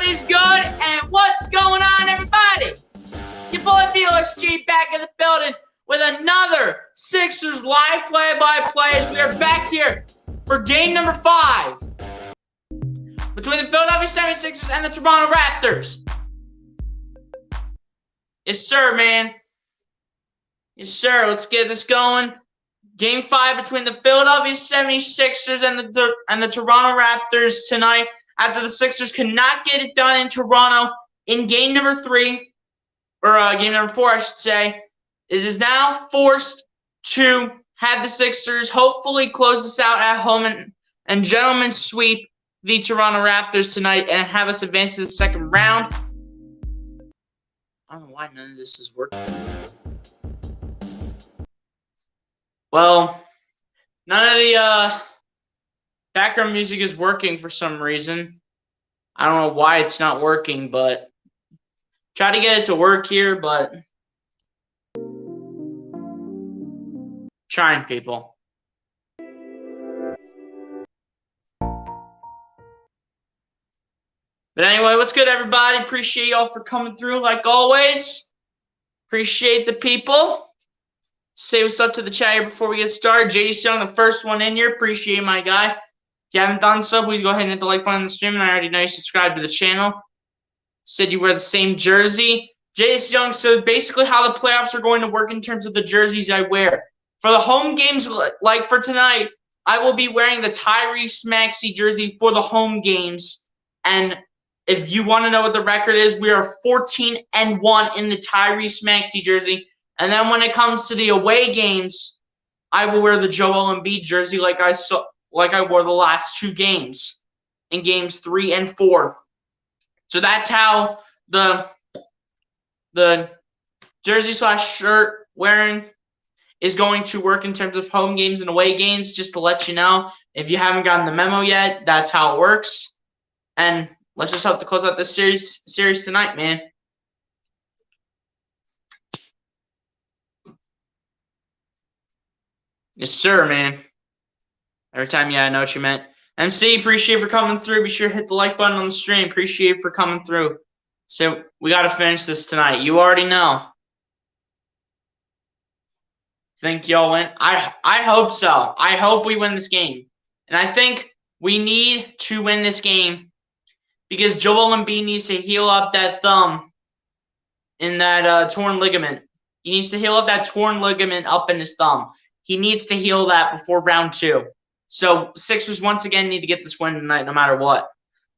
What is good and what's going on, everybody? Your boy BLSG back in the building with another Sixers live play-by-play as we are back here for game number 5 between the Philadelphia 76ers and the Toronto Raptors. Yes, sir, man. Yes, sir. Let's get this going. Game 5 between the Philadelphia 76ers and the Toronto Raptors tonight after the Sixers could not get it done in Toronto in game number 3, or game number 4, I should say. It is now forced to have the Sixers hopefully close this out at home and gentlemen sweep the Toronto Raptors tonight and have us advance to the second round. I don't know why none of this is working. Well, none of the background music is working for some reason. I don't know why it's not working, but try to get it to work here, but trying, people. But anyway, what's good, everybody? Appreciate y'all for coming through like always. Appreciate the people. Say what's up to the chat here before we get started. JD's Young, the first one in here. Appreciate my guy. If you haven't done so, please go ahead and hit the like button on the stream. And I already know you subscribe to the channel. Said you wear the same jersey. JD's Young, so basically how the playoffs are going to work in terms of the jerseys I wear. For the home games, like for tonight, I will be wearing the Tyrese Maxey jersey for the home games. And if you want to know what the record is, we are 14-1 in the Tyrese Maxey jersey. And then when it comes to the away games, I will wear the Joel Embiid jersey like I wore the last 2 games, in games 3 and 4. So that's how the jersey/shirt wearing is going to work in terms of home games and away games. Just to let you know, if you haven't gotten the memo yet, that's how it works. And let's just hope to close out this series tonight, man. Yes, sir, man. Every time, yeah, I know what you meant. MC, appreciate for coming through. Be sure to hit the like button on the stream. Appreciate for coming through. So we got to finish this tonight. You already know. Think y'all win? I hope so. I hope we win this game. And I think we need to win this game because Joel Embiid needs to heal up that thumb in that torn ligament. He needs to heal up that torn ligament up in his thumb. He needs to heal that before round 2. So Sixers once again need to get this win tonight no matter what.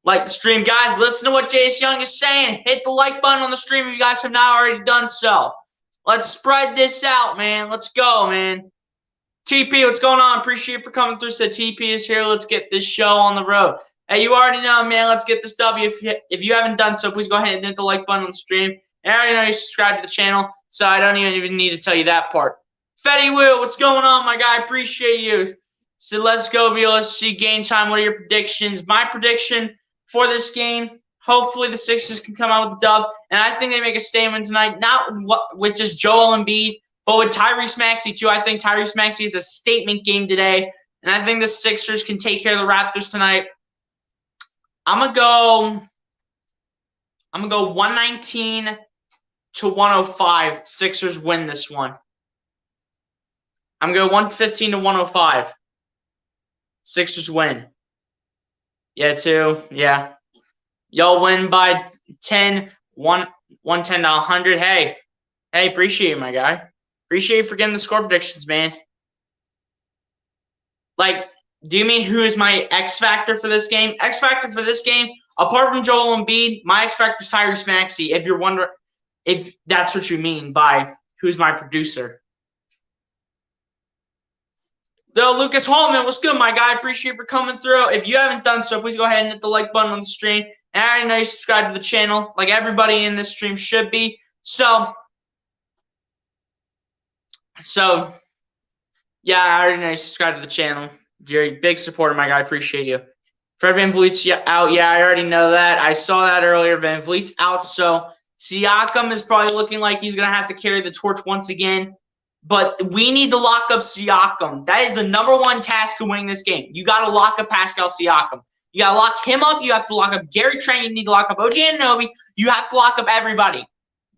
Like the stream, guys. Listen to what Jace Young is saying. Hit the like button on the stream if you guys have not already done so. Let's spread this out, man. Let's go, man. TP, what's going on? Appreciate for coming through. Said TP is here. Let's get this show on the road. Hey, you already know, man. Let's get this W. If you haven't done so, please go ahead and hit the like button on the stream. And I already know you subscribe to the channel, so I don't even need to tell you that part. Fetty Will, what's going on, my guy? Appreciate you. So let's go, VLSG. Game time. What are your predictions? My prediction for this game, hopefully the Sixers can come out with the dub. And I think they make a statement tonight, not with just Joel Embiid, but with Tyrese Maxey, too. I think Tyrese Maxey is a statement game today. And I think the Sixers can take care of the Raptors tonight. I'm going to go 119-105. Sixers win this one. I'm going to go 115-105. Sixers win. Yeah, 2. Yeah. Y'all win by 10, 110-100. Hey, appreciate it, my guy. Appreciate you for getting the score predictions, man. Like, do you mean who is my X factor for this game? X factor for this game, apart from Joel Embiid, my X factor is Tyrese Maxey. If you're wondering if that's what you mean by who's my producer. Yo, Lucas Hallman, what's good, my guy? Appreciate you for coming through. If you haven't done so, please go ahead and hit the like button on the stream. And I already know you subscribe to the channel, like everybody in this stream should be. So yeah, I already know you subscribe to the channel. You're a big supporter, my guy. Appreciate you. Fred VanVleet's out. Yeah, I already know that. I saw that earlier. VanVleet's out, so Siakam is probably looking like he's going to have to carry the torch once again. But we need to lock up Siakam. That is the #1 task to winning this game. You got to lock up Pascal Siakam. You got to lock him up. You have to lock up Gary Trent. You need to lock up OG Anunoby. You have to lock up everybody.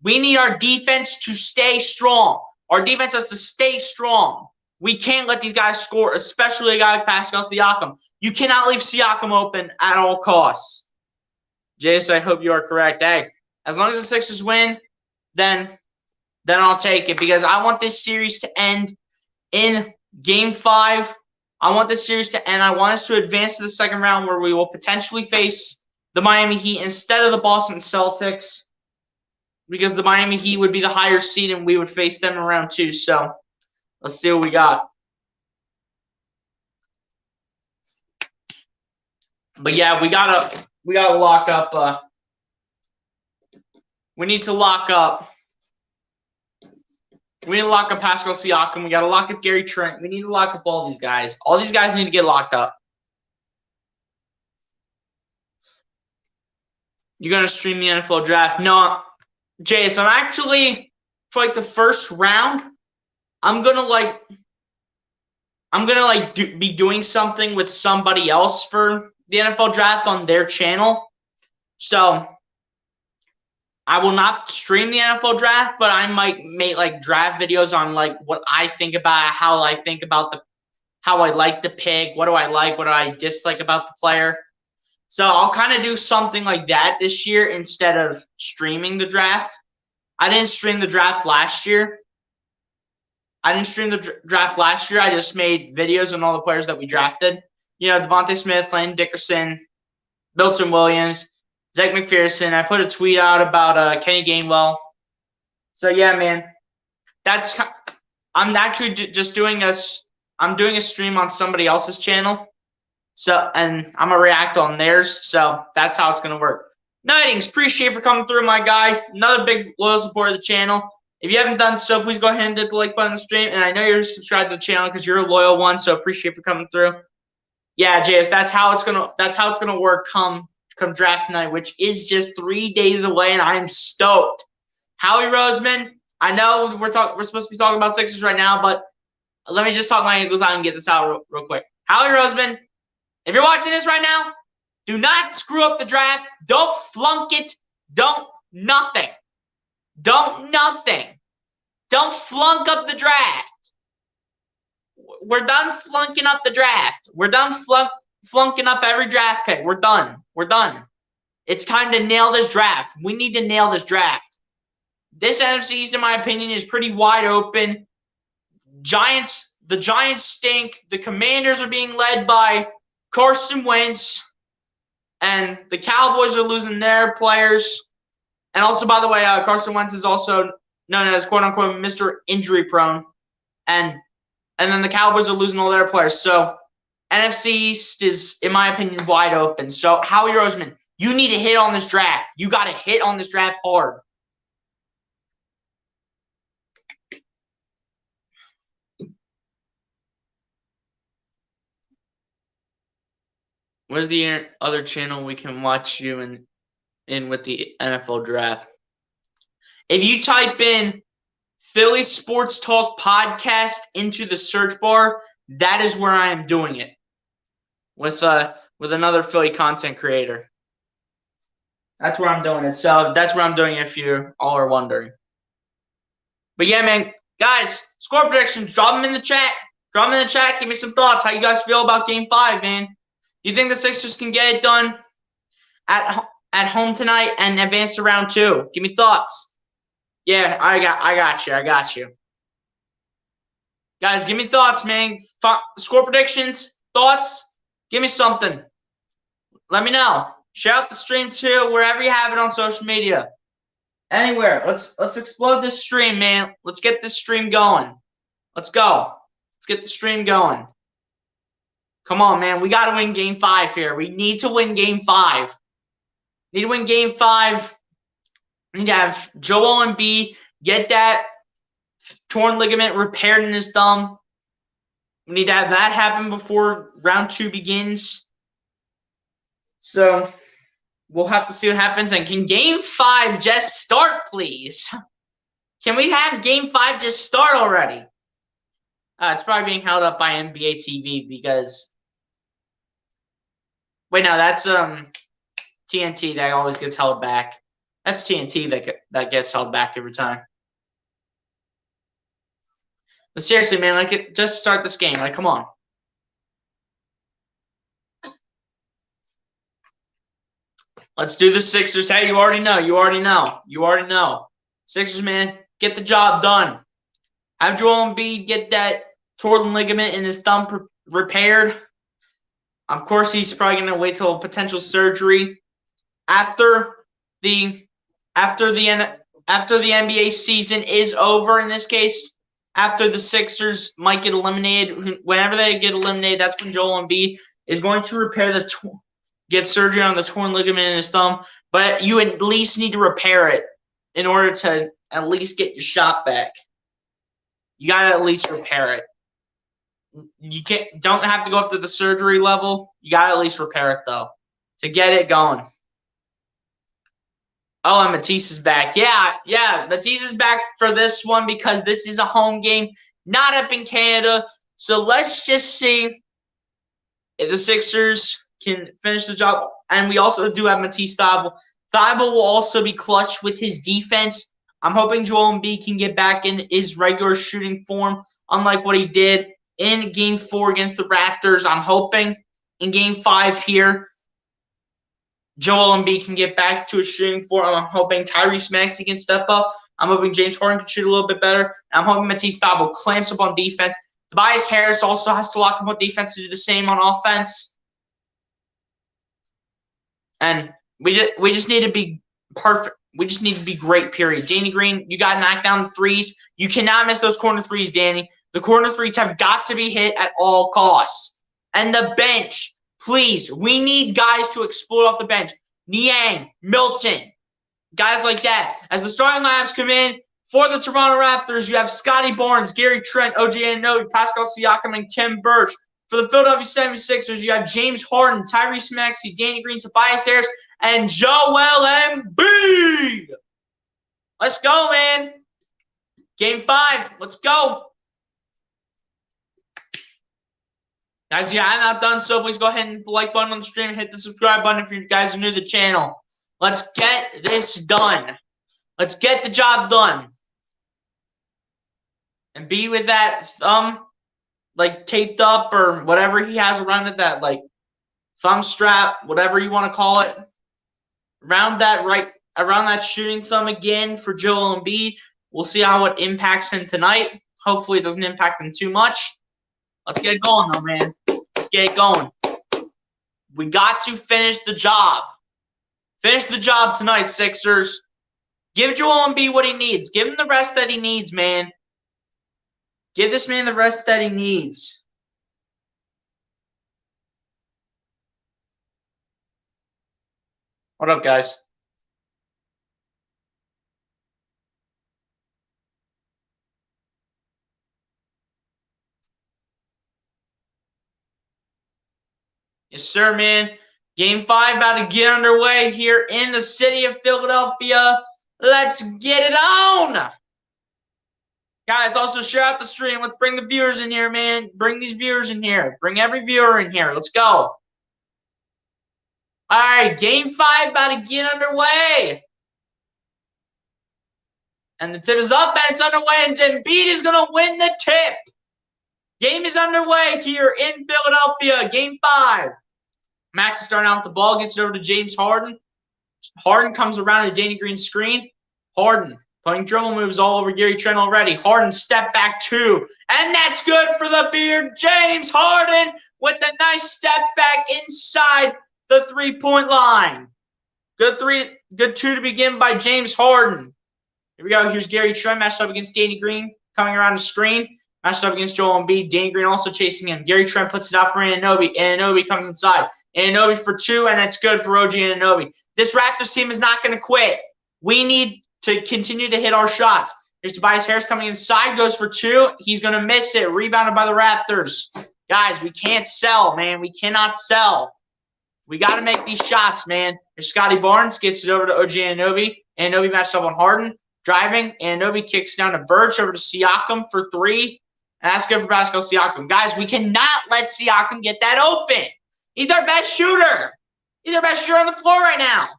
We need our defense to stay strong. Our defense has to stay strong. We can't let these guys score, especially a guy like Pascal Siakam. You cannot leave Siakam open at all costs. Jace, I hope you are correct. Hey, as long as the Sixers win, then I'll take it because I want this series to end in Game 5. I want this series to end. I want us to advance to the second round where we will potentially face the Miami Heat instead of the Boston Celtics because the Miami Heat would be the higher seed and we would face them in round 2. So let's see what we got. But yeah, we gotta lock up. We need to lock up. We need to lock up Pascal Siakam. We got to lock up Gary Trent. We need to lock up all these guys. All these guys need to get locked up. You're going to stream the NFL draft? No, Jace, I'm actually, for like the first round, I'm going to be doing something with somebody else for the NFL draft on their channel. So I will not stream the NFL draft, but I might make like draft videos on like what I think about it, how I think about how I like the pick, what do I like, what do I dislike about the player. So I'll kind of do something like that this year instead of streaming the draft. I didn't stream the draft last year. I just made videos on all the players that we drafted. You know, Devontae Smith, Landon Dickerson, Milton Williams, Zach McPherson. I put a tweet out about Kenny Gainwell. So yeah, man, I'm actually just doing I'm doing a stream on somebody else's channel. So and I'm gonna react on theirs. So that's how it's gonna work. Nightings, appreciate you for coming through, my guy. Another big loyal supporter of the channel. If you haven't done so, please go ahead and hit the like button on the stream. And I know you're subscribed to the channel because you're a loyal one. So appreciate you for coming through. Yeah, JS, that's how it's gonna work come draft night, which is just 3 days away, and I'm stoked. Howie Roseman, I know we're supposed to be talking about Sixers right now, but let me just talk my Eagles out and get this out real quick. Howie Roseman, if you're watching this right now, do not screw up the draft. Don't flunk it. Don't nothing. Don't flunk up the draft. We're done flunking up the draft. We're done flunking up every draft pick. We're done. It's time to nail this draft. We need to nail this draft. This NFC East, in my opinion, is pretty wide open. The Giants stink. The Commanders are being led by Carson Wentz. And the Cowboys are losing their players. And also, by the way, Carson Wentz is also known as, quote-unquote, Mr. Injury Prone. And then the Cowboys are losing all their players. So NFC East is, in my opinion, wide open. So, Howie Roseman, you need to hit on this draft. You got to hit on this draft hard. Where's the other channel we can watch you in with the NFL draft? If you type in Philly Sports Talk Podcast into the search bar, that is where I am doing it with another Philly content creator. That's where I'm doing it. So that's where I'm doing it if you all are wondering. But yeah, man, guys, score predictions, drop them in the chat. Give me some thoughts. How you guys feel about Game 5, man? You think the Sixers can get it done at home tonight and advance to round 2? Give me thoughts. Yeah, I got you. Guys, give me thoughts, man. Score predictions, thoughts. Give me something. Let me know. Share out the stream too, wherever you have it on social media. Anywhere. Let's explode this stream, man. Let's get this stream going. Let's go. Let's get the stream going. Come on, man. We got to win Game 5 here. We need to win Game 5. Need to win Game 5. Need to have Joel Embiid get that torn ligament repaired in his thumb. We need to have that happen before round 2 begins. So we'll have to see what happens. And can Game 5 just start, please? Can we have Game 5 just start already? It's probably being held up by NBA TV because Wait, no, that's TNT that always gets held back. That's TNT that gets held back every time. But seriously, man, like, just start this game. Like, come on. Let's do the Sixers. Hey, you already know. You already know. You already know. Sixers, man, get the job done. Have Joel Embiid get that torn ligament in his thumb repaired. Of course, he's probably going to wait till potential surgery after the NBA season is over. In this case, after the Sixers might get eliminated, whenever they get eliminated, that's when Joel Embiid is going to get surgery on the torn ligament in his thumb. But you at least need to repair it in order to at least get your shot back. You gotta at least repair it. You don't have to go up to the surgery level. You gotta at least repair it though to get it going. Oh, and Matisse is back. Yeah, Matisse is back for this one because this is a home game, not up in Canada. So let's just see if the Sixers can finish the job. And we also do have Matisse Thybulle. Thybulle will also be clutch with his defense. I'm hoping Joel Embiid can get back in his regular shooting form, unlike what he did in Game 4 against the Raptors. I'm hoping in Game 5 here, Joel Embiid can get back to his shooting form. I'm hoping Tyrese Maxey can step up. I'm hoping James Harden can shoot a little bit better. And I'm hoping Matisse Thybulle clamps up on defense. Tobias Harris also has to lock up on defense to do the same on offense. And we just need to be perfect. We just need to be great, period. Danny Green, you got to knock down the threes. You cannot miss those corner threes, Danny. The corner threes have got to be hit at all costs. And the bench, please, we need guys to explode off the bench. Niang, Milton, guys like that. As the starting lineups come in for the Toronto Raptors, you have Scotty Barnes, Gary Trent, OG Anunoby, Pascal Siakam, and Kim Birch. For the Philadelphia 76ers, you have James Harden, Tyrese Maxey, Danny Green, Tobias Harris, and Joel Embiid. Let's go, man. Game 5. Let's go. Guys, if you have not done so, please go ahead and hit the like button on the stream and hit the subscribe button if you guys are new to the channel. Let's get this done. Let's get the job done. And be with that thumb, like, taped up or whatever he has around it, that, like, thumb strap, whatever you want to call it. Around that shooting thumb again for Joel Embiid. We'll see how it impacts him tonight. Hopefully it doesn't impact him too much. Let's get it going, though, man. Let's get it going. We got to finish the job. Finish the job tonight, Sixers. Give Joel Embiid what he needs. Give him the rest that he needs, man. Give this man the rest that he needs. What up, guys? Yes, sir, man. Game 5 about to get underway here in the city of Philadelphia. Let's get it on. Guys, also share out the stream. Let's bring the viewers in here, man. Bring these viewers in here. Bring every viewer in here. Let's go. All right, Game 5 about to get underway. And the tip is up, and it's underway, and Embiid is going to win the tip. Game is underway here in Philadelphia. Game 5. Max is starting out with the ball, gets it over to James Harden. Harden comes around to Danny Green's screen. Harden playing dribble moves all over Gary Trent already. Harden step back 2. And that's good for the beard. James Harden with a nice step back inside the three-point line. Good 2 to begin by James Harden. Here we go. Here's Gary Trent matched up against Danny Green coming around the screen. Matched up against Joel Embiid. Danny Green also chasing him. Gary Trent puts it out for Anunoby. Anunoby comes inside. Anunoby for 2, and that's good for OG Anunoby. This Raptors team is not going to quit. We need to continue to hit our shots. Here's Tobias Harris coming inside, goes for 2. He's going to miss it. Rebounded by the Raptors. Guys, we can't sell, man. We cannot sell. We got to make these shots, man. Here's Scotty Barnes, gets it over to OG Anunoby. Anunoby matched up on Harden. Driving, Anunoby kicks down to Birch, over to Siakam for 3. And that's good for Pascal Siakam. Guys, we cannot let Siakam get that open. He's our best shooter. He's our best shooter on the floor right now.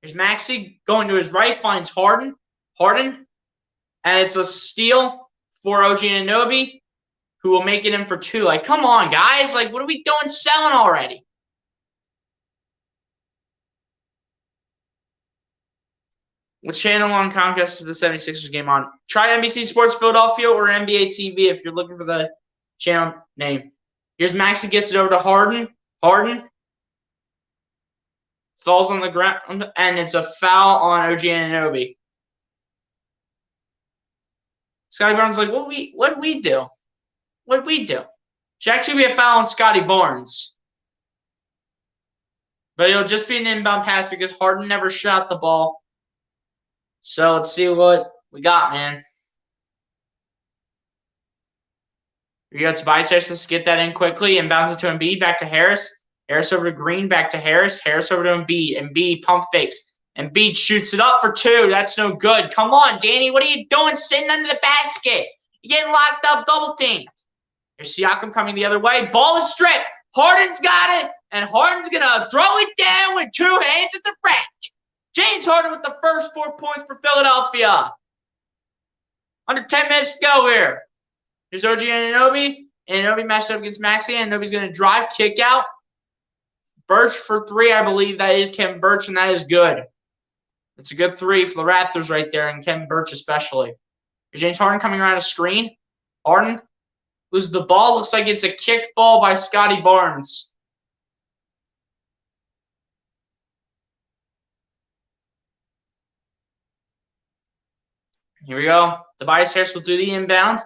Here's Maxey going to his right, finds Harden. And it's a steal for OG Anunoby, who will make it in for 2. Like, come on, guys. Like, what are we doing selling already? What channel on Comcast is the 76ers game on? Try NBC Sports Philadelphia or NBA TV if you're looking for the channel name. Here's Maxey, gets it over to Harden. Falls on the ground, and it's a foul on OG Anunoby. Scotty Barnes like, what did we do? What did we do? Should actually be a foul on Scotty Barnes. But it'll just be an inbound pass because Harden never shot the ball. So let's see what we got, man. Here you go, Tobias Harris. Let's get that in quickly. Inbounds it to Embiid, back to Harris. Harris over to Green, back to Harris. Harris over to Embiid. Embiid pump fakes. Embiid shoots it up for 2. That's no good. Come on, Danny. What are you doing sitting under the basket? You're getting locked up, double teamed. Here's Siakam coming the other way. Ball is stripped. Harden's got it. And Harden's going to throw it down with 2 hands at the rack. James Harden with the first 4 points for Philadelphia. Under 10 minutes to go here. Here's OG Anunoby. Anunoby matched up against Maxey. Anunoby's going to drive, kick out. Birch for 3, I believe that is Kevin Birch, and that is good. It's a good 3 for the Raptors right there, and Kevin Birch especially. Here's James Harden coming around a screen. Harden loses the ball. Looks like it's a kicked ball by Scotty Barnes. Here we go. Tobias Harris will do the inbound.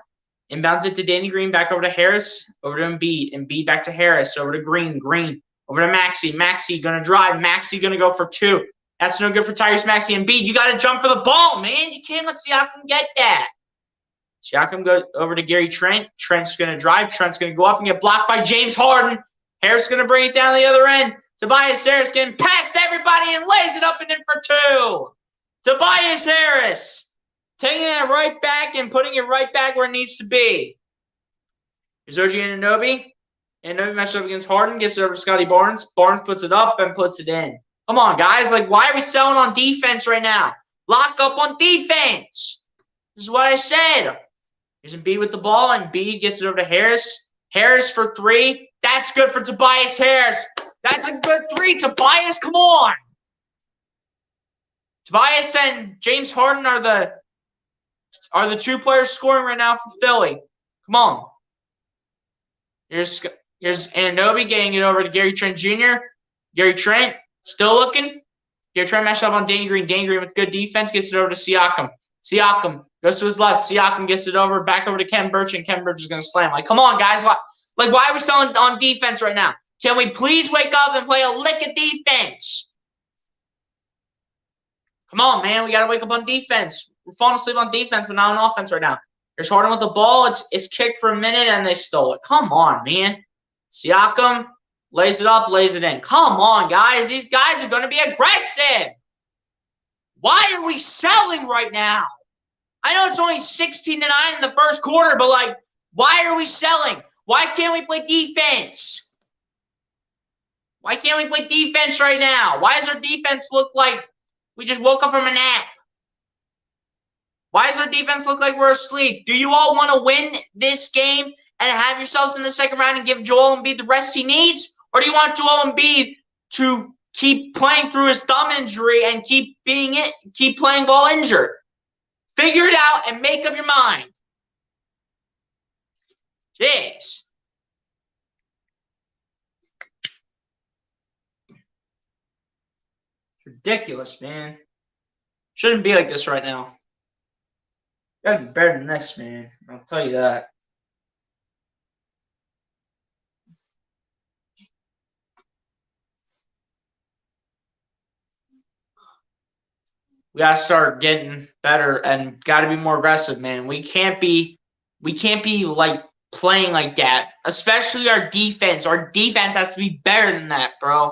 Inbounds it to Danny Green, back over to Harris, over to Embiid. Embiid back to Harris, over to Green. Green over to Maxey. Maxey going to drive. Maxey going to go for 2. That's no good for Tyrese Maxey. Embiid, you got to jump for the ball, man. You can't let Siakam get that. Siakam go over to Gary Trent. Trent's going to drive. Trent's going to go up and get blocked by James Harden. Harris going to bring it down the other end. Tobias Harris getting past everybody and lays it up and in for 2. Tobias Harris taking it right back and putting it right back where it needs to be. Here's OG Anunoby. Anunoby matched up against Harden. Gets it over to Scotty Barnes. Barnes puts it up and puts it in. Come on, guys. Like, why are we selling on defense right now? Lock up on defense. This is what I said. Here's Embiid with the ball. Embiid gets it over to Harris. Harris for 3. That's good for Tobias Harris. That's a good 3. Tobias, come on. Tobias and James Harden are the 2 players scoring right now for Philly. Come on. Here's Anunoby getting it over to Gary Trent Jr. Gary Trent still looking. Gary Trent matched up on Danny Green. Danny Green with good defense gets it over to Siakam. Siakam goes to his left. Siakam gets it over, back over to Ken Birch, and Ken Birch is going to slam. Like, come on, guys. Like, why are we selling on defense right now? Can we please wake up and play a lick of defense? Come on, man. We got to wake up on defense. We're falling asleep on defense, but not on offense right now. There's Harden with the ball. It's kicked for a minute, and they stole it. Come on, man. Siakam lays it up, lays it in. Come on, guys. These guys are going to be aggressive. Why are we selling right now? I know it's only 16-9 in the first quarter, but, like, why are we selling? Why can't we play defense? Why can't we play defense right now? Why does our defense look like we just woke up from a nap? Why does our defense look like we're asleep? Do you all want to win this game and have yourselves in the second round and give Joel Embiid the rest he needs? Or do you want Joel Embiid to keep playing through his thumb injury and keep playing ball injured? Figure it out and make up your mind. Jeez. It's ridiculous, man. Shouldn't be like this right now. Gotta be better than this, man. I'll tell you that. We gotta start getting better and gotta be more aggressive, man. We can't be like playing like that. Especially our defense. Our defense has to be better than that, bro.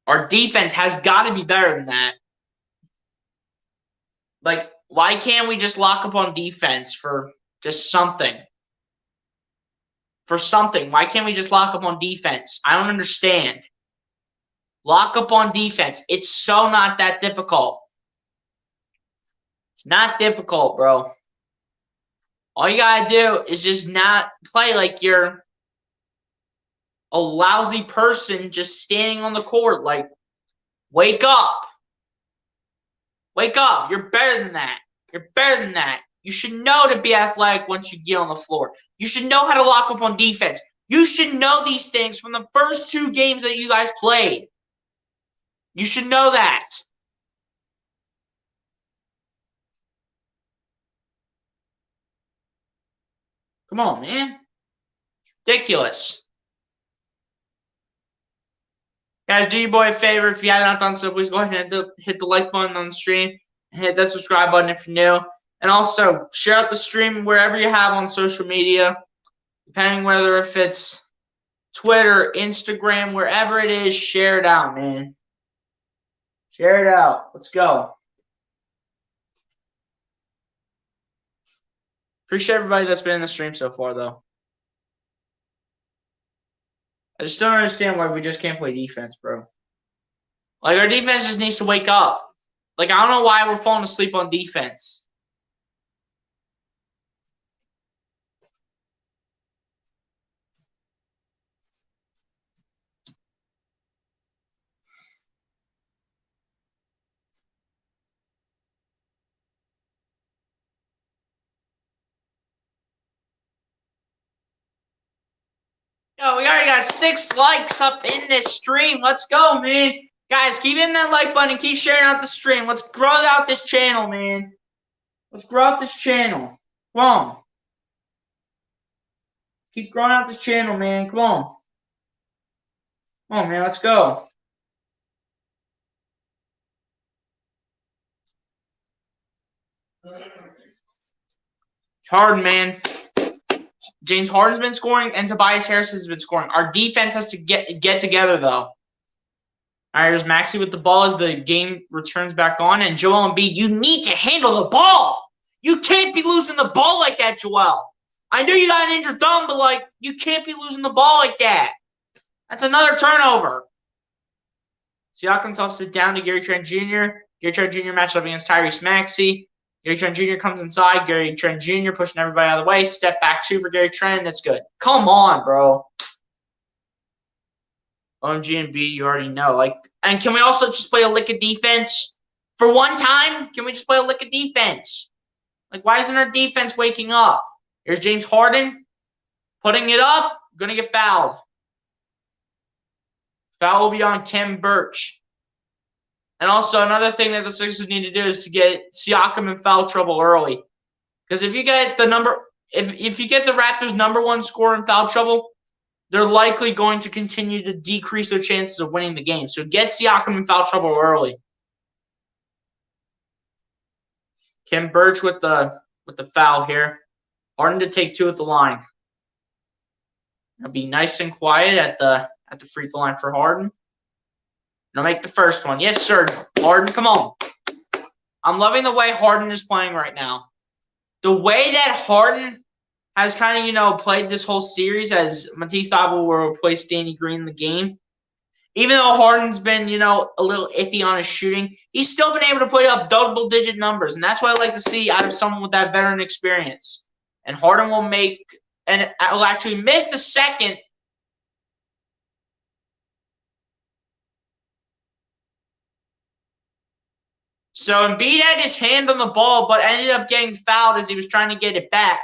Our defense has got to be better than that. Like, why can't we just lock up on defense for just something? For something. Why can't we just lock up on defense? I don't understand. Lock up on defense. It's so not that difficult. It's not difficult, bro. All you gotta do is just not play like you're a lousy person just standing on the court. Like, wake up. Wake up. You're better than that. You're better than that. You should know to be athletic once you get on the floor. You should know how to lock up on defense. You should know these things from the first 2 games that you guys played. You should know that. Come on, man. It's ridiculous. Guys, do your boy a favor. If you haven't not done so, please go ahead and hit the like button on the stream. And hit that subscribe button if you're new. And also, share out the stream wherever you have on social media. Depending whether if it's Twitter, Instagram, wherever it is, share it out, man. Share it out. Let's go. Appreciate everybody that's been in the stream so far, though. I just don't understand why we just can't play defense, bro. Like, our defense just needs to wake up. Like, I don't know why we're falling asleep on defense. Yo, we already got 6 likes up in this stream. Let's go, man. Guys, keep hitting that like button. Keep sharing out the stream. Let's grow out this channel, man. Let's grow out this channel. Come on. Keep growing out this channel, man. Come on. Come on, man. Let's go. Harden, man. James Harden's been scoring, and Tobias Harris has been scoring. Our defense has to get together, though. All right, here's Maxey with the ball as the game returns back on. And Joel Embiid, you need to handle the ball. You can't be losing the ball like that, Joel. I know you got an injured thumb, but, like, you can't be losing the ball like that. That's another turnover. Siakam tosses it down to Gary Trent Jr. Gary Trent Jr. matched up against Tyrese Maxey. Gary Trent Jr. comes inside. Gary Trent Jr. pushing everybody out of the way. Step back 2 for Gary Trent. That's good. Come on, bro. OMG and B, you already know. Like, and can we also just play a lick of defense? For one time, can we just play a lick of defense? Like, why isn't our defense waking up? Here's James Harden. Putting it up. Going to get fouled. Foul will be on Kem Birch. And also, another thing that the Sixers need to do is to get Siakam in foul trouble early. Because if you get if you get the Raptors' #1 scorer in foul trouble, they're likely going to continue to decrease their chances of winning the game. So get Siakam in foul trouble early. Kem Birch with the foul here. Harden to take 2 at the line. It'll be nice and quiet at the free throw line for Harden. Now make the first one. Yes, sir. Harden, come on. I'm loving the way Harden is playing right now. The way that Harden has kind of, played this whole series as Matisse Thybulle will replace Danny Green in the game. Even though Harden's been, a little iffy on his shooting, he's still been able to put up double-digit numbers. And that's what I like to see out of someone with that veteran experience. And Harden will will actually miss the second. So Embiid had his hand on the ball, but ended up getting fouled as he was trying to get it back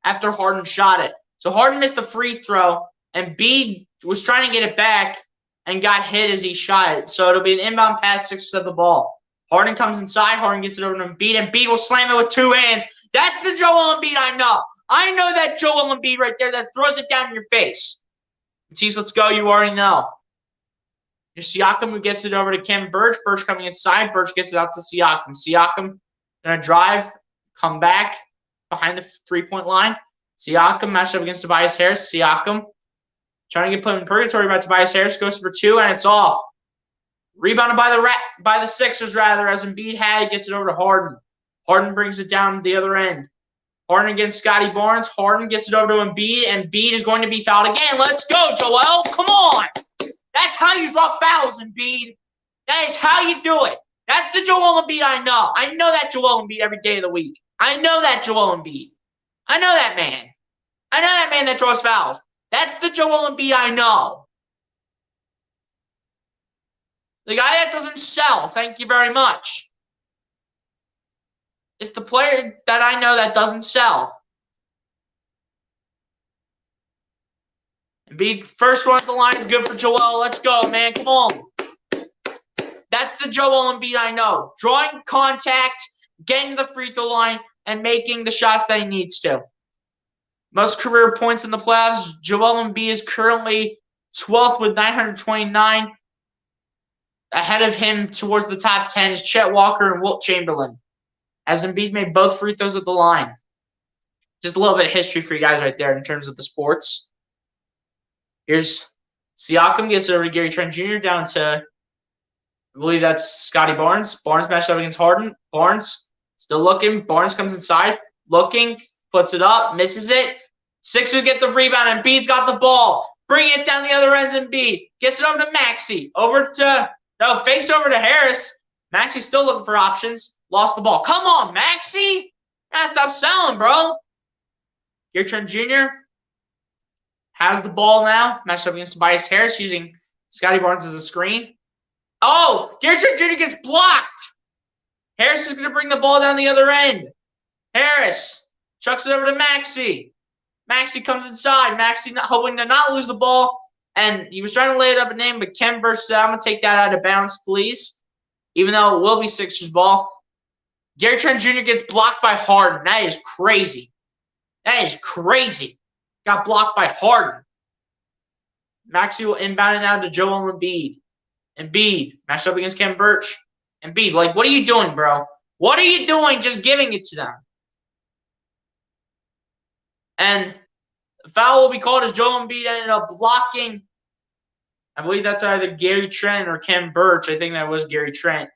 after Harden shot it. So Harden missed the free throw, and Embiid was trying to get it back and got hit as he shot it. So it'll be an inbound pass, Sixers have the ball. Harden comes inside. Harden gets it over to Embiid, and Embiid will slam it with 2 hands. That's the Joel Embiid I know. I know that Joel Embiid right there that throws it down in your face. Matisse, let's go. You already know. Here's Siakam who gets it over to Kem Birch. Birch coming inside. Birch gets it out to Siakam. Siakam going to drive, come back behind the 3-point line. Siakam matched up against Tobias Harris. Siakam trying to get put in purgatory by Tobias Harris. Goes for 2, and it's off. Rebounded by the Sixers, rather, as Embiid gets it over to Harden. Harden brings it down to the other end. Harden against Scotty Barnes. Harden gets it over to Embiid. Embiid is going to be fouled again. Let's go, Joel. Come on. That's how you draw fouls, Embiid. That is how you do it. That's the Joel Embiid I know. I know that Joel Embiid every day of the week. I know that Joel Embiid. I know that man. I know that man that draws fouls. That's the Joel Embiid I know. The guy that doesn't sell. Thank you very much. It's the player that I know that doesn't sell. Embiid, first one at the line is good for Joel. Let's go, man. Come on. That's the Joel Embiid I know. Drawing contact, getting the free throw line, and making the shots that he needs to. Most career points in the playoffs. Joel Embiid is currently 12th with 929. Ahead of him towards the top 10 is Chet Walker and Wilt Chamberlain, as Embiid made both free throws at the line. Just a little bit of history for you guys right there in terms of the sports. Here's Siakam gets over to Gary Trent Jr. down to, I believe that's Scotty Barnes. Barnes matched up against Harden. Barnes still looking. Barnes comes inside, looking, puts it up, misses it. Sixers get the rebound. Embiid's got the ball. Bring it down the other ends. Embiid gets it over to Maxey. Fakes over to Harris. Maxey's still looking for options. Lost the ball. Come on, Maxey. Gotta stop selling, bro. Gary Trent Jr. has the ball now. Matched up against Tobias Harris using Scotty Barnes as a screen. Oh, Gary Trent Jr. gets blocked. Harris is going to bring the ball down the other end. Harris chucks it over to Maxey. Maxey comes inside. Maxey hoping to not lose the ball. And he was trying to lay it up a name, but Ken Burch said, I'm going to take that out of bounds, please. Even though it will be Sixers ball. Gary Trent Jr. gets blocked by Harden. That is crazy. That is crazy. Got blocked by Harden. Maxey will inbound it now to Joel Embiid. Embiid matched up against Ken Burch. Embiid, what are you doing, bro? What are you doing just giving it to them? And the foul will be called as Joel Embiid ended up blocking. I believe that's either Gary Trent or Ken Burch. I think that was Gary Trent.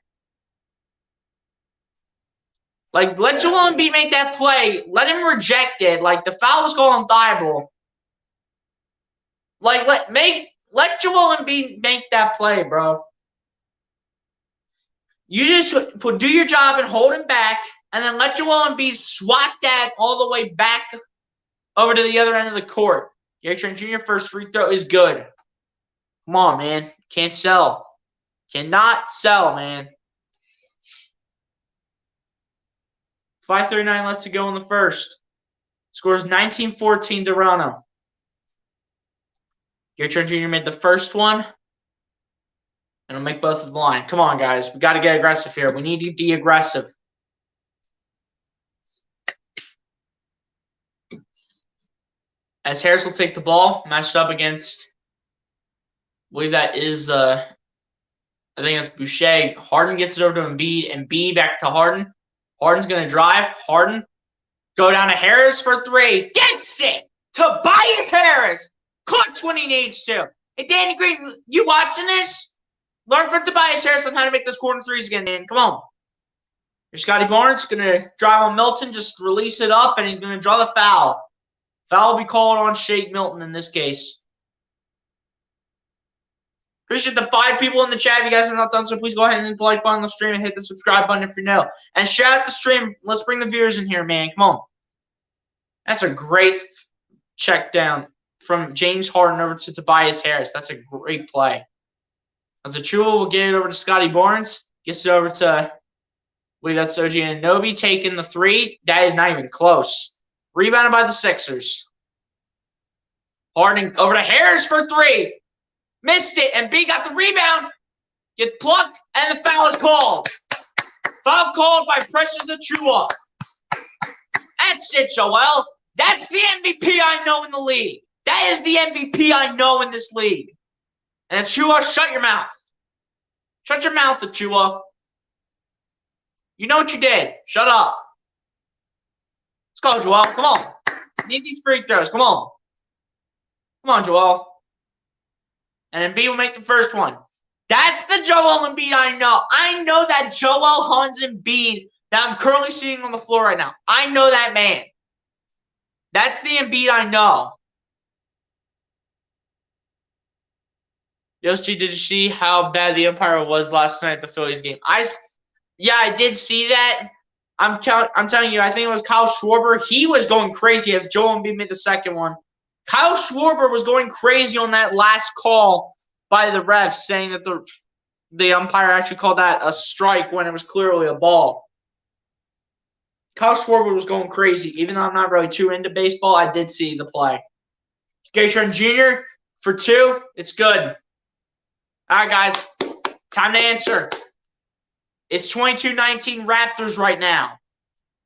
Let Joel Embiid make that play. Let him reject it. The foul was called unviable. Let Joel Embiid make that play, bro. You just do your job and hold him back, and then let Joel Embiid swat that all the way back over to the other end of the court. Gary Trent Jr. first free throw is good. Come on, man. Can't sell. Cannot sell, man. 5:39 left to go in the first. Scores 19-14 Toronto. Gary Trent Jr. made the first one. And he'll make both of the line. Come on, guys. We got to get aggressive here. We need to be aggressive. As Harris will take the ball, matched up against, I believe that is, I think it's Boucher. Harden gets it over to Embiid. Embiid back to Harden. Harden's going to drive. Harden. Go down to Harris for three. Gets it. Tobias Harris. Clutch when he needs to. Hey, Danny Green, you watching this? Learn from Tobias Harris on how to make those corner threes again, man. Come on. Here's Scotty Barnes. Going to drive on Milton. Just release it up, and he's going to draw the foul. Foul will be called on Shake Milton in this case. Appreciate the 5 people in the chat. If you guys have not done so, please go ahead and hit the like button on the stream and hit the subscribe button if you're new. And share out the stream. Let's bring the viewers in here, man. Come on. That's a great check down from James Harden over to Tobias Harris. That's a great play. As Achua will get it over to Scotty Barnes. Gets it over to, I believe that's OG Anunoby taking the three. That is not even close. Rebounded by the Sixers. Harden over to Harris for three. Missed it, and B got the rebound. Get plucked, and the foul is called. Foul called by Precious Achua. That's it, Joel. That's the MVP I know in the league. That is the MVP I know in this league. And Achua, shut your mouth. Shut your mouth, Achua. You know what you did. Shut up. Let's go, Joel. Come on. Need these free throws. Come on. Come on, Joel. And Embiid will make the first one. That's the Joel Embiid I know. I know that Joel Hans Embiid that I'm currently seeing on the floor right now. I know that man. That's the Embiid I know. Yoshi, did you see how bad the umpire was last night at the Phillies game? Yeah, I did see that. I'm telling you, I think it was Kyle Schwarber. He was going crazy as Joel Embiid made the second one. Kyle Schwarber was going crazy on that last call by the refs, saying that the umpire actually called that a strike when it was clearly a ball. Kyle Schwarber was going crazy. Even though I'm not really too into baseball, I did see the play. Gary Trent Jr. for 2. It's good. All right, guys. Time to answer. It's 22-19 Raptors right now.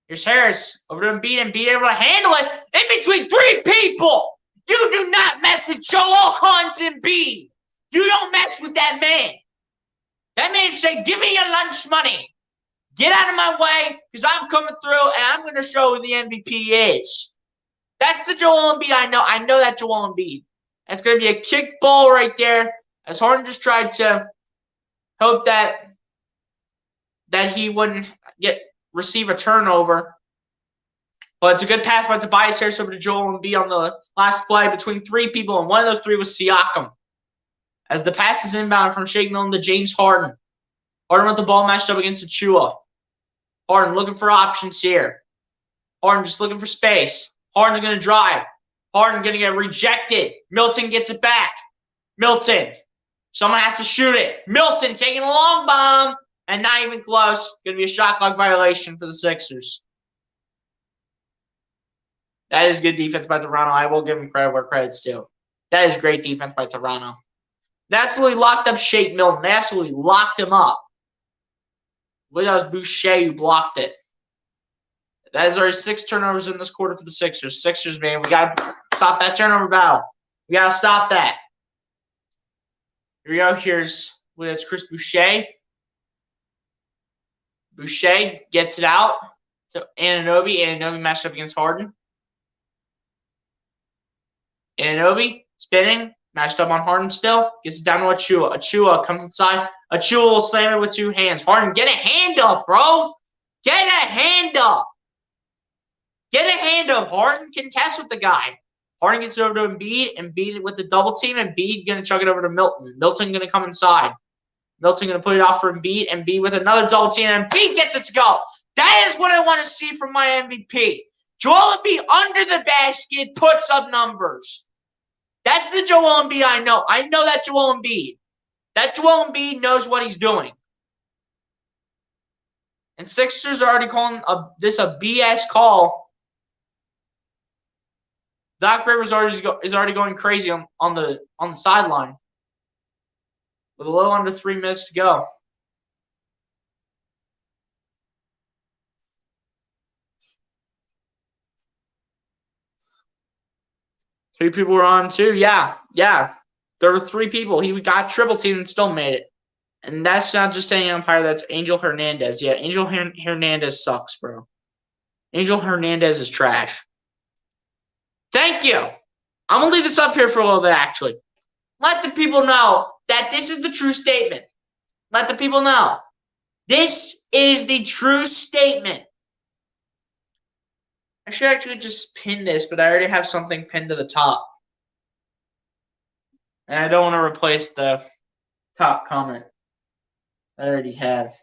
Here's Harris over to Embiid. Embiid able to handle it in between 3 people. You do not mess with Joel Hunt and Embiid. You don't mess with that man. That man said, give me your lunch money. Get out of my way because I'm coming through and I'm going to show who the MVP is. That's the Joel Embiid I know. I know that Joel Embiid. That's going to be a kick ball right there as Harden just tried to hope that he wouldn't receive a turnover. But it's a good pass by Tobias Harris over to Joel Embiid on the last play between 3 people, and one of those 3 was Siakam. As the pass is inbound from Shake Milton to James Harden. Harden with the ball matched up against Achua. Harden looking for options here. Harden just looking for space. Harden's going to drive. Harden going to get rejected. Milton gets it back. Milton. Someone has to shoot it. Milton taking a long bomb. And not even close. Going to be a shot clock violation for the Sixers. That is good defense by Toronto. I will give him credit where credit's due. That is great defense by Toronto. They absolutely locked up Shake Milton. They absolutely locked him up. Look at that was Boucher who blocked it. That is already 6 turnovers in this quarter for the Sixers. Sixers, man, we got to stop that turnover battle. We got to stop that. Here we go. Here's Chris Boucher. Boucher gets it out to Anunoby. Anunoby matched up against Harden. Anunoby spinning, matched up on Harden still. Gets it down to Achua. Achua comes inside. Achua will slam it with 2 hands. Harden, get a hand up, bro. Get a hand up. Get a hand up. Harden contest with the guy. Harden gets it over to Embiid. Embiid with the double team. Embiid going to chuck it over to Milton. Milton going to come inside. Milton going to put it off for Embiid. Embiid with another double team. And Embiid gets it to go. That is what I want to see from my MVP. Joel Embiid under the basket puts up numbers. That's the Joel Embiid I know. I know that Joel Embiid. That Joel Embiid knows what he's doing. And Sixers are already calling this a BS call. Doc Rivers is already going crazy on the sideline with a little under 3 minutes to go. Three people were on too. Yeah. There were 3 people. He got triple teamed and still made it. And that's not just any umpire. That's Angel Hernandez. Yeah, Angel Hernandez sucks, bro. Angel Hernandez is trash. Thank you. I'm going to leave this up here for a little bit, actually. Let the people know that this is the true statement. Let the people know. This is the true statement. I should actually just pin this, but I already have something pinned to the top. And I don't want to replace the top comment I already have.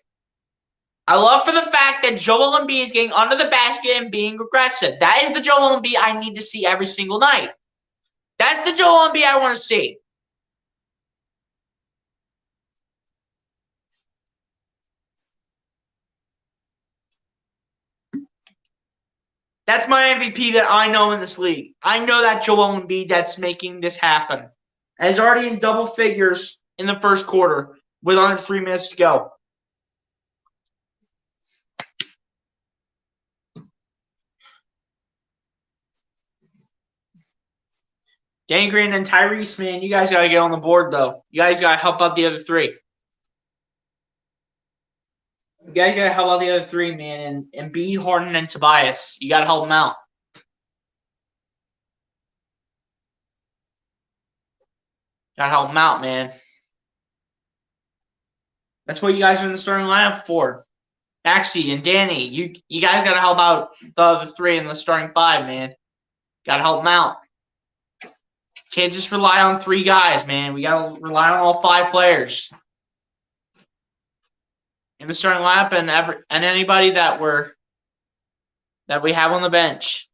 I love for the fact that Joel Embiid is getting under the basket and being aggressive. That is the Joel Embiid I need to see every single night. That's the Joel Embiid I want to see. That's my MVP that I know in this league. I know that Joel Embiid that's making this happen. And he's already in double figures in the first quarter with under 3 minutes to go. Danny Green and Tyrese, man, you guys got to get on the board, though. You guys got to help out the other 3. You guys got to help out the other 3, man. And B, Harden, and Tobias. You got to help them out. Got to help them out, man. That's what you guys are in the starting lineup for. Maxie and Danny, you guys got to help out the other 3 in the starting 5, man. Got to help them out. Can't just rely on 3 guys, man. We got to rely on all 5 players in the starting lineup and anybody that we have on the bench.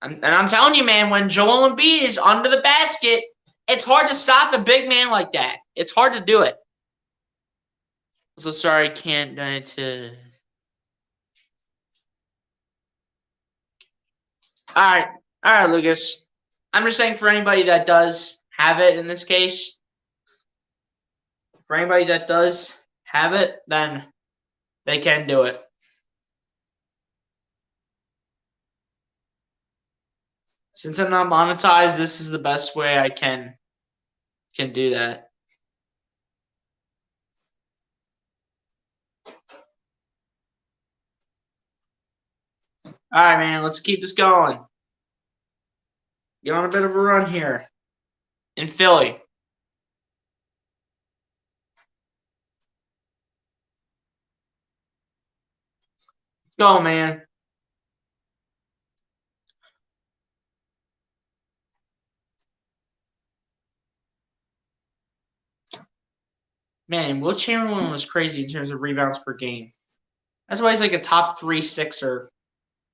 And I'm telling you, man, when Joel Embiid is under the basket, it's hard to stop a big man like that. It's hard to do it. So sorry, can't donate to. All right, Lucas. I'm just saying for anybody that does have it in this case, for anybody that does have it, then they can do it. Since I'm not monetized, this is the best way I can do that. All right, man, let's keep this going. Get on a bit of a run here in Philly. Let's go, man. Man, Will Chamberlain was crazy in terms of rebounds per game. That's why he's like a top 3 sixer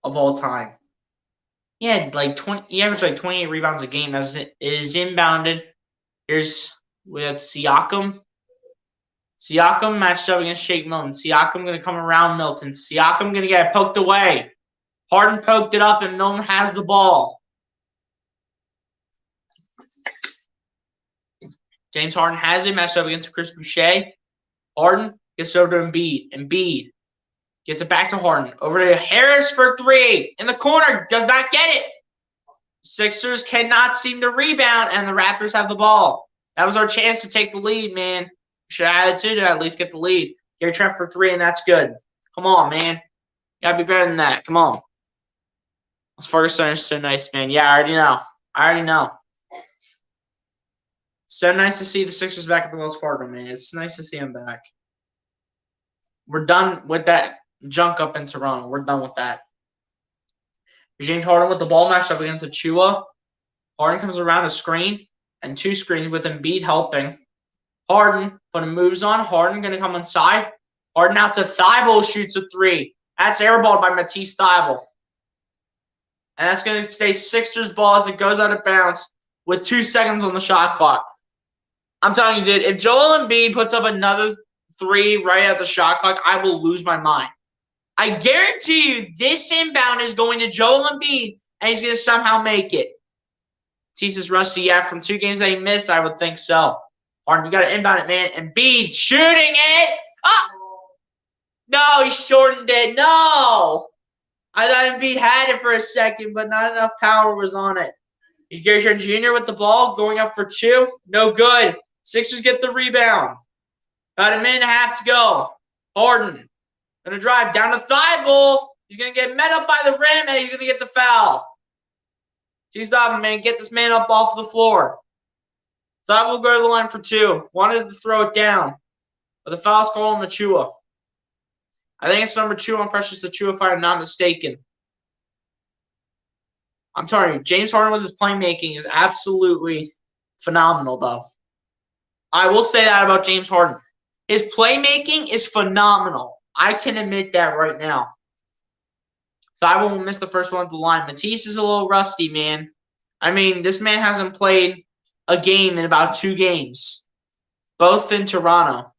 of all time. He had like 20. He averaged like 28 rebounds a game as it is inbounded. We have Siakam. Siakam matched up against Shake Milton. Siakam going to come around Milton. Siakam going to get poked away. Harden poked it up, and Milton has the ball. James Harden has it matched up against Chris Boucher. Harden gets over to Embiid. Embiid gets it back to Harden. Over to Harris for 3. In the corner. Does not get it. Sixers cannot seem to rebound, and the Raptors have the ball. That was our chance to take the lead, man. We should have had to at least get the lead. Gary Trent for 3, and that's good. Come on, man. You gotta be better than that. Come on. Ferguson is so nice, man. Yeah, I already know. So nice to see the Sixers back at the Wells Fargo, man. It's nice to see them back. We're done with that junk up in Toronto. We're done with that. James Harden with the ball matched up against Achua. Harden comes around a screen and 2 screens with Embiid helping. Harden putting moves on. Harden going to come inside. Harden out to Thibault, shoots a 3. That's airballed by Matisse Thibault. And that's going to stay Sixers ball as it goes out of bounds with 2 seconds on the shot clock. I'm telling you, dude, if Joel Embiid puts up another 3 right at the shot clock, I will lose my mind. I guarantee you this inbound is going to Joel Embiid, and he's going to somehow make it. Teases rusty, yeah, from 2 games that he missed, I would think so. Harden, you got to inbound it, man. Embiid shooting it. Oh! No, he shortened it. No. I thought Embiid had it for a second, but not enough power was on it. He's Gary Trent Jr. with the ball, going up for 2. No good. Sixers get the rebound. About a minute and a half to go. Harden going to drive down to Thibault. He's going to get met up by the rim, and he's going to get the foul. He's stopping, man. Get this man up off the floor. Thibault will go to the line for 2. Wanted to throw it down, but the foul's called on Achua. I think it's number 2 on Precious Achua, if I'm not mistaken. I'm sorry, James Harden with his playmaking is absolutely phenomenal, though. I will say that about James Harden. His playmaking is phenomenal. I can admit that right now. Thibault will miss the first one at the line. Matisse is a little rusty, man. I mean, this man hasn't played a game in about 2 games, both in Toronto.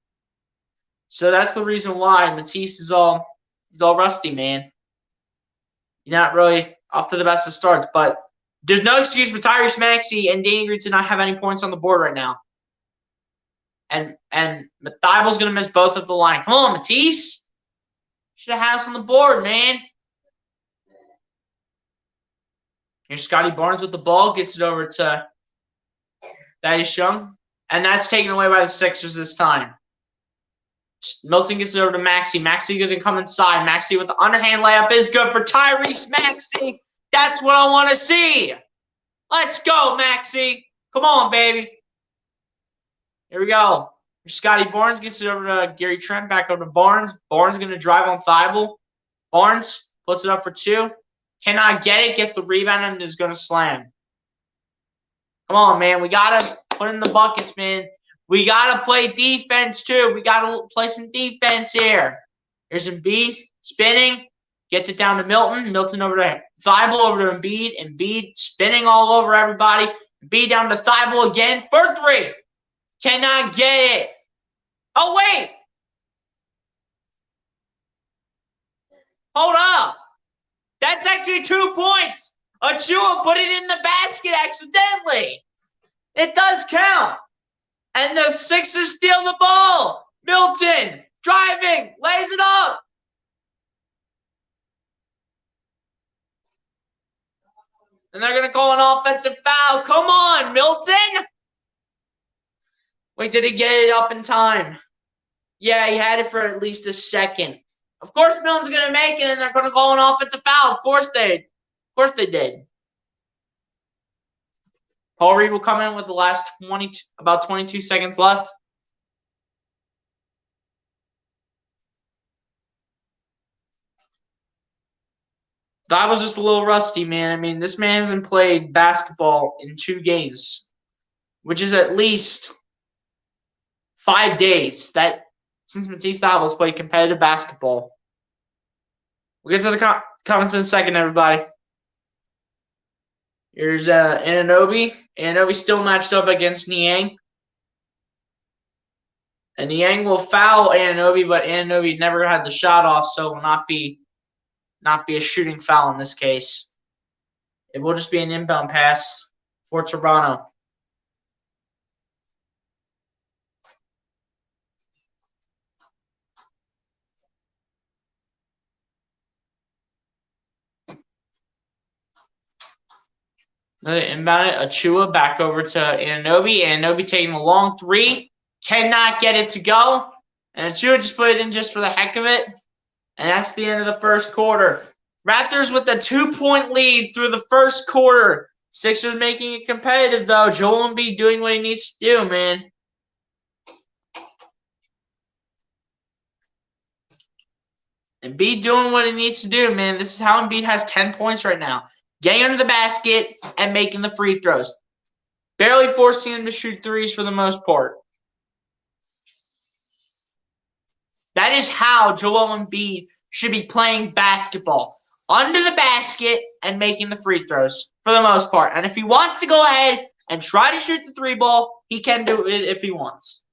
So that's the reason why Matisse is all rusty, man. You're not really off to the best of starts, but there's no excuse for Tyrese Maxey and Danny Green to not have any points on the board right now. And Thibault's going to miss both at the line. Come on, Matisse. Should have had us on the board, man. Here's Scotty Barnes with the ball. Gets it over to Thaddeus Young. And that's taken away by the Sixers this time. Milton gets it over to Maxey. Maxey going to come inside. Maxey with the underhand layup is good for Tyrese Maxey. That's what I want to see. Let's go, Maxey. Come on, baby. Here we go. Scotty Barnes gets it over to Gary Trent, back over to Barnes. Barnes going to drive on Thibault. Barnes puts it up for 2. Cannot get it. Gets the rebound and is going to slam. Come on, man. We got to put in the buckets, man. We got to play defense, too. We got to play some defense here. Here's Embiid spinning. Gets it down to Milton. Milton over to Thibault, over to Embiid. Embiid spinning all over everybody. Embiid down to Thibault again for 3. Cannot get it. Oh, wait. Hold up. That's actually 2 points. Achua put it in the basket accidentally. It does count. And the Sixers steal the ball. Milton driving, lays it up. And they're going to call an offensive foul. Come on, Milton. Wait, did he get it up in time? Yeah, he had it for at least a second. Of course, Milton's going to make it, and they're going to call an offensive foul. Of course they did. Paul Reed will come in with the last about 22 seconds left. That was just a little rusty, man. I mean, this man hasn't played basketball in 2 games, which is at least 5 days that since Matisse Thybulle played competitive basketball. We'll get to the comments in a second, everybody. Here's Anunoby. Anunoby still matched up against Niang. And Niang will foul Anunoby, but Anunoby never had the shot off, so it will not be a shooting foul in this case. It will just be an inbound pass for Toronto. Inbound it, Achua back over to Anunoby. Anunoby taking a long 3. Cannot get it to go. And Achua just put it in just for the heck of it. And that's the end of the first quarter. Raptors with a 2-point lead through the first quarter. Sixers making it competitive, though. Joel Embiid doing what he needs to do, man. Embiid doing what he needs to do, man. This is how Embiid has 10 points right now. Getting under the basket and making the free throws. Barely forcing him to shoot threes for the most part. That is how Joel Embiid should be playing basketball. Under the basket and making the free throws for the most part. And if he wants to go ahead and try to shoot the 3 ball, he can do it if he wants.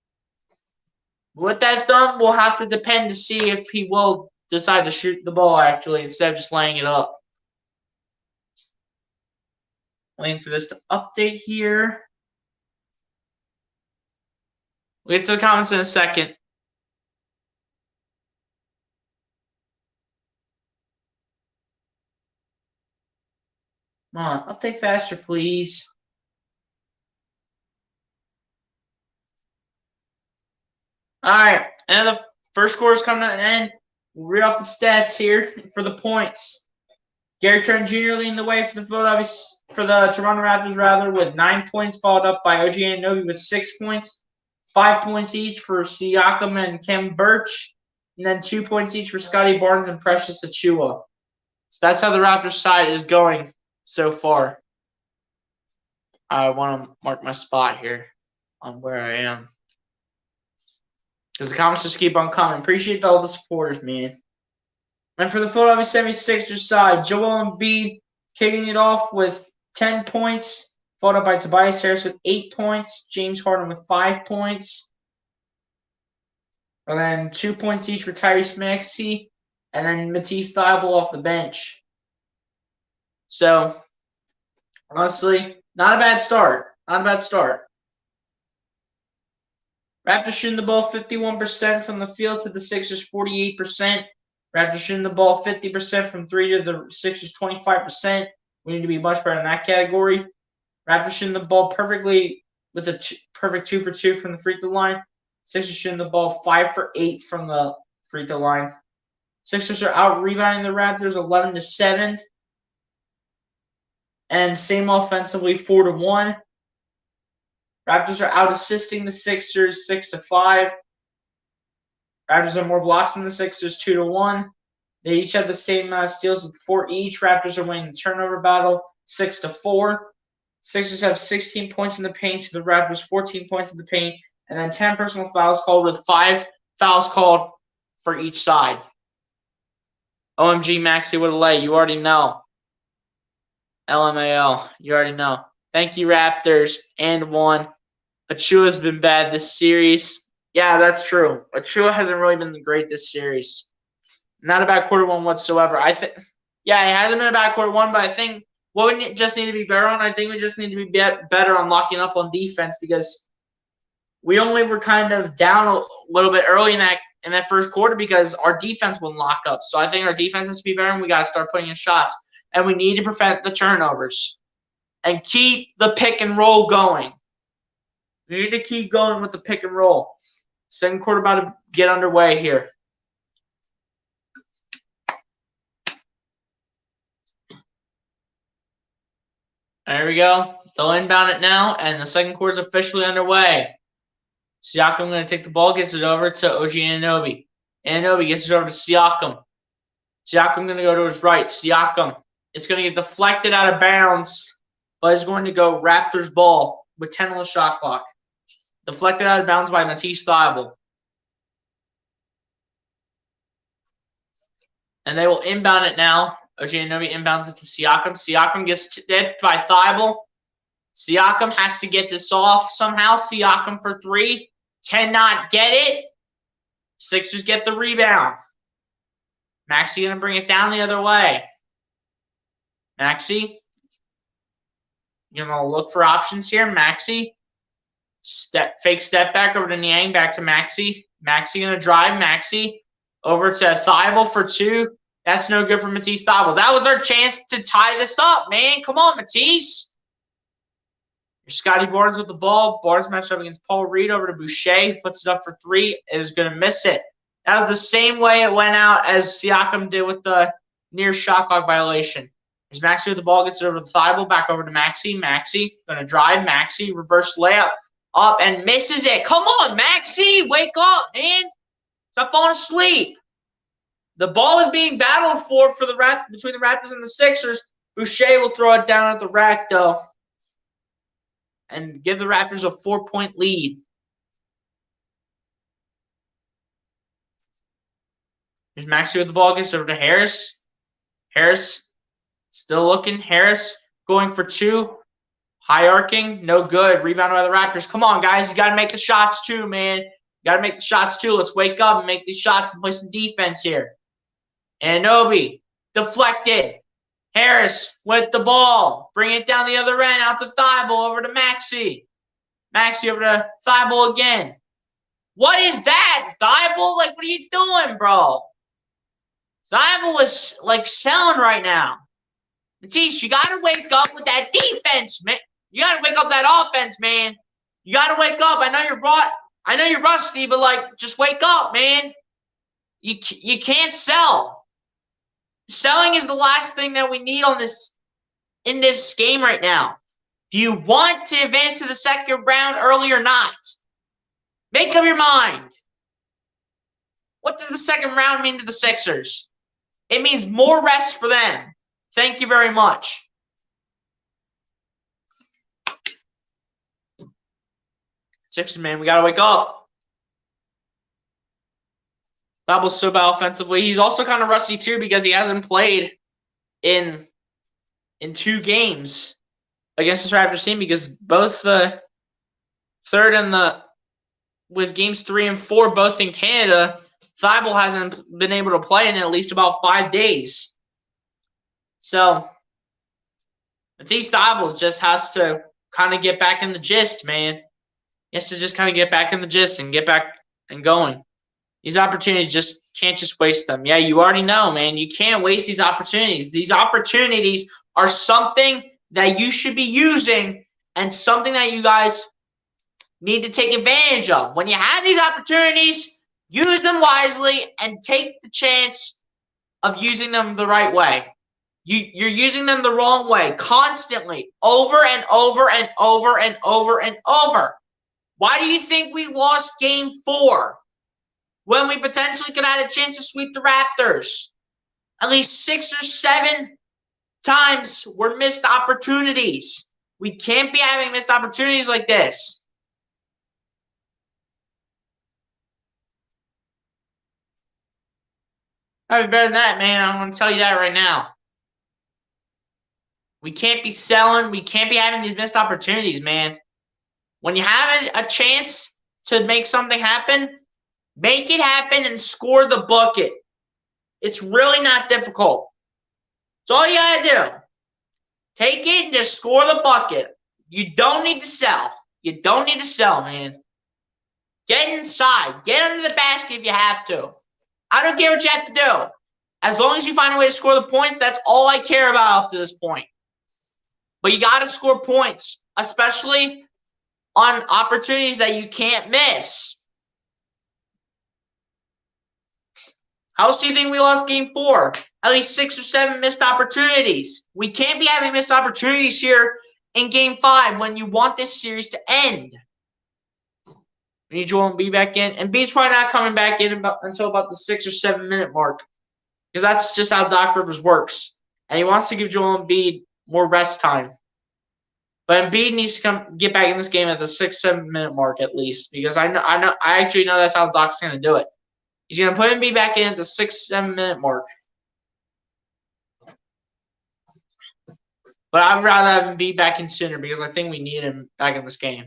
With that thumb, we'll have to depend to see if he will decide to shoot the ball, actually, instead of just laying it up. Waiting for this to update here. We'll get to the comments in a second. Come on, update faster, please. All right, and the first quarter is coming to an end. We'll read off the stats here for the points. Gary Trent Jr. leading the way for the Toronto Raptors, with 9 points, followed up by OG Anunoby with 6 points, 5 points each for Siakam and Khem Birch, and then 2 points each for Scotty Barnes and Precious Achiuwa. So that's how the Raptors side is going so far. I want to mark my spot here on where I am, because the comments just keep on coming. Appreciate all the supporters, man. And for the Philadelphia 76ers side, Joel Embiid kicking it off with 10 points, followed up by Tobias Harris with 8 points, James Harden with 5 points, and then 2 points each for Tyrese Maxey, and then Matisse Thybulle off the bench. So, honestly, not a bad start. Not a bad start. Raptors shooting the ball 51% from the field to the Sixers 48%. Raptors shooting the ball 50% from 3 to the Sixers 25%. We need to be much better in that category. Raptors shooting the ball perfectly with a perfect 2 for 2 from the free throw line. Sixers shooting the ball 5 for 8 from the free throw line. Sixers are out rebounding the Raptors 11-7. And same offensively, 4-1. Raptors are out assisting the Sixers 6-5. Raptors have more blocks than the Sixers 2-1. They each have the same amount of steals with 4 each. Raptors are winning the turnover battle 6-4. Sixers have 16 points in the paint to the Raptors 14 points in the paint, and then 10 personal fouls called with 5 fouls called for each side. OMG, Maxey, what a lay. You already know. LMAO, you already know. Thank you, Raptors. And 1. Achua's been bad this series. Yeah, that's true. Achua hasn't really been great this series. Not a bad quarter 1 whatsoever. Yeah, it hasn't been a bad quarter 1, but I think what we just need to be better on, I think we just need to be better on locking up on defense because we only were kind of down a little bit early in that first quarter because our defense wouldn't lock up. So I think our defense has to be better, and we got to start putting in shots. And we need to prevent the turnovers and keep the pick and roll going. We need to keep going with the pick and roll. Second quarter about to get underway here. There we go. They'll inbound it now, and the second quarter is officially underway. Siakam going to take the ball, gets it over to OG Anunoby. Anunoby gets it over to Siakam. Siakam going to go to his right. Siakam. It's going to get deflected out of bounds, but it's going to go Raptors ball with 10 on the shot clock. Deflected out of bounds by Matisse Thybulle. And they will inbound it now. OG Anunoby inbounds it to Siakam. Siakam gets hit by Thybulle. Siakam has to get this off somehow. Siakam for 3. Cannot get it. Sixers get the rebound. Maxey going to bring it down the other way. Maxey. You're going to look for options here. Maxey. Fake step back over to Niang. Back to Maxey. Maxey going to drive. Maxey over to Thybulle for 2. That's no good for Matisse Thybulle. That was our chance to tie this up, man. Come on, Matisse. Here's Scotty Barnes with the ball. Barnes matched up against Paul Reed over to Boucher. Puts it up for 3. Is going to miss it. That was the same way it went out as Siakam did with the near shot clock violation. Here's Maxey with the ball. Gets it over to Thybulle. Back over to Maxey. Maxey going to drive. Maxey. Reverse layup. Up and misses it. Come on, Maxey. Wake up, man. Stop falling asleep. The ball is being battled for between the Raptors and the Sixers. Boucher will throw it down at the rack, though, and give the Raptors a 4-point lead. Here's Maxey with the ball. Gets over to Harris. Harris still looking. Harris going for 2. High arcing. No good. Rebound by the Raptors. Come on, guys. You got to make the shots, too, man. You got to make the shots, too. Let's wake up and make these shots and play some defense here. Anunoby deflected. Harris with the ball. Bring it down the other end. Out to Thybulle. Over to Maxey. Maxey over to Thybulle again. What is that? Thybulle? Like, what are you doing, bro? Thybulle is, like, selling right now. Matisse, you got to wake up with that defense, man. You got to wake up that offense, man. You got to wake up. I know you're rusty, but, like, just wake up, man. You can't sell. Selling is the last thing that we need in this game right now. Do you want to advance to the second round early or not? Make up your mind. What does the second round mean to the Sixers? It means more rest for them. Thank you very much. Sixers, man, we got to wake up. Thybulle's so bad offensively. He's also kind of rusty, too, because he hasn't played in 2 games against this Raptors team because both the third and with games 3 and 4, both in Canada, Thybulle hasn't been able to play in at least about 5 days. So, Matisse Thybulle just has to kind of get back in the gist, man. He has to just kind of get back in the gist and get back and going. These opportunities just can't just waste them. Yeah, you already know, man. You can't waste these opportunities. These opportunities are something that you should be using and something that you guys need to take advantage of. When you have these opportunities, use them wisely and take the chance of using them the right way. You're using them the wrong way constantly, over and over and over and over and over. Why do you think we lost game 4 when we potentially could have had a chance to sweep the Raptors? At least 6 or 7 times were missed opportunities. We can't be having missed opportunities like this. I'd be better than that, man. I'm going to tell you that right now. We can't be selling. We can't be having these missed opportunities, man. When you have a chance to make something happen, make it happen and score the bucket. It's really not difficult. That's all you got to do. Take it and just score the bucket. You don't need to sell. You don't need to sell, man. Get inside. Get under the basket if you have to. I don't care what you have to do. As long as you find a way to score the points, that's all I care about up to this point. But you got to score points, especially on opportunities that you can't miss. How else do you think we lost game 4? At least 6 or 7 missed opportunities. We can't be having missed opportunities here in game 5 when you want this series to end. We need Joel Embiid back in. And Embiid's probably not coming back in until about the 6 or 7 minute mark. Because that's just how Doc Rivers works. And he wants to give Joel Embiid more rest time. But Embiid needs to get back in this game at the 6-7 minute mark at least. Because I actually know that's how Doc's going to do it. He's going to put Embiid back in at the 6-7 minute mark. But I would rather have Embiid back in sooner because I think we need him back in this game.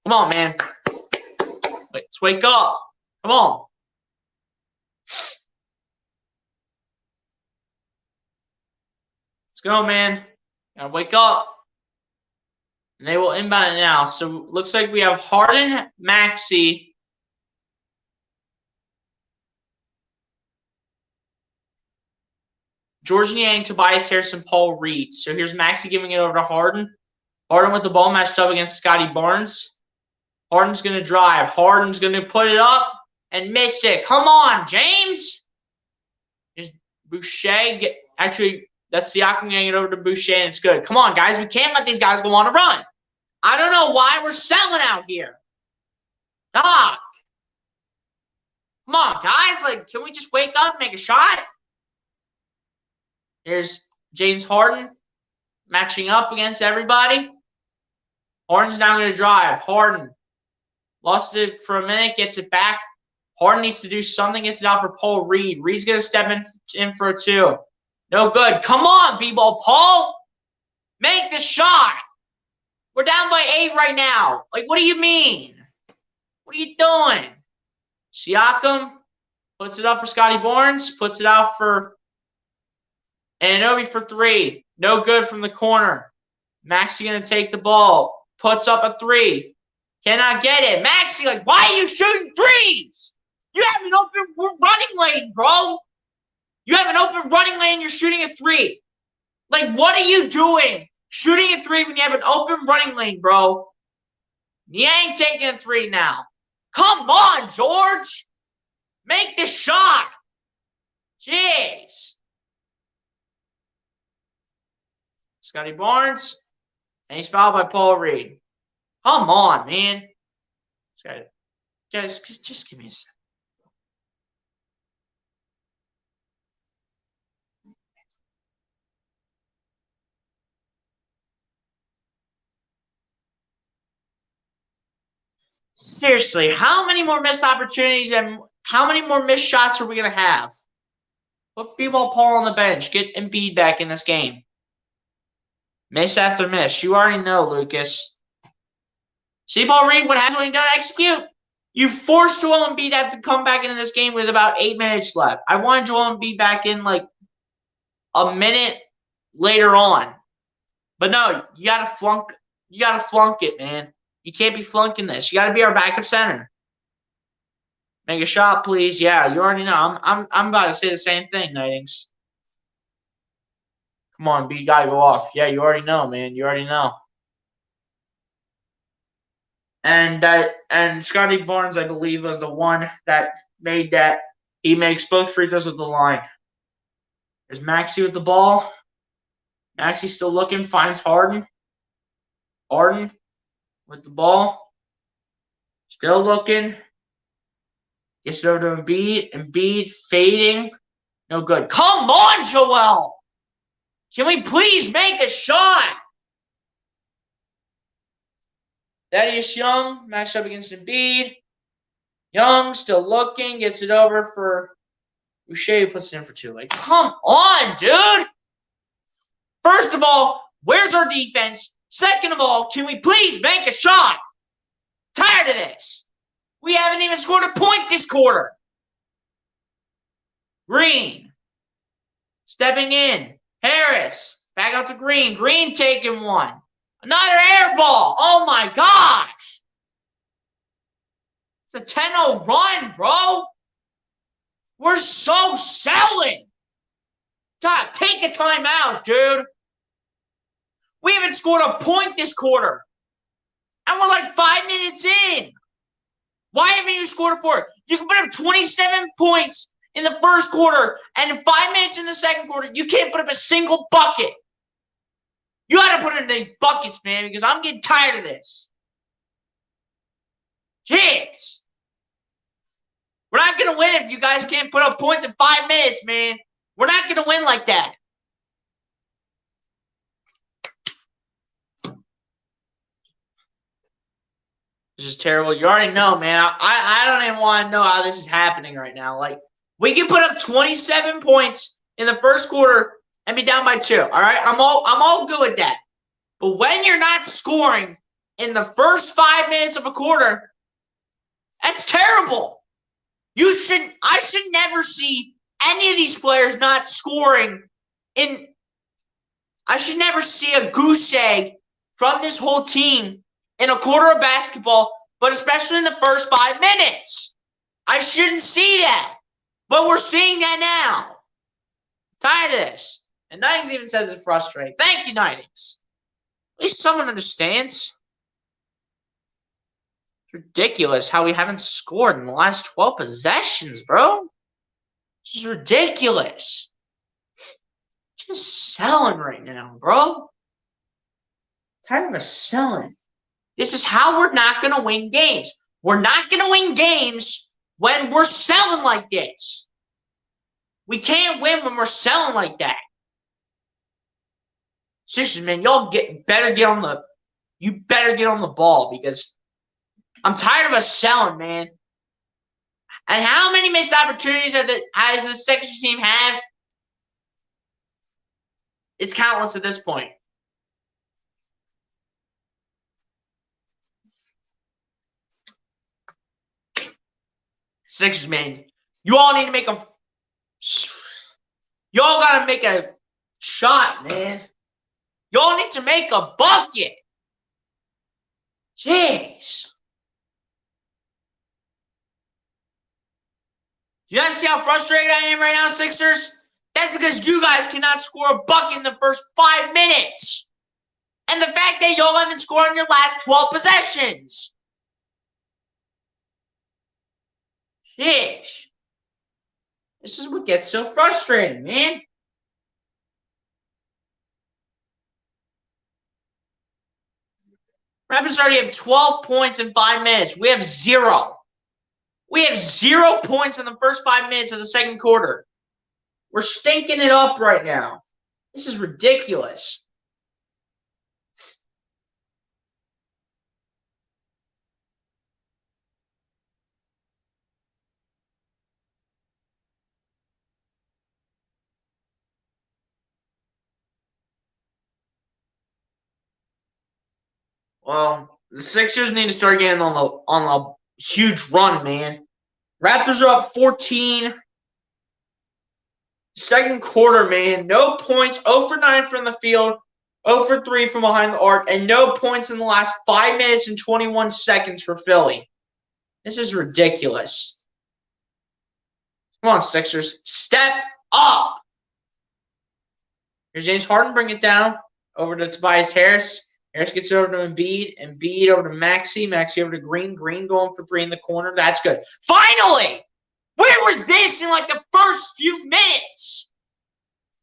Come on, man. Let's wake up. Come on. Let's go, man. Gotta wake up. And they will inbound it now. So looks like we have Harden, Maxey. George Niang, Tobias Harrison, Paul Reed. So here's Maxey giving it over to Harden. Harden with the ball matched up against Scotty Barnes. Harden's going to drive. Harden's going to put it up and miss it. Come on, James. Here's Boucher. Actually, that's Siakam getting it over to Boucher, and it's good. Come on, guys. We can't let these guys go on a run. I don't know why we're selling out here. Doc. Come on, guys. Like, can we just wake up and make a shot? Here's James Harden matching up against everybody. Harden's now going to drive. Harden lost it for a minute, gets it back. Harden needs to do something, gets it out for Paul Reed. Reed's going to step in for a 2. No good. Come on, B-ball Paul. Make the shot. We're down by 8 right now. Like, what do you mean? What are you doing? Siakam puts it up for Scotty Barnes. Puts it out for Anunoby for 3. No good from the corner. Maxey going to take the ball. Puts up a 3. Cannot get it. Maxey, like, why are you shooting threes? You have an open running lane, bro. You have an open running lane. You're shooting a 3. Like, what are you doing? Shooting a 3 when you have an open running lane, bro. Niang taking a 3 now. Come on, George. Make the shot. Jeez. Scotty Barnes. And he's fouled by Paul Reed. Come on, man. Guys, just give me a second. Seriously, how many more missed opportunities and how many more missed shots are we going to have? Put B-ball Paul on the bench. Get Embiid back in this game. Miss after miss. You already know, Lucas. See, Paul Reed, what happens when you don't execute? You forced Joel Embiid to have to come back into this game with about 8 minutes left. I wanted Joel Embiid back in like a minute later on. But no, you gotta flunk it, man. You can't be flunking this. You gotta be our backup center. Make a shot, please. Yeah, you already know. I'm about to say the same thing, Nightings. Come on, B, you gotta go off. Yeah, you already know, man. You already know. And Scotty Barnes, I believe, was the one that made that He makes both free throws with the line. There's Maxey with the ball. Maxey still looking, finds Harden. Harden with the ball. Still looking. Gets it over to Embiid. Embiid fading. No good. Come on, Joel! Can we please make a shot? Thaddeus Young matched up against Embiid. Young still looking. Gets it over for Boucher, who puts it in for two. Like, come on, dude! First of all, where's our defense? Second of all, can we please make a shot? Tired of this. We haven't even scored a point this quarter. Green. Stepping in. Harris. Back out to Green. Green taking one. Another air ball. Oh, my gosh. It's a 10-0 run, bro. We're so selling. God, take a timeout, dude. We haven't scored a point this quarter. And we're like 5 minutes in. Why haven't you scored a point? You can put up 27 points in the first quarter, and in 5 minutes in the second quarter, you can't put up a single bucket. You got to put in these buckets, man, because I'm getting tired of this. Jeez. We're not going to win if you guys can't put up points in 5 minutes, man. We're not going to win like that. This is terrible. You already know, man. I don't even want to know how this is happening right now. Like, we can put up 27 points in the first quarter and be down by 2. All right, I'm all good with that. But when you're not scoring in the first 5 minutes of a quarter, that's terrible. I should never see any of these players not scoring in. I should never see a goose egg from this whole team in a quarter of basketball, but especially in the first 5 minutes. I shouldn't see that. But we're seeing that now. Tired of this. And Nitings even says it's frustrating. Thank you, Nitings. At least someone understands. It's ridiculous how we haven't scored in the last 12 possessions, bro. This is ridiculous. Just selling right now, bro. Tired of us selling. This is how we're not going to win games. We're not going to win games when we're selling like this. We can't win when we're selling like that. Sixers, man, y'all better get on the ball because I'm tired of us selling, man. And how many missed opportunities has the Sixers team have? It's countless at this point. Sixers, man, you all need to make a. Y'all gotta make a shot, man. Y'all need to make a bucket. Jeez. You guys see how frustrated I am right now, Sixers? That's because you guys cannot score a bucket in the first 5 minutes. And the fact that y'all haven't scored in your last 12 possessions. Sheesh. This is what gets so frustrating, man. Raptors already have 12 points in 5 minutes. We have 0. We have 0 points in the first 5 minutes of the second quarter. We're stinking it up right now. This is ridiculous. Well, the Sixers need to start getting on a huge run, man. Raptors are up 14. Second quarter, man. No points. 0 for 9 from the field. 0 for 3 from behind the arc. And no points in the last 5 minutes and 21 seconds for Philly. This is ridiculous. Come on, Sixers. Step up. Here's James Harden. Bring it down. Over to Tobias Harris. Harris gets it over to Embiid. Embiid over to Maxey. Maxey over to Green. Green going for 3 in the corner. That's good. Finally! Where was this in like the first few minutes?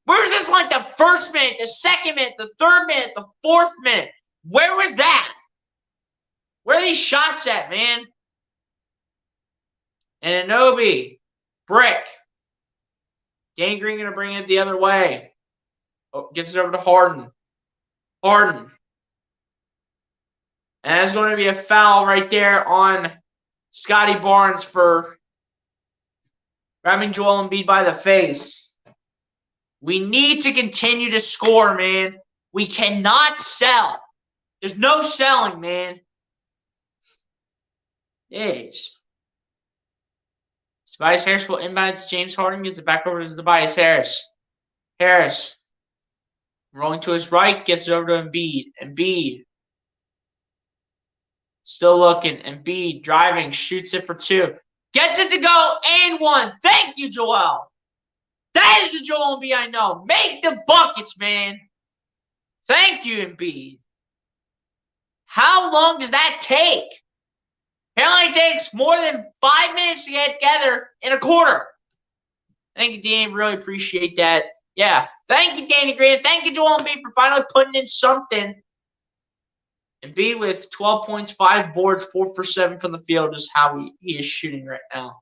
Where was this in like the first minute, the second minute, the third minute, the fourth minute? Where was that? Where are these shots at, man? And Anunoby, brick. Danny Green going to bring it the other way. Oh, gets it over to Harden. Harden. And that's going to be a foul right there on Scotty Barnes for grabbing Joel Embiid by the face. We need to continue to score, man. We cannot sell. There's no selling, man. Yes. Tobias Harris will inbound to James Harden. Gets it back over to Tobias Harris. Harris. Rolling to his right. Gets it over to Embiid. Embiid. Still looking. Embiid driving. Shoots it for two. Gets it to go and one. Thank you, Joel. That is the Joel Embiid I know. Make the buckets, man. Thank you, Embiid. How long does that take? Apparently it takes more than 5 minutes to get together in a quarter. Thank you, Danny. Really appreciate that. Yeah. Thank you, Danny Green. Thank you, Joel Embiid, for finally putting in something. Embiid with 12 points, 5 boards, 4 for 7 from the field is how he is shooting right now.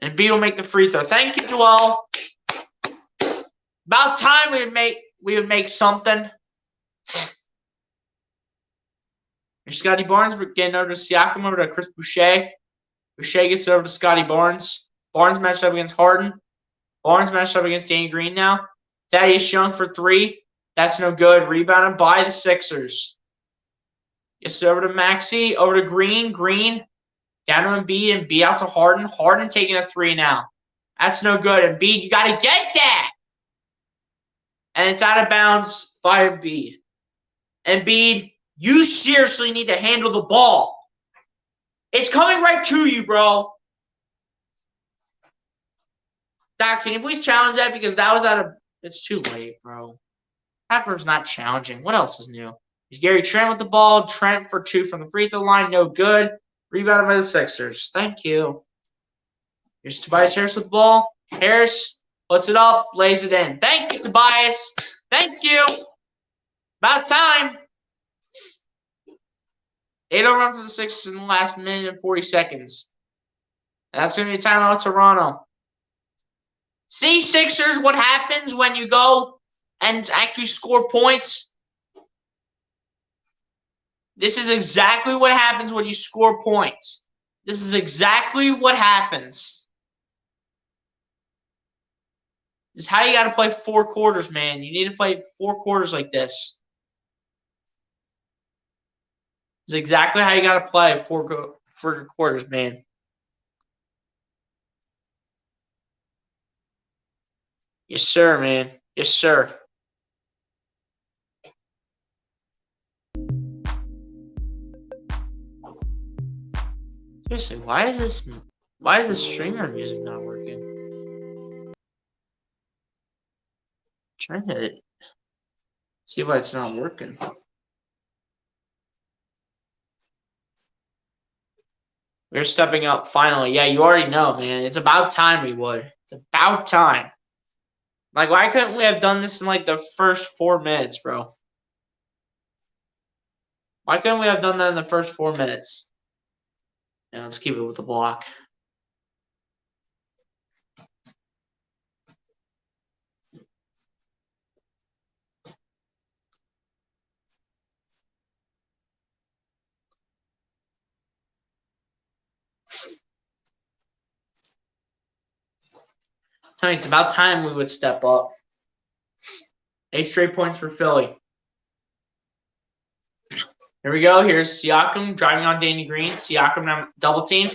And Embiid will make the free throw. Thank you, Joel. About time we would make something. There's Scotty Barnes getting over to Siakam, over to Chris Boucher. Boucher gets it over to Scotty Barnes. Barnes matched up against Harden. Barnes matched up against Danny Green now. Thaddeus Young for 3. That's no good. Rebounded by the Sixers. Gets it over to Maxey, over to Green. Green down to Embiid. Embiid out to Harden. Harden taking a 3 now. That's no good. Embiid, you got to get that. And it's out of bounds by Embiid. Embiid, you seriously need to handle the ball. It's coming right to you, bro. Doc, can you please challenge that? Because that was out of – it's too late, bro. Happer's not challenging. What else is new? Here's Gary Trent with the ball. Trent for 2 from the free throw line. No good. Rebounded by the Sixers. Thank you. Here's Tobias Harris with the ball. Harris puts it up, lays it in. Thank you, Tobias. Thank you. About time. 8-0 run for the Sixers in the last minute and 40 seconds. And that's going to be a timeout, Toronto. See, Sixers, what happens when you go and actually score points? This is exactly what happens when you score points. This is exactly what happens. This is how you got to play 4 quarters, man. You need to play 4 quarters like this. This is exactly how you got to play 4 quarters, man. Yes, sir, man. Yes, sir. Seriously, why is this streamer music not working? Trying to see why it's not working. We're stepping up finally. Yeah, you already know, man. It's about time we would. It's about time. Like, why couldn't we have done this in, like, the first 4 minutes, bro? Why couldn't we have done that in the first 4 minutes? Yeah, let's keep it with the block. Tell me, it's about time we would step up. 8 straight points for Philly. Here we go. Here's Siakam driving on Danny Green. Siakam now double team.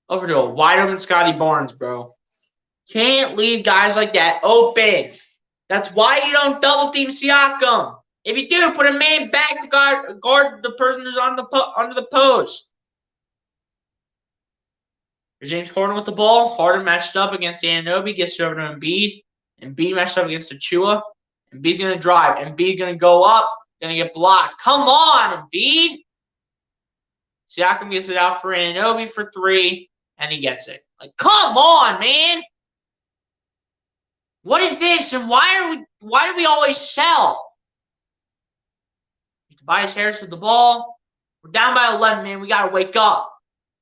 Over to a wide open Scotty Barnes, bro. Can't leave guys like that open. That's why you don't double team Siakam. If you do, put a man back to guard the person who's on under the post. Here's James Harden with the ball. Harden matched up against Anunoby. Gets it over to Embiid. Embiid matched up against Achua. Embiid's going to drive. Embiid going to go up. Going to get blocked. Come on, Embiid. Siakam gets it out for Anunoby for 3, and he gets it. Like, come on, man! What is this? And why do we always sell? Tobias Harris with the ball. We're down by 11, man. We gotta wake up.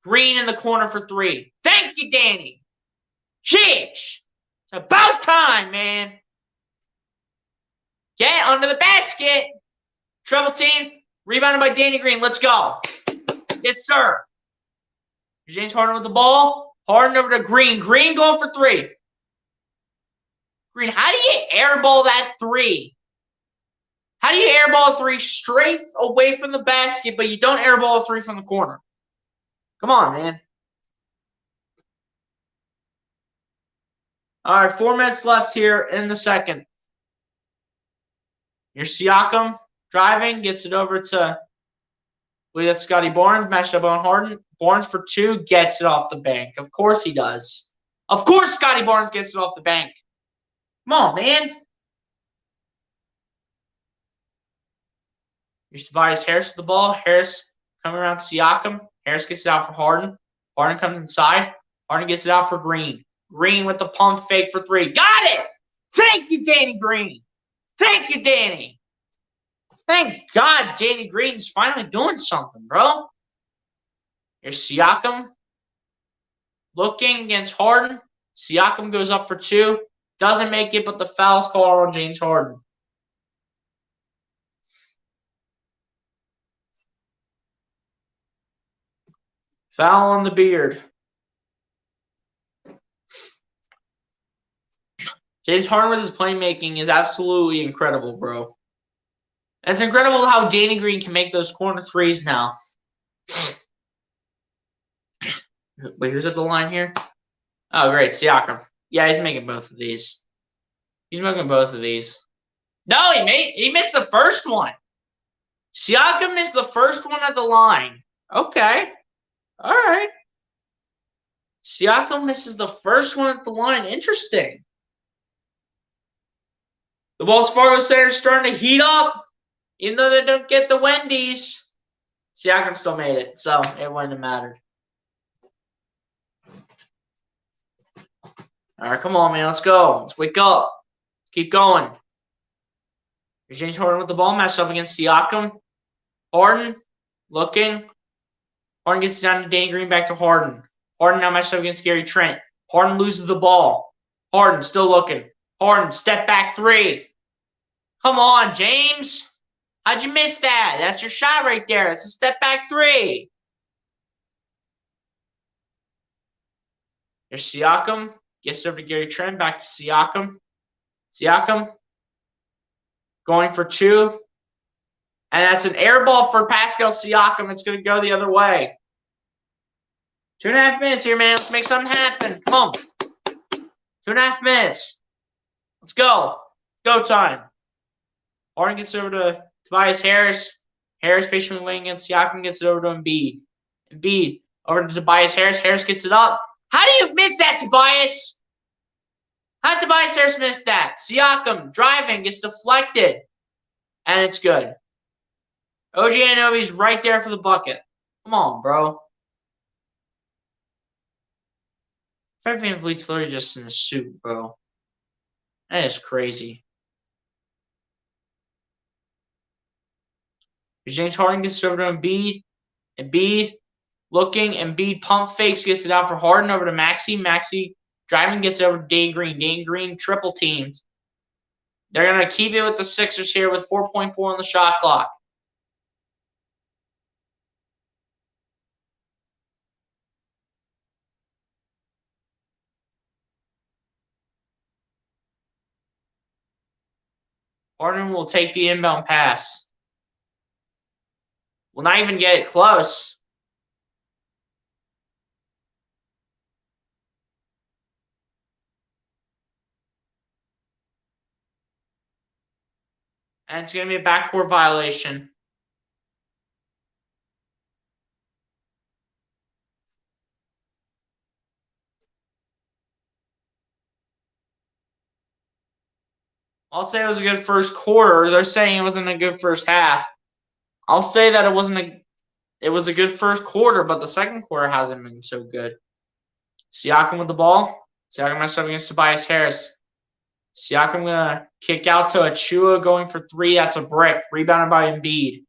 Green in the corner for 3. Thank you, Danny. Sheesh. It's about time, man. Get under the basket. Treble team. Rebounded by Danny Green. Let's go. Yes, sir. James Harden with the ball. Harden over to Green. Green going for 3. Green, how do you airball that 3? How do you airball a 3 straight away from the basket, but you don't airball a 3 from the corner? Come on, man. All right, 4 minutes left here in the second. Here's Siakam driving, gets it over to, I believe that's Scotty Barnes, matched up on Harden. Barnes for 2, gets it off the bank. Of course he does. Of course Scotty Barnes gets it off the bank. Come on, man. Here's Tobias Harris with the ball. Harris coming around Siakam. Harris gets it out for Harden. Harden comes inside. Harden gets it out for Green. Green with the pump fake for 3. Got it! Thank you, Danny Green. Thank you, Danny. Thank God Danny Green's finally doing something, bro. Here's Siakam looking against Harden. Siakam goes up for 2. Doesn't make it, but the foul's called on James Harden. Foul on the beard. James Harden with his playmaking is absolutely incredible, bro. It's incredible how Danny Green can make those corner 3s now. Wait, who's at the line here? Oh, great, Siakam. Yeah, he's making both of these. He's making both of these. No, he missed the first one. Siakam missed the first one at the line. Okay. All right. Siakam misses the first one at the line. Interesting. The Wells Fargo Center is starting to heat up. Even though they don't get the Wendy's, Siakam still made it, so it wouldn't have mattered. All right, come on, man. Let's go. Let's wake up. Let's keep going. Here's James Harden with the ball, matched up against Siakam. Harden looking. Harden gets down to Danny Green, back to Harden. Harden now matched up against Gary Trent. Harden loses the ball. Harden still looking. Harden, step back 3. Come on, James. How'd you miss that? That's your shot right there. That's a step back 3. Here's Siakam. Gets over to Gary Trent. Back to Siakam. Siakam going for 2. And that's an air ball for Pascal Siakam. It's going to go the other way. 2.5 minutes here, man. Let's make something happen. Come on. 2.5 minutes. Let's go. Go time. Harden gets over to Tobias Harris. Harris patiently waiting against Siakam, gets it over to Embiid. Embiid over to Tobias Harris. Harris gets it up. How do you miss that, Tobias? How did Tobias Harris miss that? Siakam driving, gets deflected. And it's good. OG Anunoby's right there for the bucket. Come on, bro. Fred VanVleet's literally just in a suit, bro. That is crazy. James Harden gets it over to Embiid. Embiid looking. Embiid pump fakes, gets it out for Harden over to Maxey. Maxey driving, gets it over to Danny Green. Danny Green triple teams. They're going to keep it with the Sixers here with 4.4 on the shot clock. Harden will take the inbound pass. Will not even get it close. And it's going to be a backcourt violation. I'll say it was a good first quarter. They're saying it wasn't a good first half. I'll say that it wasn't a it was a good first quarter, but the second quarter hasn't been so good. Siakam with the ball. Siakam messed up against Tobias Harris. Siakam gonna kick out to Achua going for three. That's a brick. Rebounded by Embiid.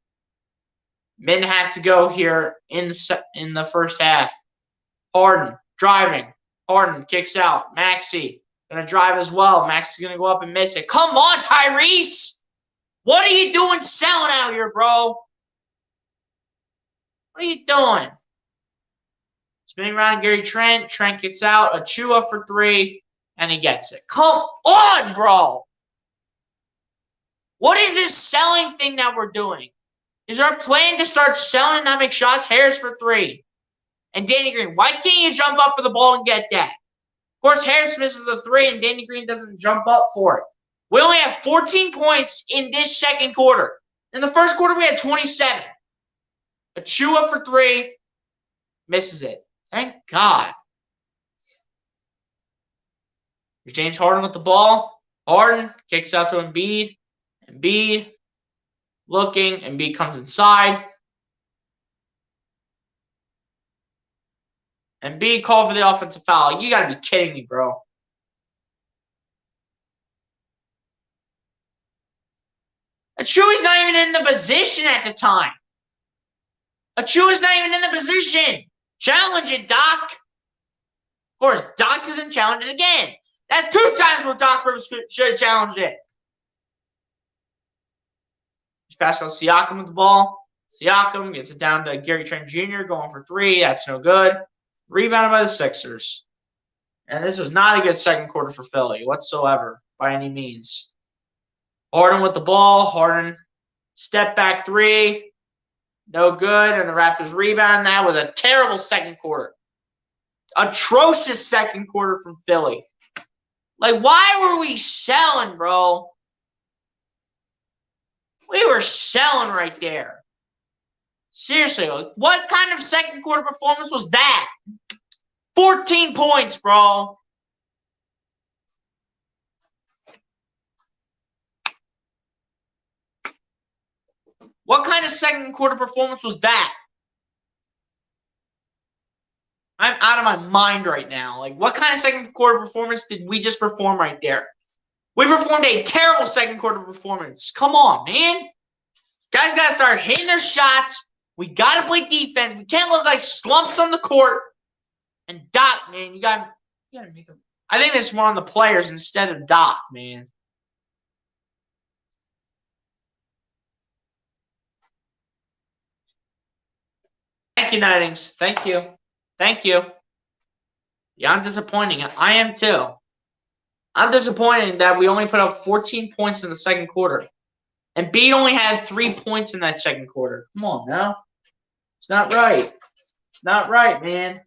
Min had to go here in the first half. Harden driving. Harden kicks out. Maxey gonna drive as well. Maxey's gonna go up and miss it. Come on, Tyrese! What are you doing selling out here, bro? What are you doing? Spinning around Gary Trent. Trent kicks out. Achua for three. And he gets it. Come on, bro. What is this selling thing that we're doing? Is our plan to start selling and not make shots? Harris for three. And Danny Green. Why can't you jump up for the ball and get that? Of course, Harris misses the three, and Danny Green doesn't jump up for it. We only have 14 points in this second quarter. In the first quarter, we had 27. Achua for three. Misses it. Thank God. James Harden with the ball. Harden kicks out to Embiid. Embiid looking. Embiid comes inside. Embiid called for the offensive foul. You got to be kidding me, bro. Achua's not even in the position at the time. Achua's not even in the position. Challenge it, Doc. Of course, Doc doesn't challenge it again. That's 2 times where Doc Rivers should have challenged it. Just pass out Siakam with the ball. Siakam gets it down to Gary Trent Jr. going for three. That's no good. Rebounded by the Sixers. And this was not a good second quarter for Philly whatsoever by any means. Harden with the ball. Harden step back three. No good. And the Raptors rebound. That was a terrible second quarter. Atrocious second quarter from Philly. Like, why were we selling, bro? We were selling right there. Seriously, what kind of second quarter performance was that? 14 points, bro. What kind of second quarter performance was that? I'm out of my mind right now. Like, what kind of second quarter performance did we just perform right there? We performed a terrible second quarter performance. Come on, man. Guys got to start hitting their shots. We got to play defense. We can't look like slumps on the court. And Doc, man, you got to make them. I think it's more on the players instead of Doc, man. Thank you, Nightings. Thank you. Thank you. Yeah, I'm disappointing. I am too. I'm disappointed that we only put up 14 points in the second quarter. And Embiid only had 3 points in that second quarter. Come on now. It's not right. It's not right, man.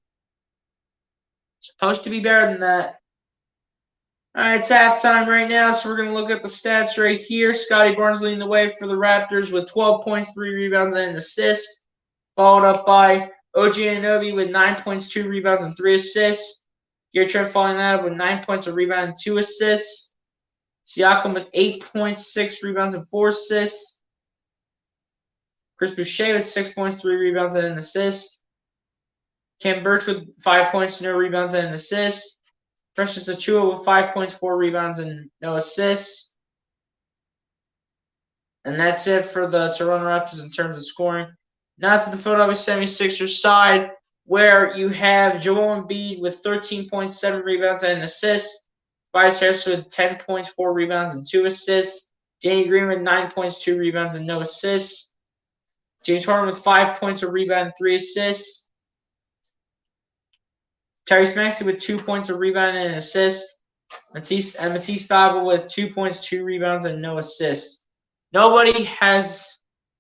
It's supposed to be better than that. All right, it's halftime right now, so we're going to look at the stats right here. Scotty Barnes leading the way for the Raptors with 12 points, 3 rebounds, and an assist. Followed up by OG Anunoby with 9 points, 2 rebounds, and 3 assists. Gary Trent following that up with 9 points, a rebound, and 2 assists. Siakam with 8 points, 6 rebounds, and 4 assists. Chris Boucher with 6 points, 3 rebounds, and an assist. Cam Birch with 5 points, no rebounds, and an assist. Precious Achiuwa with 5 points, 4 rebounds, and no assists. And that's it for the Toronto Raptors in terms of scoring. Now to the Philadelphia 76ers side, where you have Joel Embiid with 13 points, 7 rebounds, and an assist. Tobias Harris with 10 points, 4 rebounds, and 2 assists. Danny Green with 9 points, 2 rebounds, and no assists. James Harden with 5 points, a rebound, and 3 assists. Tyrese Maxey with 2 points, a rebound, and an assist. Matisse Thybulle with 2 points, 2 rebounds, and no assists. Nobody has,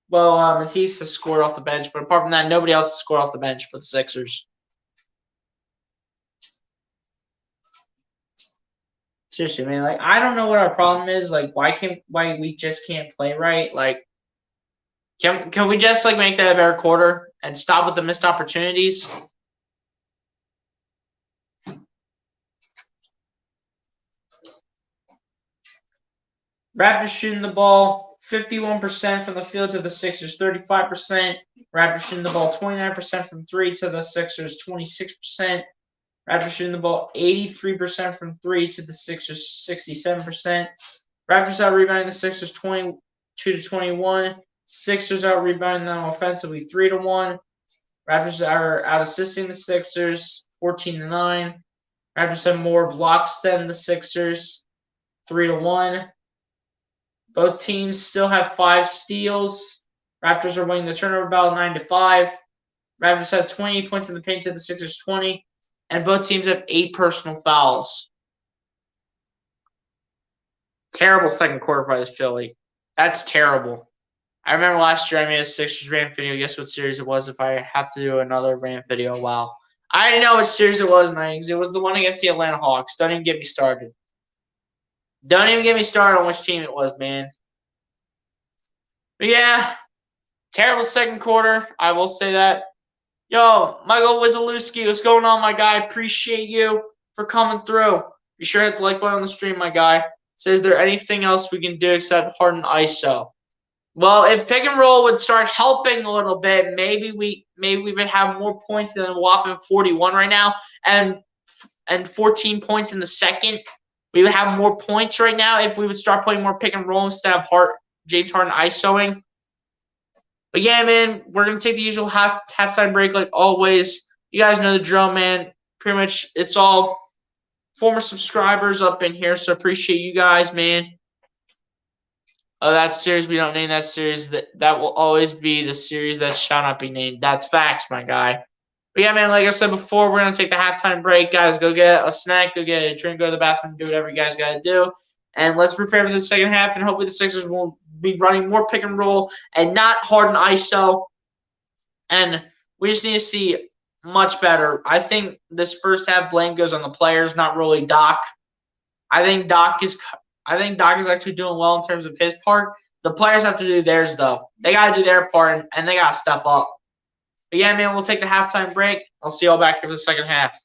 Matisse has scored off the bench, but apart from that, nobody else has scored off the bench for the Sixers. Seriously, man, like, I don't know what our problem is. Like, why we just can't play right? Like, can we just like make that a better quarter and stop with the missed opportunities? Raptors shooting the ball 51% from the field to the Sixers, 35%. Raptors shooting the ball 29% from 3 to the Sixers, 26%. Raptors shooting the ball 83% from 3 to the Sixers, 67%. Raptors out rebounding the Sixers 22 to 21. Sixers out rebounding them offensively 3 to 1. Raptors are out assisting the Sixers 14 to 9. Raptors have more blocks than the Sixers 3 to 1. Both teams still have 5 steals. Raptors are winning the turnover battle 9 to 5. Raptors have 28 points in the paint to the Sixers 20. And both teams have 8 personal fouls. Terrible second quarter by Philly. That's terrible. I remember last year I made a Sixers rant video. Guess what series it was if I have to do another rant video? Wow. I didn't know which series it was, Nines. It was the one against the Atlanta Hawks. Don't even get me started. Don't even get me started on which team it was, man. But yeah, terrible second quarter. I will say that. Yo, Michael Wizalewski, what's going on, my guy? Appreciate you for coming through. Be sure to hit the like button on the stream, my guy. So is there anything else we can do except harden ISO? Well, if pick and roll would start helping a little bit, maybe we would have more points than a whopping 41 right now, and 14 points in the second. We would have more points right now if we would start playing more pick and roll instead of James Harden ISOing. But yeah, man, we're going to take the usual halftime break like always. You guys know the drill, man. Pretty much it's all former subscribers up in here, so appreciate you guys, man. Oh, that series, we don't name that series. That will always be the series that shall not be named. That's facts, my guy. But yeah, man, like I said before, we're going to take the halftime break. Guys, go get a snack, go get a drink, go to the bathroom, do whatever you guys got to do. And let's prepare for the second half, and hopefully the Sixers will be running more pick and roll and not Harden ISO. And we just need to see much better. I think this first half blame goes on the players, not really Doc. I think Doc is actually doing well in terms of his part. The players have to do theirs, though. They got to do their part, and they got to step up. But yeah, man, we'll take the halftime break. I'll see y'all back here for the second half.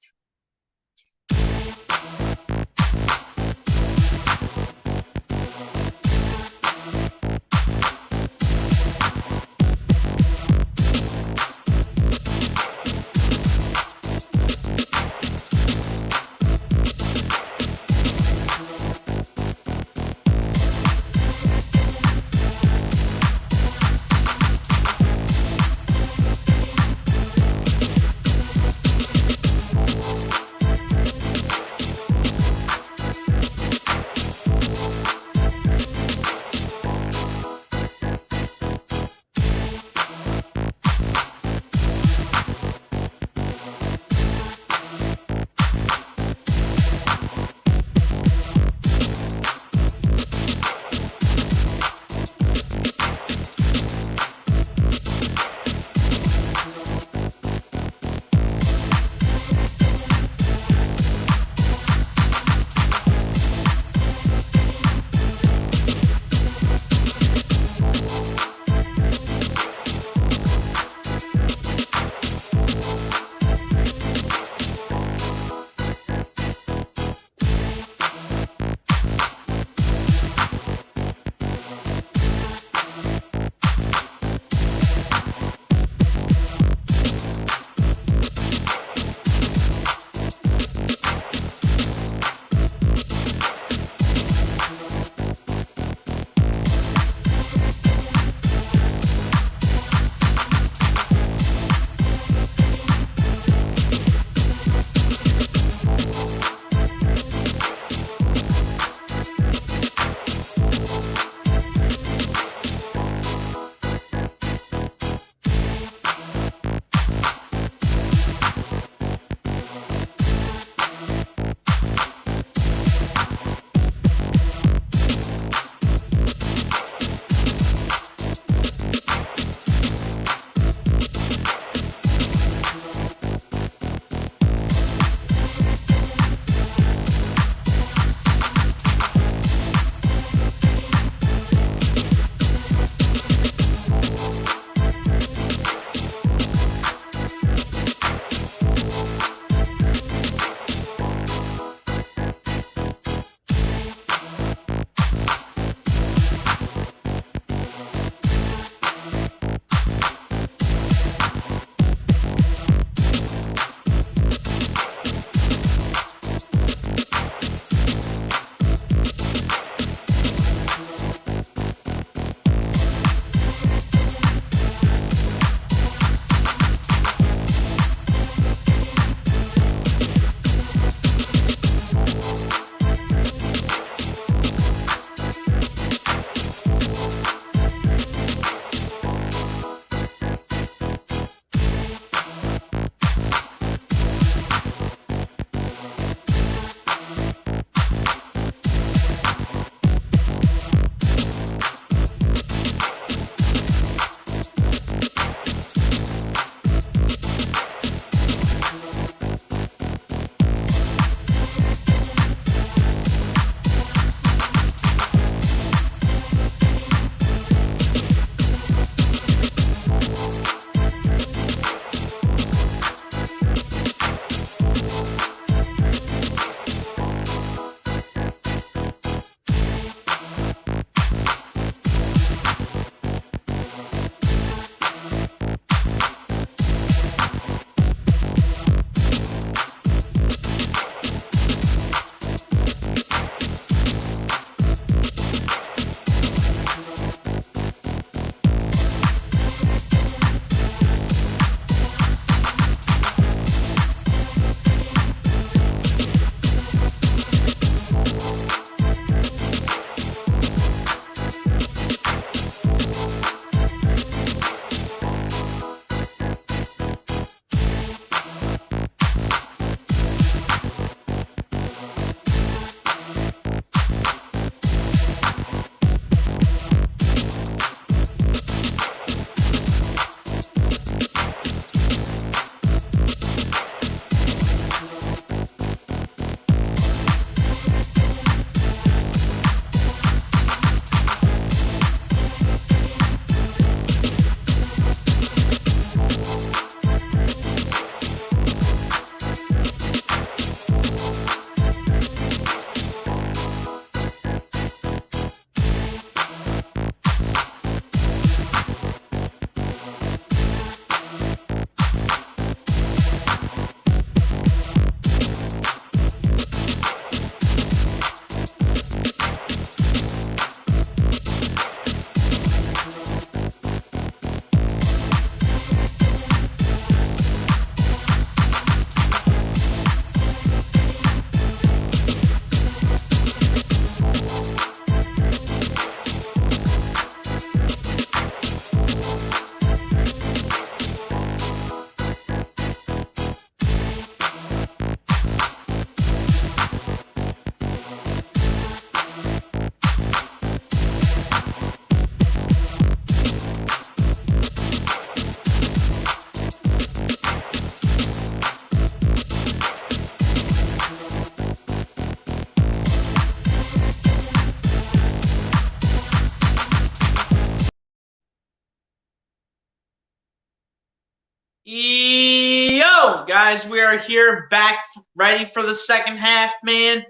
Yo, guys, we are here back ready for the second half, man.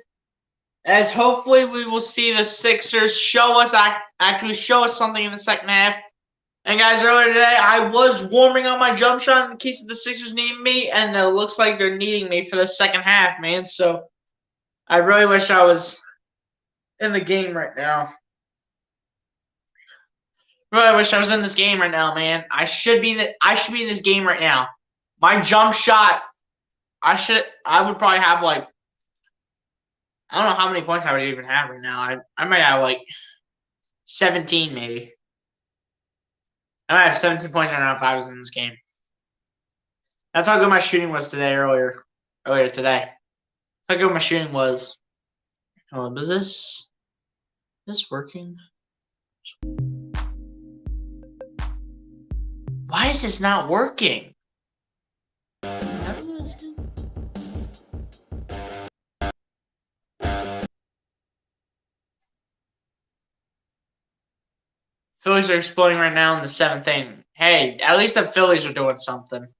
As hopefully we will see the Sixers actually show us something in the second half. And guys, earlier today I was warming up my jump shot in case the Sixers need me, and it looks like they're needing me for the second half, man. So I really wish I was in the game right now. Really wish I was in this game right now, man. I should be in this game right now. My jump shot, I would probably have like, I don't know how many points I would even have right now. I might have like 17 maybe. I might have 17 points right now if I was in this game. That's how good my shooting was today earlier today. That's how good my shooting was. Oh, is this working? Why is this not working? Phillies are exploding right now in the seventh inning. Hey, at least the Phillies are doing something. At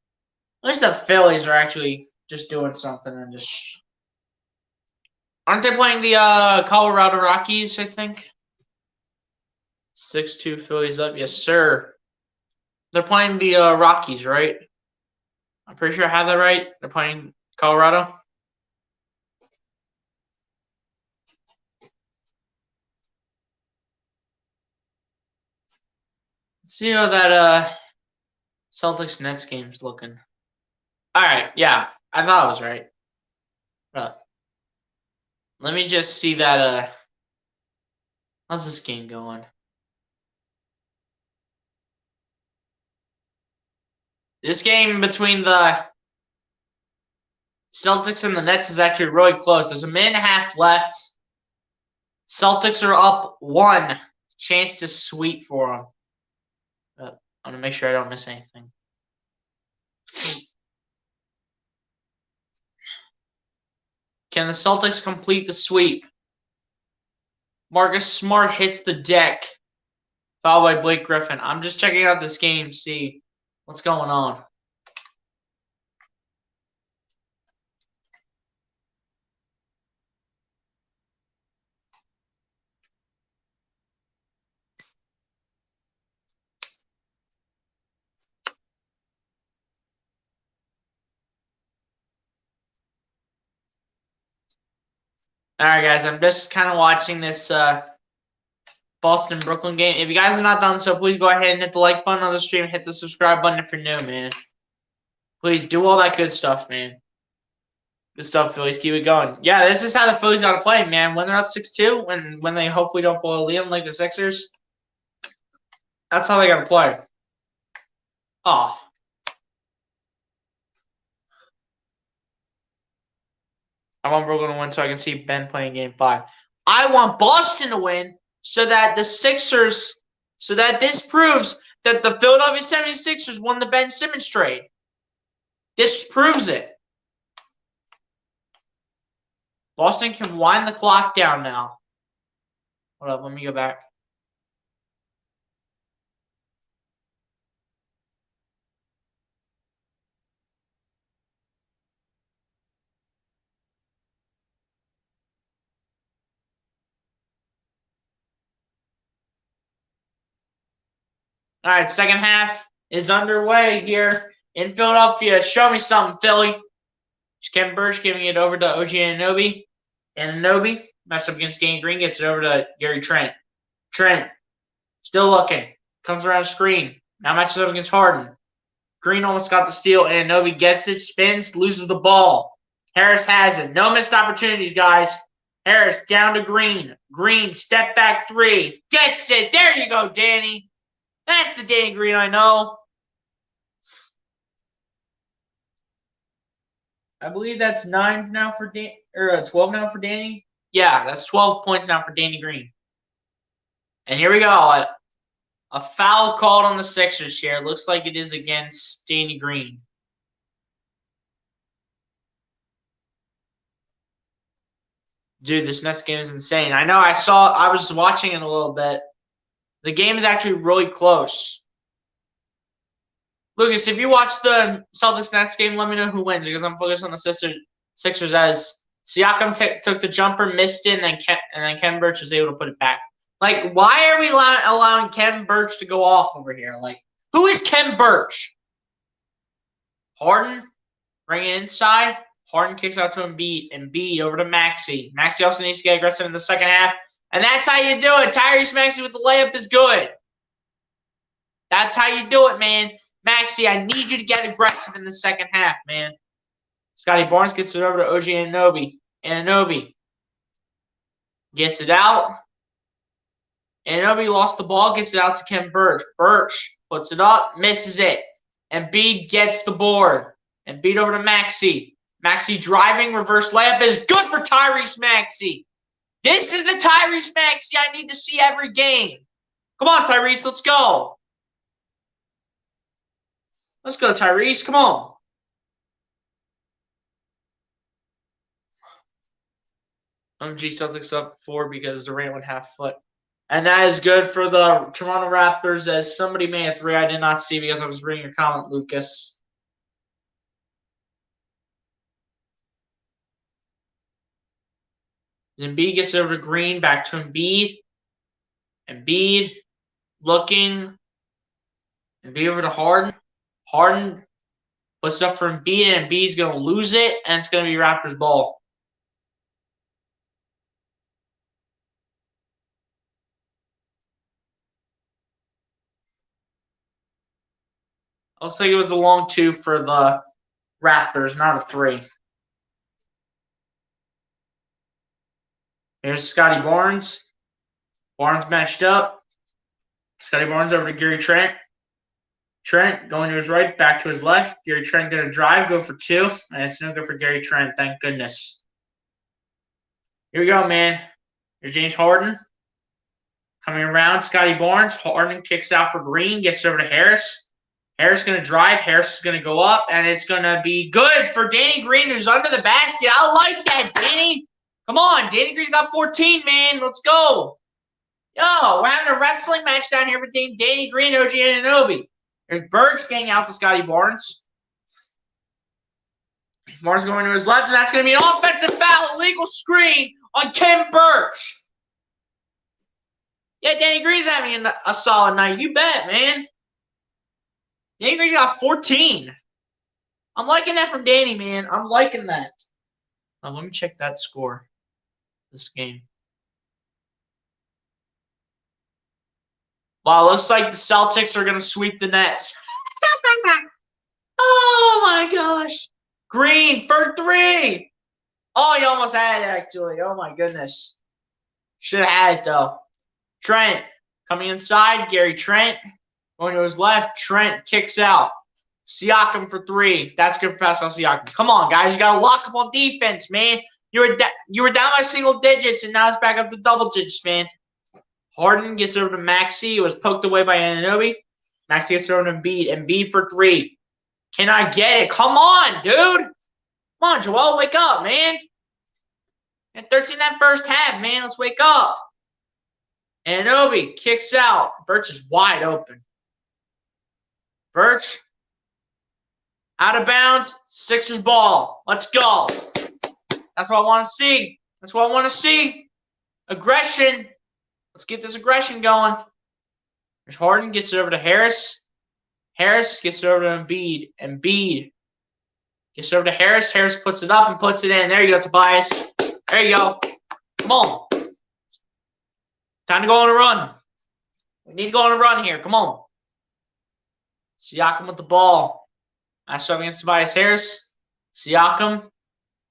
least the Phillies are actually just doing something and just... Aren't they playing the Colorado Rockies, I think? 6-2 Phillies up. Yes, sir. They're playing the Rockies, right? I'm pretty sure I have that right. They're playing Colorado. Let's see how that Celtics Nets game's looking. All right, yeah, I thought I was right. Let me just see that. How's this game going? This game between the Celtics and the Nets is actually really close. There's a minute and a half left. Celtics are up 1. Chance to sweep for them. I'm going to make sure I don't miss anything. Can the Celtics complete the sweep? Marcus Smart hits the deck. Fouled by Blake Griffin. I'm just checking out this game, see what's going on. All right, guys, I'm just kind of watching this Boston-Brooklyn game. If you guys have not done so, please go ahead and hit the like button on the stream. Hit the subscribe button if you're new, man. Please do all that good stuff, man. Good stuff, Phillies. Keep it going. Yeah, this is how the Phillies got to play, man. When they're up 6-2, when they hopefully don't blow a lead like the Sixers, that's how they got to play. Oh. I want Brooklyn to win so I can see Ben playing Game 5. I want Boston to win so that the Sixers, so that this proves that the Philadelphia 76ers won the Ben Simmons trade. This proves it. Boston can wind the clock down now. Hold up, let me go back. All right, second half is underway here in Philadelphia. Show me something, Philly. Kevin Burch giving it over to OG Anunoby. Anunoby messed up against Danny Green, gets it over to Gary Trent. Trent, still looking. Comes around the screen. Now matches up against Harden. Green almost got the steal, and Anunoby gets it, spins, loses the ball. Harris has it. No missed opportunities, guys. Harris down to Green. Green, step back 3. Gets it. There you go, Danny. That's the Danny Green I know. I believe that's 9 now for 12 now for Danny. Yeah, that's 12 points now for Danny Green. And here we go. A foul called on the Sixers here. Looks like it is against Danny Green. Dude, this next game is insane. I know I was watching it a little bit. The game is actually really close. Lucas, if you watch the Celtics next game, let me know who wins because I'm focused on the Sixers as Siakam took the jumper, missed it, and then Ken Birch was able to put it back. Like, why are we allowing Ken Birch to go off over here? Like, who is Ken Birch? Harden, bring it inside. Harden kicks out to Embiid. Embiid over to Maxey. Maxey also needs to get aggressive in the second half. And that's how you do it. Tyrese Maxey with the layup is good. That's how you do it, man. Maxey, I need you to get aggressive in the second half, man. Scotty Barnes gets it over to OG Anunoby. Anunoby gets it out. Anunoby lost the ball, gets it out to Ken Birch. Birch puts it up, misses it. Embiid gets the board. Embiid over to Maxey. Maxey driving, reverse layup is good for Tyrese Maxey. This is the Tyrese Maxey I need to see every game. Come on, Tyrese, let's go. Let's go, Tyrese. Come on. OMG Celtics up 4 because Durant went half foot. And that is good for the Toronto Raptors as somebody made a 3 I did not see because I was reading your comment, Lucas. Embiid gets over to Green, back to Embiid. Embiid looking. Embiid over to Harden. Harden puts it up for Embiid, and Embiid's going to lose it, and it's going to be Raptors ball. Looks like it was a long 2 for the Raptors, not a 3. Here's Scotty Barnes. Barnes matched up. Scotty Barnes over to Gary Trent. Trent going to his right, back to his left. Gary Trent going to drive, go for 2. And it's no good for Gary Trent, thank goodness. Here we go, man. Here's James Harden. Coming around, Scotty Barnes. Harden kicks out for Green, gets it over to Harris. Harris going to drive. Harris is going to go up, and it's going to be good for Danny Green, who's under the basket. I like that, Danny. Come on, Danny Green's got 14, man. Let's go. Yo, we're having a wrestling match down here between Danny Green and OG Anunoby. There's Birch getting out to Scotty Barnes. Barnes going to his left, and that's going to be an offensive foul, illegal screen on Ken Birch. Yeah, Danny Green's having a solid night. You bet, man. Danny Green's got 14. I'm liking that from Danny, man. I'm liking that. Let me check that score. This game. Wow, looks like the Celtics are going to sweep the Nets. Oh, my gosh. Green for 3. Oh, you almost had it, actually. Oh, my goodness. Should have had it, though. Trent coming inside. Gary Trent going to his left. Trent kicks out. Siakam for 3. That's good for Pascal Siakam. Come on, guys. You got to lock up on defense, man. You were down by single digits, and now it's back up to double digits, man. Harden gets over to Maxey. It was poked away by Anunoby. Maxey gets over to Embiid. Embiid for 3. Can I get it? Come on, dude. Come on, Joel. Wake up, man. And 13 that first half, man. Let's wake up. Anunoby kicks out. Birch is wide open. Birch. Out of bounds. Sixers ball. Let's go. That's what I want to see. That's what I want to see. Aggression. Let's get this aggression going. There's Harden. Gets it over to Harris. Harris gets it over to Embiid. Embiid gets it over to Harris. Harris puts it up and puts it in. There you go, Tobias. There you go. Come on. Time to go on a run. We need to go on a run here. Come on. Siakam with the ball. Matched up against Tobias Harris. Siakam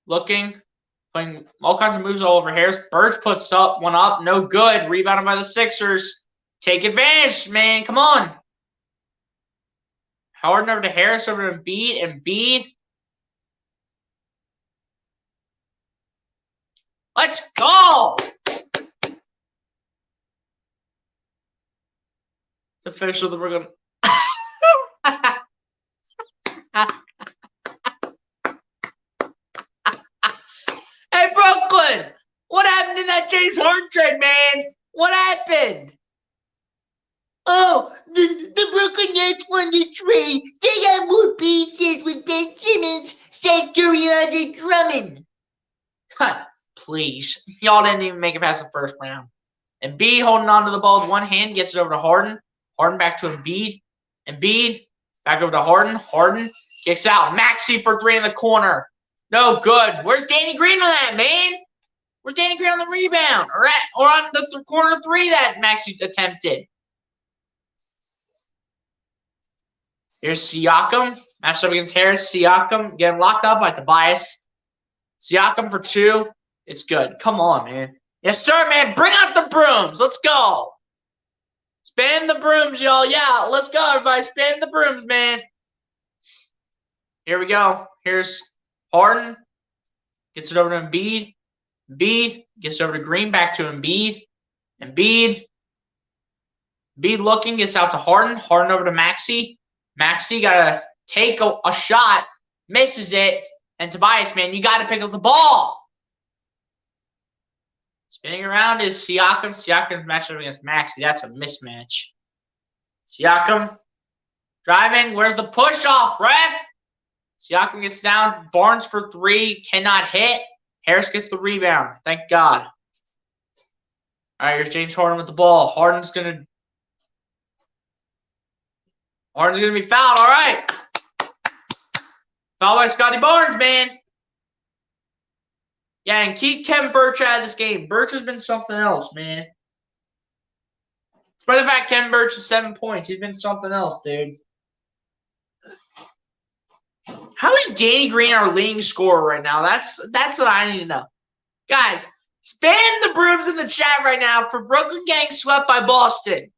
looking. Playing all kinds of moves all over Harris. Birch puts up one up. No good. Rebounded by the Sixers. Take advantage, man. Come on. Harden over to Harris, over to Embiid. Embiid. Let's go. To finish with the we're going Hey, Brooklyn. What happened to that James Harden trade, man? What happened? Oh, the Brooklyn Brooklyn Nets won the trade. They got more pieces with Ben Simmons, Seth Curry, and Andre Drummond. Please. Y'all didn't even make it past the first round. Embiid holding on to the ball with one hand, gets it over to Harden. Harden back to Embiid. Embiid back over to Harden. Harden kicks out. Maxey for three in the corner. No good. Where's Danny Green on that, man? Where's Danny Green on the rebound? Or on the corner three that Maxey attempted? Here's Siakam. Matched up against Harris. Siakam getting locked up by Tobias. Siakam for two. It's good. Come on, man. Yes, sir, man. Bring out the brooms. Let's go. Spam the brooms, y'all. Yeah, let's go, everybody. Spam the brooms, man. Here we go. Here's Harden. Gets it over to Embiid. Embiid gets over to Green. Back to Embiid. Embiid looking. Gets out to Harden. Harden over to Maxey. Maxey got to take a shot. Misses it. And Tobias, man, you got to pick up the ball. Spinning around is Siakam. Siakam matched up against Maxey. That's a mismatch. Siakam driving. Where's the push off, ref? Siakam gets down. Barnes for three. Cannot hit. Harris gets the rebound. Thank God. All right, here's James Harden with the ball. Harden's gonna be fouled. All right. Fouled by Scotty Barnes, man. Yeah, and keep Kevin Birch out of this game. Birch has been something else, man. Despite the fact Kevin Birch is 7 points, he's been something else, dude. How is Danny Green our leading scorer right now? That's what I need to know. Guys, spam the brooms in the chat right now for Brooklyn getting swept by Boston.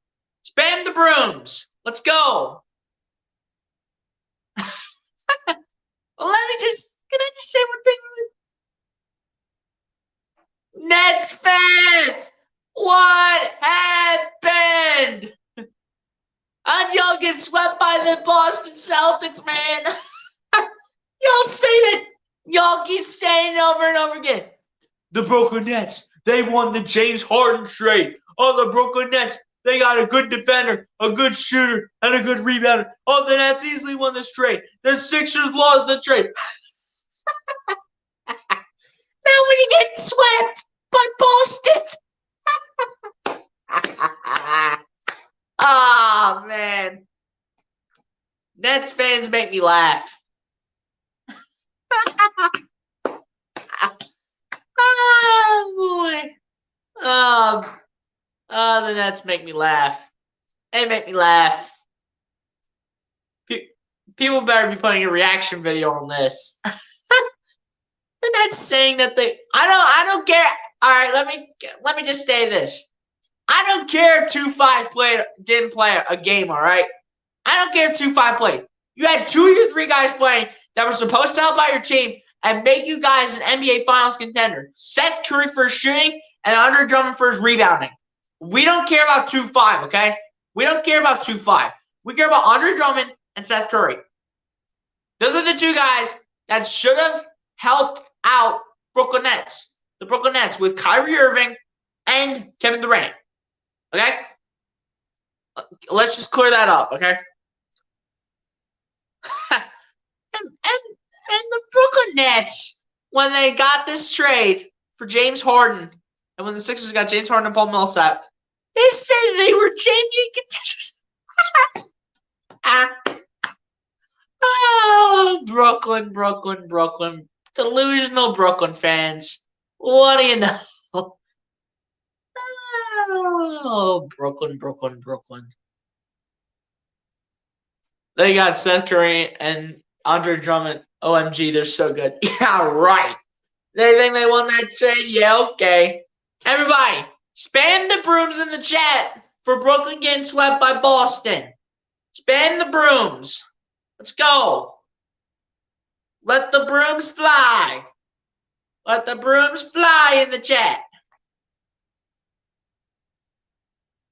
Spam the brooms. Let's go. Well, can I just say one thing? Nets fans, what happened? And y'all get swept by the Boston Celtics, man. Y'all say that. Y'all keep saying over and over again. The Brooklyn Nets, they won the James Harden trade. Oh, the Brooklyn Nets, they got a good defender, a good shooter, and a good rebounder. Oh, the Nets easily won this trade. The Sixers lost the trade. Now when you get swept by Boston. Oh, man. Nets fans make me laugh. Oh, boy. The Nets make me laugh. They make me laugh. People better be putting a reaction video on this. The Nets saying that I don't care. All right, let me just say this. I don't care if 2-5 didn't play a game, all right? I don't care if 2-5 played. You had 2 of your 3 guys playing that were supposed to help out your team and make you guys an NBA Finals contender. Seth Curry for his shooting and Andre Drummond for his rebounding. We don't care about 2-5, okay? We don't care about 2-5. We care about Andre Drummond and Seth Curry. Those are the 2 guys that should have helped out Brooklyn Nets. The Brooklyn Nets with Kyrie Irving and Kevin Durant. Okay? Let's just clear that up, okay? and the Brooklyn Nets, when they got this trade for James Harden, and when the Sixers got James Harden and Paul Millsap, they said they were champion contenders. Oh, Brooklyn. Delusional Brooklyn fans. What do you know? Oh, Brooklyn. They got Seth Curry and Andre Drummond. OMG, they're so good. Yeah, right. They think they won that trade? Yeah, okay. Everybody, spam the brooms in the chat for Brooklyn getting swept by Boston. Spam the brooms. Let's go. Let the brooms fly. Let the brooms fly in the chat.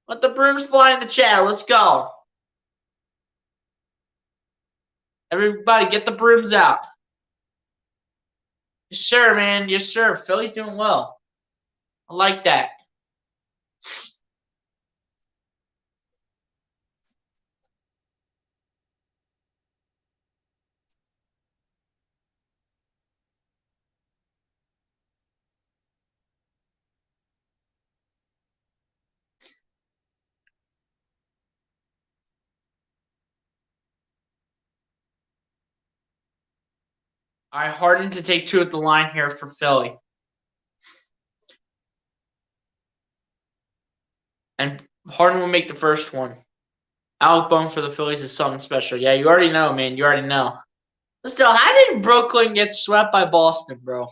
Let the brooms fly in the chat. Let's go. Everybody, get the brooms out. Yes, sir, man. Yes, sir. Philly's doing well. I like that. All right, Harden to take 2 at the line here for Philly. And Harden will make the first one. Alec Bone for the Phillies is something special. Yeah, you already know, man. You already know. But still, how did Brooklyn get swept by Boston, bro?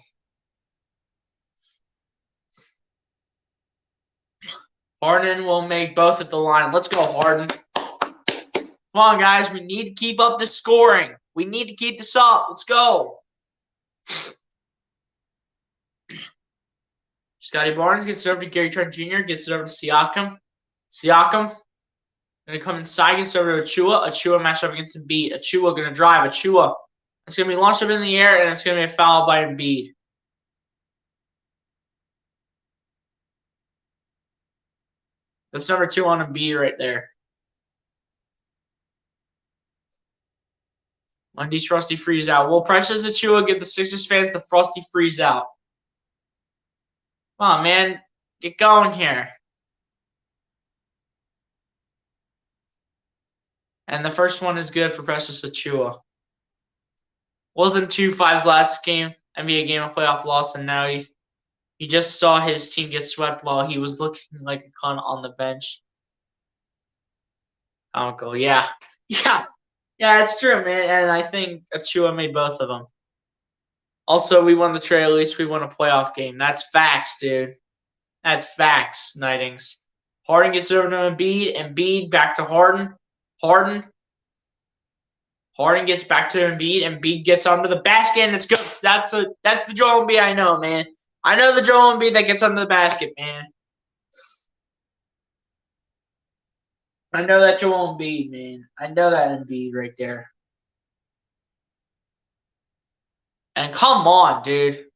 Harden will make both at the line. Let's go, Harden. Come on, guys. We need to keep up the scoring. We need to keep this up. Let's go. Scotty Barnes gets it over to Gary Trent Jr., gets it over to Siakam. Siakam going to come inside, gets it over to Achua. Achua matched up against Embiid. Achua going to drive. Achua. It's going to be launched up in the air, and it's going to be a foul by Embiid. That's number 2 on Embiid right there. Lundy's Frosty freeze out. Will Precious Achua give the Sixers fans the Frosty freeze out? Come on, man. Get going here. And the first one is good for Precious Achua. Wasn't 2-5's last game, NBA game, a playoff loss, and now he just saw his team get swept while he was looking like a cunt on the bench. Comical, yeah. Yeah. Yeah, it's true, man. And I think Achua made both of them. Also, we won the trade. At least we won a playoff game. That's facts, dude. That's facts, Nightings. Harden gets over to Embiid. Embiid back to Harden. Harden gets back to Embiid. Embiid gets under the basket, and it's good. That's the Joel Embiid I know, man. I know the Joel Embiid that gets under the basket, man. I know that Joel Embiid, man. I know that Embiid right there. And come on, dude.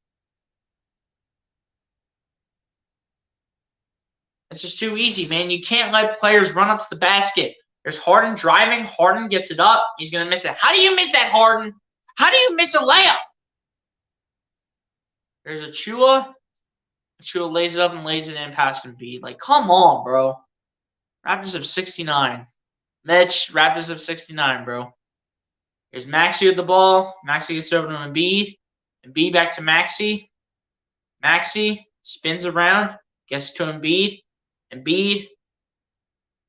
It's just too easy, man. You can't let players run up to the basket. There's Harden driving. Harden gets it up. He's going to miss it. How do you miss that, Harden? How do you miss a layup? There's Achua. Achua lays it up and lays it in past Embiid. Like, come on, bro. Raptors have 69. Mitch, Raptors have 69, bro. There's Maxey with the ball. Maxey gets over to Embiid. Embiid back to Maxey. Maxey spins around. Gets to Embiid. Embiid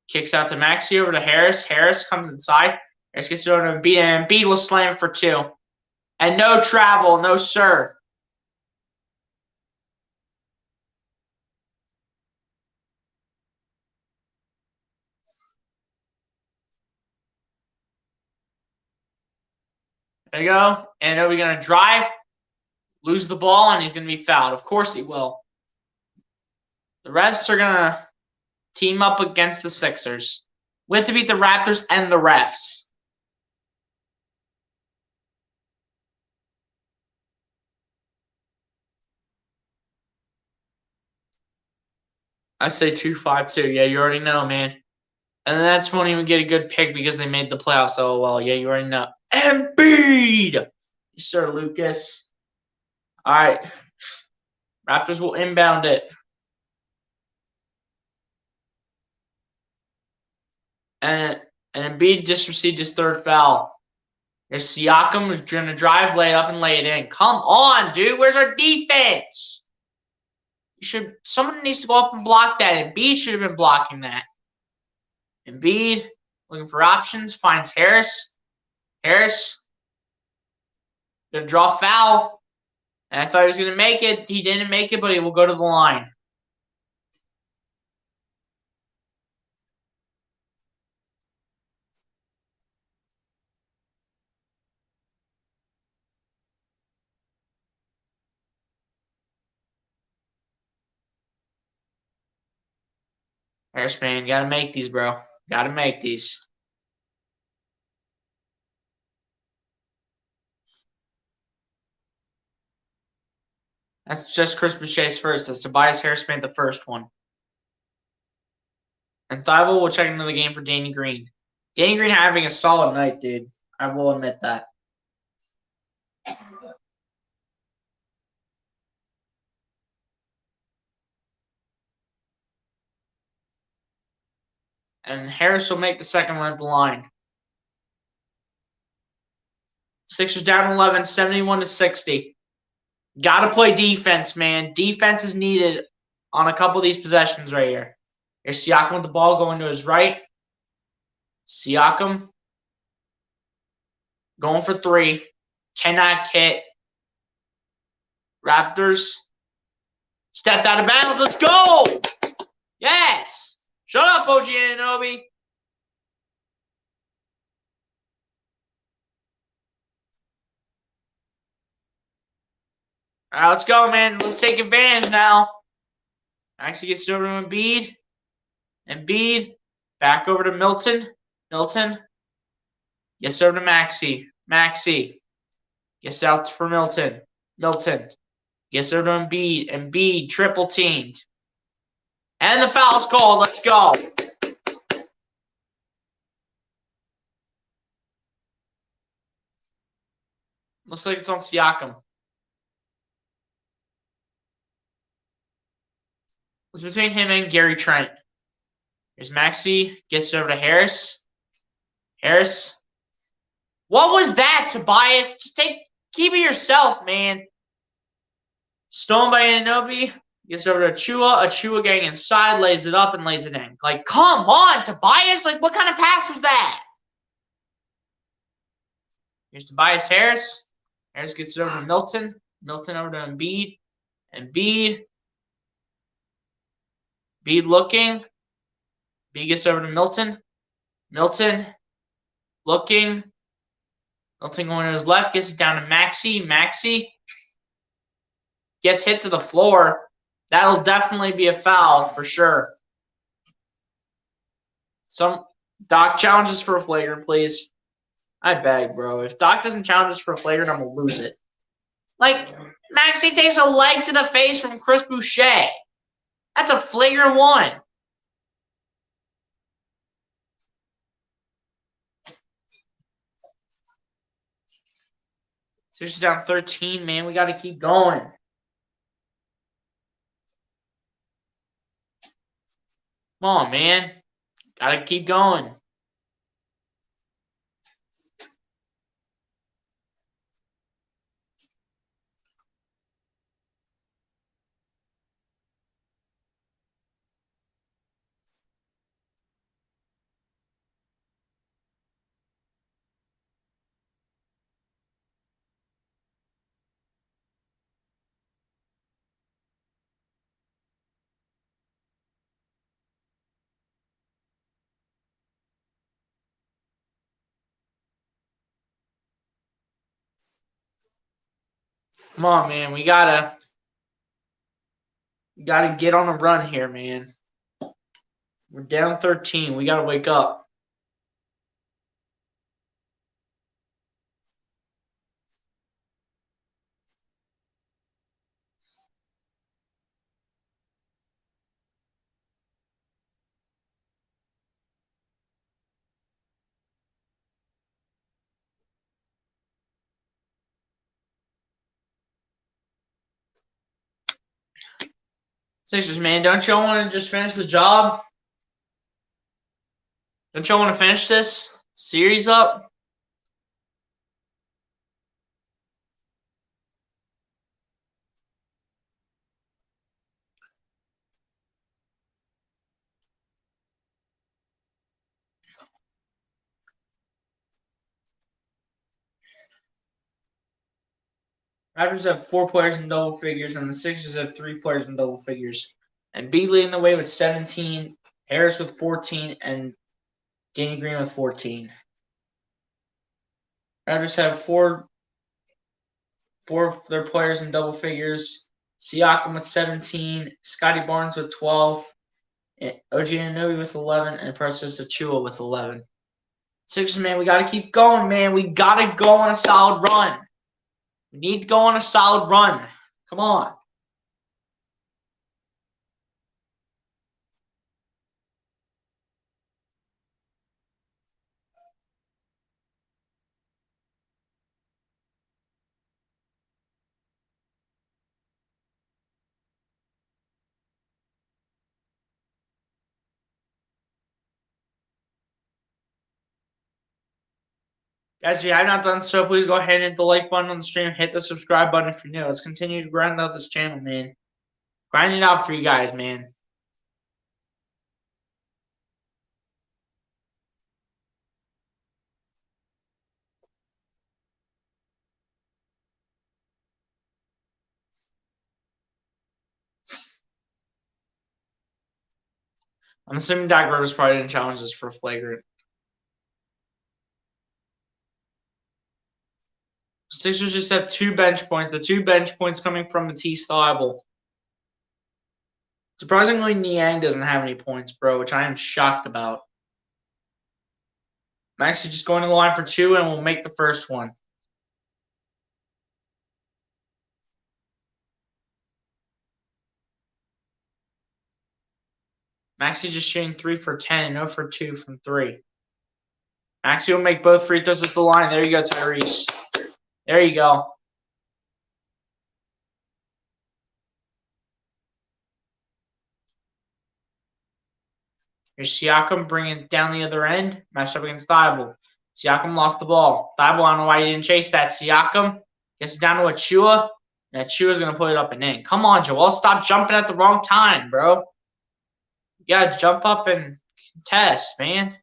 kicks out to Maxey over to Harris. Harris comes inside. Harris gets it over to Embiid, and Embiid will slam it for 2. And no travel, no sir. There you go. And are we going to drive, lose the ball, and he's going to be fouled? Of course he will. The refs are going to team up against the Sixers. We have to beat the Raptors and the refs. I say 2-5-2. Yeah, you already know, man. And that's when we get a good pick because they made the playoffs. Oh, well, yeah, you already know. Embiid! Yes, sir, Lucas. All right. Raptors will inbound it. And Embiid just received his 3rd foul. There's Siakam who's going to drive, lay it up, and lay it in. Come on, dude. Where's our defense? Someone needs to go up and block that. Embiid should have been blocking that. Embiid looking for options. Finds Harris. Harris going to draw foul. And I thought he was going to make it. He didn't make it, but he will go to the line. Harris, man, got to make these, bro. Got to make these. That's just Chris Boucher's first. That's Tobias Harris made the first one. And Thibault will check into the game for Danny Green. Danny Green having a solid night, dude. I will admit that. And Harris will make the second one at the line. Sixers down 11, 71-60. Got to play defense, man. Defense is needed on a couple of these possessions right here. Here's Siakam with the ball going to his right. Siakam going for three. Cannot hit. Raptors stepped out of bounds. Let's go! Yes! Shut up, OG Anunoby. All right, let's go, man. Let's take advantage now. Maxey gets over to Embiid. Embiid. Back over to Milton. Milton. Gets over to Maxey. Maxey. Gets out for Milton. Milton. Gets over to Embiid. Embiid triple teamed. And the foul's called. Let's go. Looks like it's on Siakam. It's between him and Gary Trent. Here's Maxey. Gets it over to Harris. Harris. What was that, Tobias? Just keep it yourself, man. Stolen by Anunoby. Gets over to Achua. Achua getting inside, lays it up, and lays it in. Like, come on, Tobias. Like, what kind of pass was that? Here's Tobias Harris. Harris gets it over to Milton. Milton over to Embiid. Embiid. Embiid looking. Embiid gets over to Milton. Milton looking. Milton going to his left. Gets it down to Maxey. Maxey gets hit to the floor. That'll definitely be a foul for sure. Doc challenges for a flagrant, please. I beg, bro. If Doc doesn't challenge us for a flagrant, I'm going to lose it. Like, Maxey takes a leg to the face from Chris Boucher. That's a flagrant one. Seriously, down 13, man. We got to keep going. Come on, man. Got to keep going. Come on, man. We gotta get on a run here, man. We're down 13. We gotta wake up. Sixers, man, don't y'all want to just finish the job? Don't y'all want to finish this series up? Raptors have 4 players in double figures, and the Sixers have 3 players in double figures. And B leading the way with 17, Harris with 14, and Danny Green with 14. Raptors have four of their players in double figures. Siakam with 17, Scotty Barnes with 12, OG Anunoby with 11, and Precious Achua with 11. Sixers, man, we got to keep going, man. We got to go on a solid run. We need to go on a solid run. Come on. Guys, if you have not done so, please go ahead and hit the like button on the stream. Hit the subscribe button if you're new. Let's continue to grind out this channel, man. Grind it out for you guys, man. I'm assuming Dak Rivers probably didn't challenge this for flagrant. Sixers just have 2 bench points. The 2 bench points coming from Matisse Thybulle. Surprisingly, Niang doesn't have any points, bro, which I am shocked about. Maxey just going to the line for 2 and we'll make the first one. Maxey just shooting 3 for 10 and 0 for 2 from 3. Maxey will make both free throws at the line. There you go, Tyrese. There you go. Here's Siakam bringing it down the other end. Matched up against Thybulle. Siakam lost the ball. Thybulle, I don't know why he didn't chase that. Siakam gets it down to Achua. And Achua's going to put it up and in. Come on, Joel. Stop jumping at the wrong time, bro. You got to jump up and contest, man.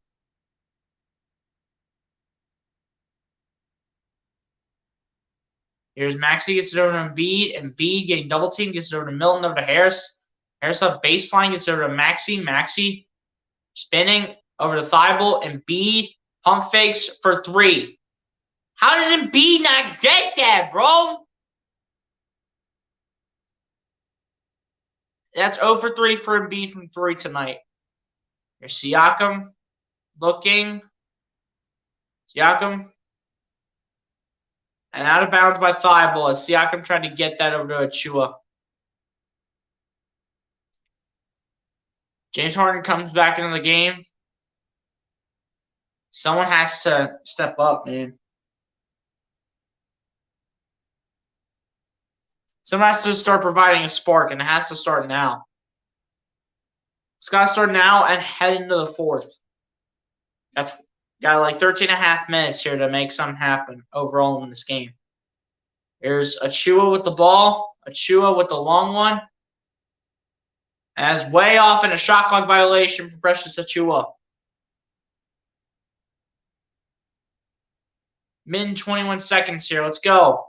Here's Maxey, gets it over to Embiid. Embiid getting double teamed, gets it over to Milton, over to Harris. Harris up baseline, gets it over to Maxey. Maxey spinning over to Thybulle. Embiid pump fakes for 3. How does Embiid not get that, bro? That's 0 for 3 for Embiid from 3 tonight. Here's Siakam looking. Siakam. And out of bounds by Thybulle as Siakam trying to get that over to Achua. James Harden comes back into the game. Someone has to step up, man. Someone has to start providing a spark, and it has to start now. It's got to start now and head into the 4th. That's got like 13 and a half minutes here to make something happen overall in this game. Here's Achua with the ball. Achua with the long one. As way off in a shot clock violation for Precious Achua. Min 21 seconds here. Let's go.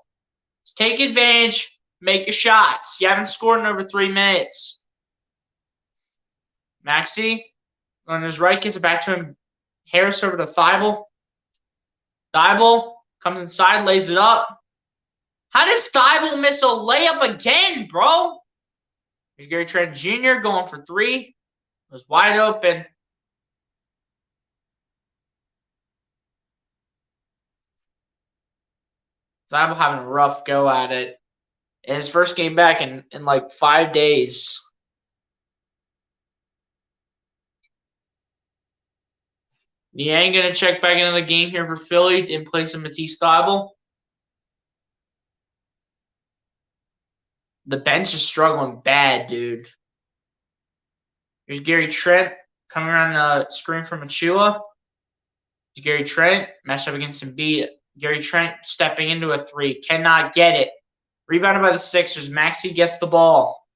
Let's take advantage. Make your shots. You haven't scored in over 3 minutes. Maxey on his right, gets it back to him. Harris over to Thybulle. Thybulle comes inside, lays it up. How does Thybulle miss a layup again, bro? Here's Gary Trent Jr. going for 3. It was wide open. Thybulle having a rough go at it. In his first game back in like 5 days. Niang going to check back into the game here for Philly in place of Matisse Thybulle. The bench is struggling bad, dude. Here's Gary Trent coming around the screen from Achua. Here's Gary Trent matched up against Embiid. Gary Trent stepping into a 3. Cannot get it. Rebounded by the Sixers. Maxey gets the ball.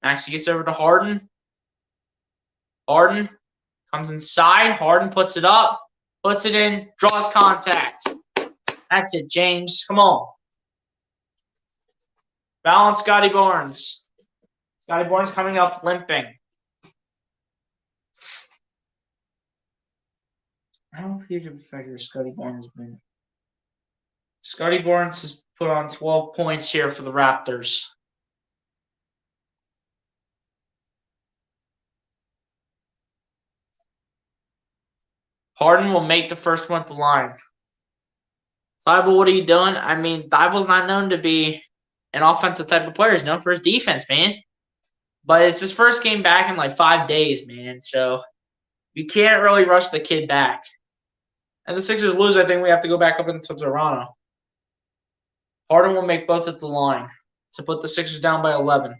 Maxey gets over to Harden. Harden comes inside. Harden puts it up. Puts it in. Draws contact. That's it, James. Come on. Balance Scotty Barnes. Scotty Barnes coming up limping. How huge of a factor has Scotty Barnes been? Scotty Barnes has put on 12 points here for the Raptors. Harden will make the first one at the line. Thybulle, what are you doing? I mean, Thybulle's not known to be an offensive type of player. He's known for his defense, man. But it's his first game back in like 5 days, man. So you can't really rush the kid back. And the Sixers lose, I think we have to go back up into Toronto. Harden will make both at the line to put the Sixers down by 11.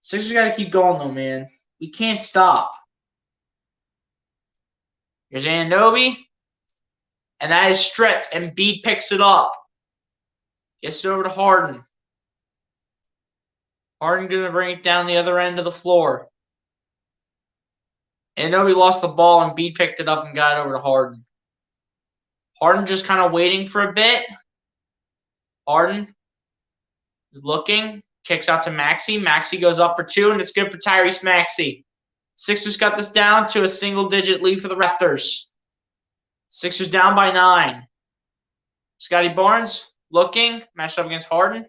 Sixers got to keep going, though, man. We can't stop. Here's Anunoby. And that is stripped. And Embiid picks it up. Gets it over to Harden. Harden going to bring it down the other end of the floor. And nobody lost the ball, and Embiid picked it up and got it over to Harden. Harden just kind of waiting for a bit. Harden is looking. Kicks out to Maxey. Maxey goes up for 2, and it's good for Tyrese Maxey. Sixers got this down to a single-digit lead for the Raptors. Sixers down by 9. Scotty Barnes looking. Matched up against Harden.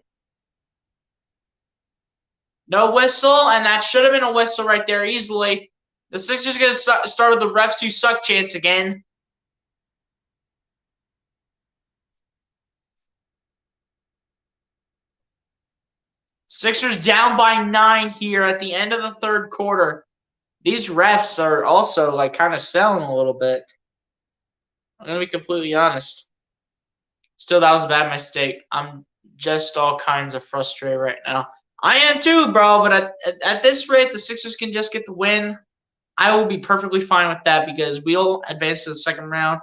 No whistle, and that should have been a whistle right there easily. The Sixers going to start with the refs who suck chance again. Sixers down by 9 here at the end of the third quarter. These refs are also like kind of selling a little bit. I'm going to be completely honest. Still, that was a bad mistake. I'm just all kinds of frustrated right now. I am too, bro, but at this rate, the Sixers can just get the win. I will be perfectly fine with that because we'll advance to the second round,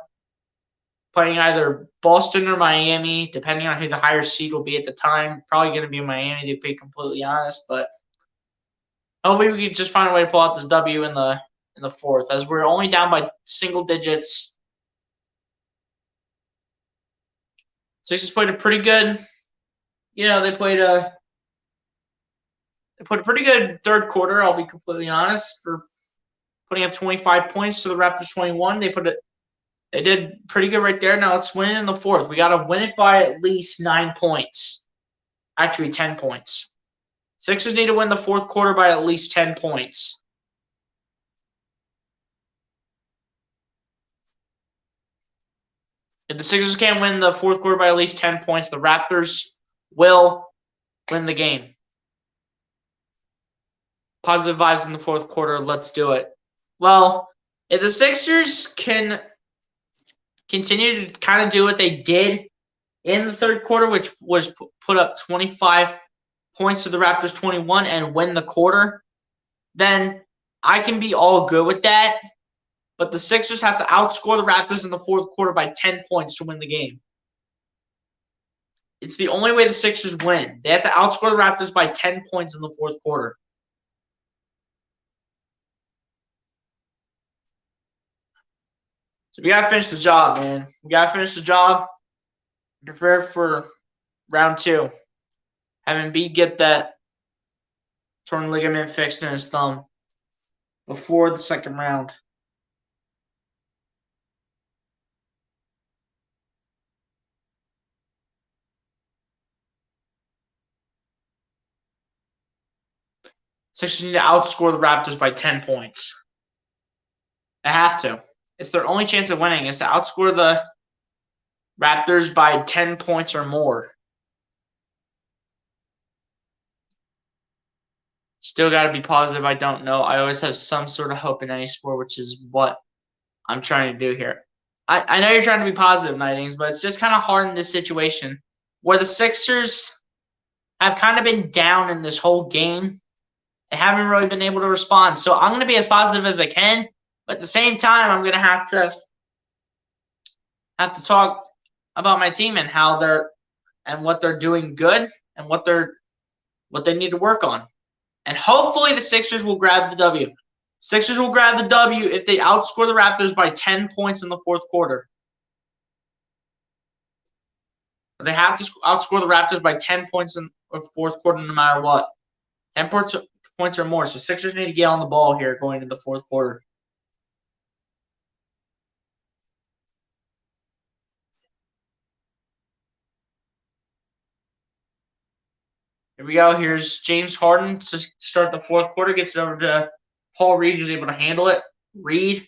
playing either Boston or Miami, depending on who the higher seed will be at the time. Probably going to be Miami, to be completely honest, but hopefully we can just find a way to pull out this W in the fourth, as we're only down by single digits. Sixers played a pretty good, they played a pretty good third quarter, I'll be completely honest, for putting up 25 points to the Raptors 21. They did pretty good right there. Now let's win in the fourth. We got to win it by at least 9 points. Actually, 10 points. Sixers need to win the fourth quarter by at least 10 points. If the Sixers can't win the fourth quarter by at least 10 points, the Raptors will win the game. Positive vibes in the fourth quarter. Let's do it. Well, if the Sixers can continue to kind of do what they did in the third quarter, which was put up 25 points to the Raptors 21 and win the quarter, then I can be all good with that. But the Sixers have to outscore the Raptors in the fourth quarter by 10 points to win the game. It's the only way the Sixers win. They have to outscore the Raptors by 10 points in the fourth quarter. So we got to finish the job, man. We got to finish the job. Prepare for round 2. Have Embiid get that torn ligament fixed in his thumb before the second round. Sixers need to outscore the Raptors by 10 points. They have to. It's their only chance of winning is to outscore the Raptors by 10 points or more. Still got to be positive. I don't know. I always have some sort of hope in any sport, which is what I'm trying to do here. I know you're trying to be positive, Nightings, but it's just kind of hard in this situation where the Sixers have kind of been down in this whole game. They haven't really been able to respond. So I'm going to be as positive as I can, but at the same time, I'm going to have to talk about my team and how what they're doing good and what they need to work on. And hopefully the Sixers will grab the W. Sixers will grab the W if they outscore the Raptors by 10 points in the fourth quarter. They have to outscore the Raptors by 10 points in the fourth quarter no matter what. 10 points or more. So Sixers need to get on the ball here going into the fourth quarter. Here we go. Here's James Harden to start the fourth quarter. Gets it over to Paul Reed, who's able to handle it. Reed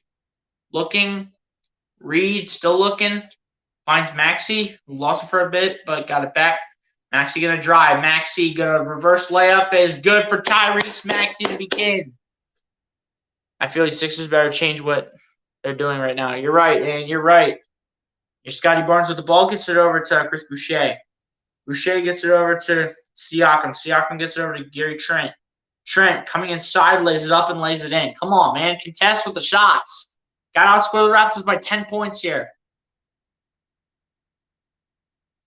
looking. Reed still looking. Finds Maxey, who lost it for a bit, but got it back. Maxey going to drive. Maxey going to reverse layup. Is good for Tyrese Maxey to begin. I feel like Sixers better change what they're doing right now. You're right, and you're right. Your Scotty Barnes with the ball gets it over to Chris Boucher. Boucher gets it over to Siakam. Siakam gets it over to Gary Trent. Trent coming inside, lays it up and lays it in. Come on, man. Contest with the shots. Got to outscore the Raptors by 10 points here.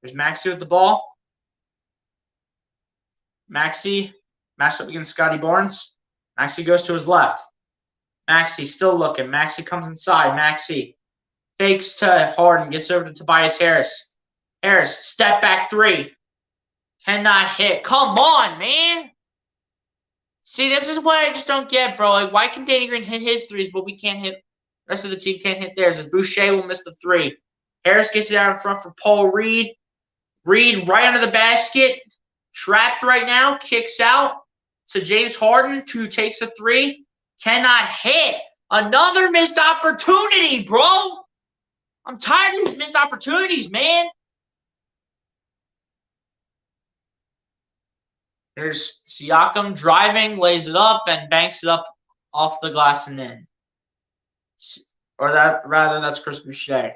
There's Maxey with the ball. Maxey matched up against Scotty Barnes. Maxey goes to his left. Maxey still looking. Maxey comes inside. Maxey fakes to Harden. Gets over to Tobias Harris. Harris, step back three. Cannot hit. Come on, man. See, this is what I just don't get, bro. Like, why can Danny Green hit his threes, but we can't hit? The rest of the team can't hit theirs. As Boucher will miss the three. Harris gets it out in front for Paul Reed. Reed right under the basket. Trapped right now. Kicks out to James Harden, who takes a three. Cannot hit. Another missed opportunity, bro. I'm tired of these missed opportunities, man. There's Siakam driving, lays it up, and banks it up off the glass and in. Or that's Chris Boucher.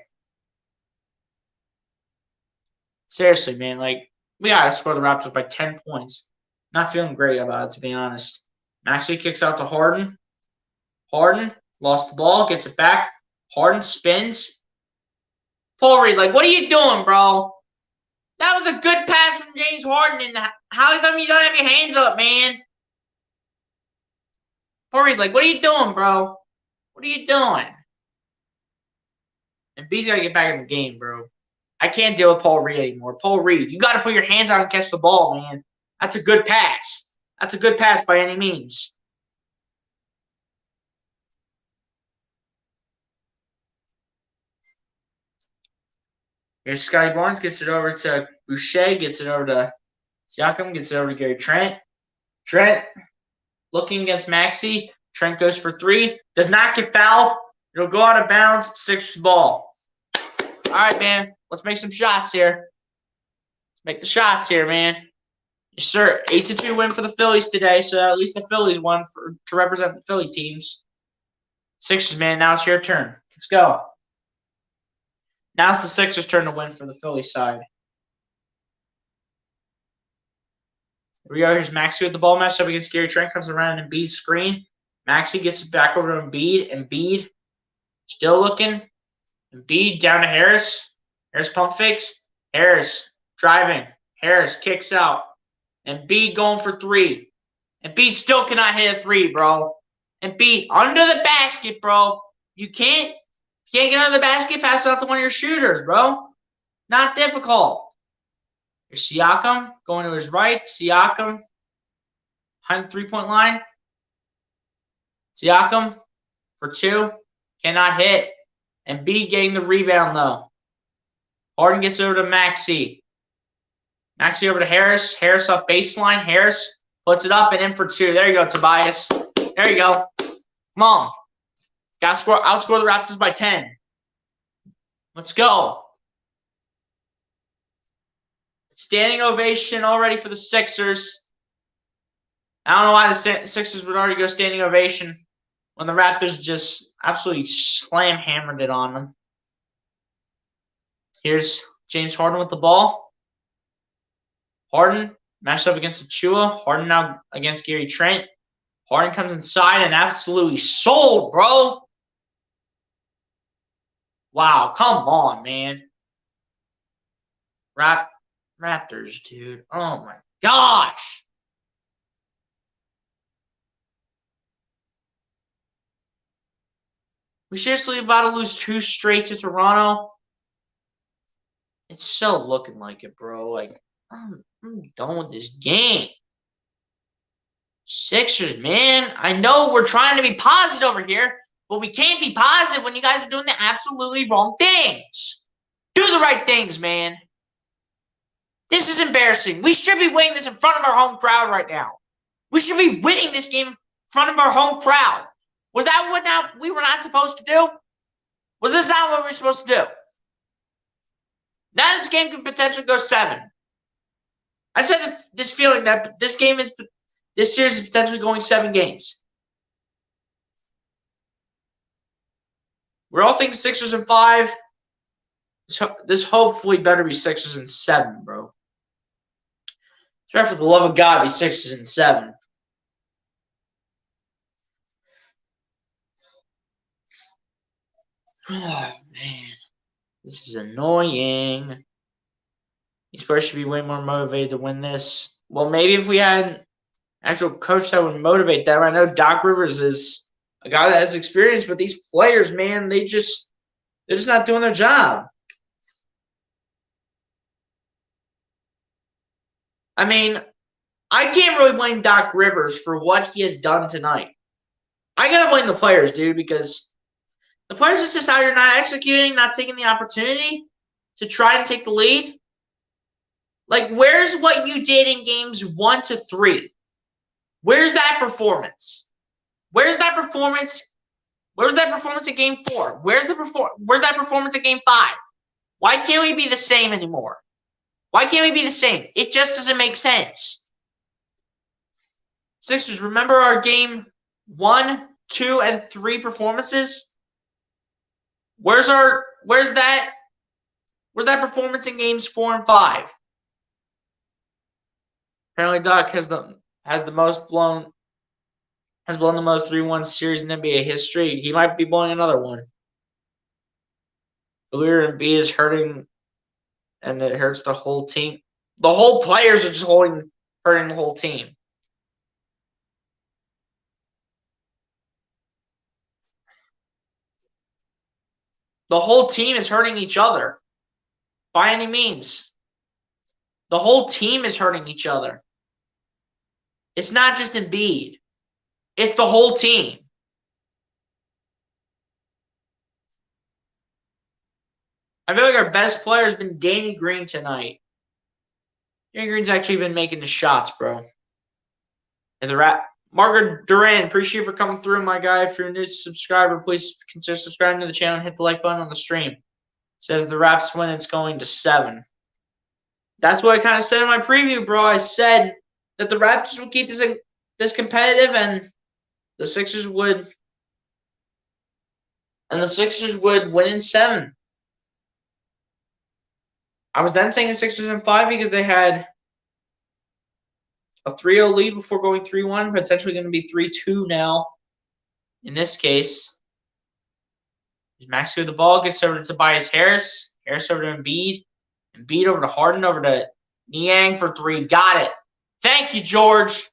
Seriously, man, like, we gotta score the Raptors by 10 points. Not feeling great about it, to be honest. Maxey kicks out to Harden. Harden lost the ball, gets it back. Harden spins. Paul Reed, like, what are you doing, bro? That was a good pass from James Harden, and how come you don't have your hands up, man? Paul Reed, like, what are you doing, bro? What are you doing? And B's got to get back in the game, bro. I can't deal with Paul Reed anymore. Paul Reed, you got to put your hands out and catch the ball, man. That's a good pass. That's a good pass by any means. Here's Scotty Barnes, gets it over to Boucher, gets it over to Siakam, gets it over to Gary Trent. Trent looking against Maxey. Trent goes for three. Does not get fouled. It'll go out of bounds. Sixers ball. All right, man. Let's make some shots here. Let's make the shots here, man. Yes, sir. 8-2 win for the Phillies today, so at least the Phillies won to represent the Philly teams. Sixers, man. Now it's your turn. Let's go. Now it's the Sixers' turn to win for the Phillies side. Here we go. Here's Maxey with the ball matched up against Gary Trent. Comes around and Embiid's screen. Maxey gets it back over to Embiid. Embiid still looking. Embiid down to Harris. Harris pump fakes. Harris driving. Harris kicks out. Embiid going for three. Embiid still cannot hit a three, bro. Embiid under the basket, bro. You can't get under the basket, pass it out to one of your shooters, bro. Not difficult. Here's Siakam going to his right. Siakam behind the three-point line. Siakam for two. Cannot hit. Embiid getting the rebound, though. Harden gets over to Maxey. Maxey over to Harris. Harris off baseline. Harris puts it up and in for two. There you go, Tobias. There you go. Come on. Got to outscore the Raptors by 10. Let's go. Standing ovation already for the Sixers. I don't know why the Sixers would already go standing ovation when the Raptors just absolutely slam-hammered it on them. Here's James Harden with the ball. Harden matched up against Achua. Harden now against Gary Trent. Harden comes inside and absolutely sold, bro. Wow, come on, man. Raptors, dude. Oh, my gosh. We seriously about to lose 2 straight to Toronto? It's so looking like it, bro. Like, I'm done with this game. Sixers, man. I know we're trying to be positive over here, but we can't be positive when you guys are doing the absolutely wrong things. Do the right things, man. This is embarrassing. We should be winning this in front of our home crowd right now. We should be winning this game in front of our home crowd. Was that what we were not supposed to do? Was this not what we were supposed to do? Now this game could potentially go 7. I said this feeling that this series is potentially going 7 games. We're all thinking Sixers in 5. This hopefully better be Sixers in 7, bro. Try for the love of God, be Sixers in 7. Oh, man. This is annoying. These players should be way more motivated to win this. Well, maybe if we had an actual coach that would motivate them. I know Doc Rivers is a guy that has experience, but these players, man, they're just not doing their job. I mean, I can't really blame Doc Rivers for what he has done tonight. I gotta blame the players, dude, because the players are just out here not executing, not taking the opportunity to try and take the lead. Like, where's what you did in games 1 to 3? Where's that performance? Where's that performance? Where's that performance in game 4? Where's that performance in game 5? Why can't we be the same anymore? Why can't we be the same? It just doesn't make sense. Sixers, remember our game 1, 2, and 3 performances? Where's that performance in games 4 and 5? Apparently Doc has blown the most 3-1 series in NBA history. He might be blowing another one. Clear and B is hurting, and it hurts the whole team. The whole players are just hurting the whole team. The whole team is hurting each other. By any means. The whole team is hurting each other. It's not just Embiid. It's the whole team. I feel like our best player has been Danny Green tonight. Danny Green's actually been making the shots, bro. And Margaret Duran, appreciate you for coming through, my guy. If you're a new subscriber, please consider subscribing to the channel and hit the like button on the stream. Says if the Raps win, it's going to 7. That's what I kind of said in my preview, bro. I said that the Raptors would keep this competitive, and the Sixers would win in 7. I was then thinking Sixers in 5 because they had a 3-0 lead before going 3-1, potentially going to be 3-2 now. In this case, Maxey with the ball, gets over to Tobias Harris. Harris over to Embiid. Embiid over to Harden, over to Niang for 3. Got it. Thank you, George.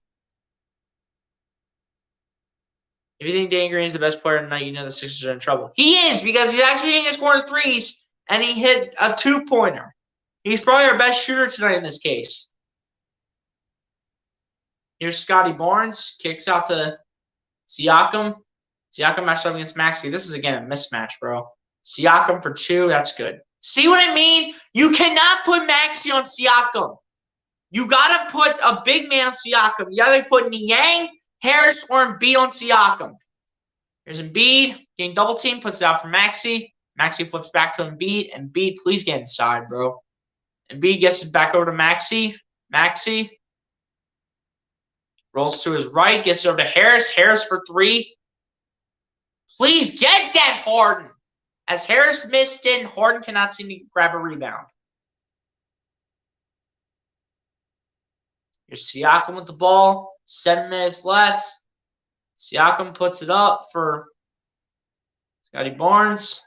If you think Danny Green is the best player tonight, you know the Sixers are in trouble. He is, because he's actually hitting his corner threes, and he hit a 2-pointer. He's probably our best shooter tonight in this case. Here's Scotty Barnes. Kicks out to Siakam. Siakam matched up against Maxey. This is, again, a mismatch, bro. Siakam for 2. That's good. See what I mean? You cannot put Maxey on Siakam. You got to put a big man on Siakam. You either put Niang, Harris, or Embiid on Siakam. Here's Embiid. Getting double team. Puts it out for Maxey. Maxey flips back to Embiid. Embiid, please get inside, bro. Embiid gets it back over to Maxey. Maxey rolls to his right. Gets it over to Harris. Harris for 3. Please get that, Harden. As Harris missed in, Harden cannot seem to grab a rebound. Here's Siakam with the ball. 7 minutes left. Siakam puts it up for Scotty Barnes.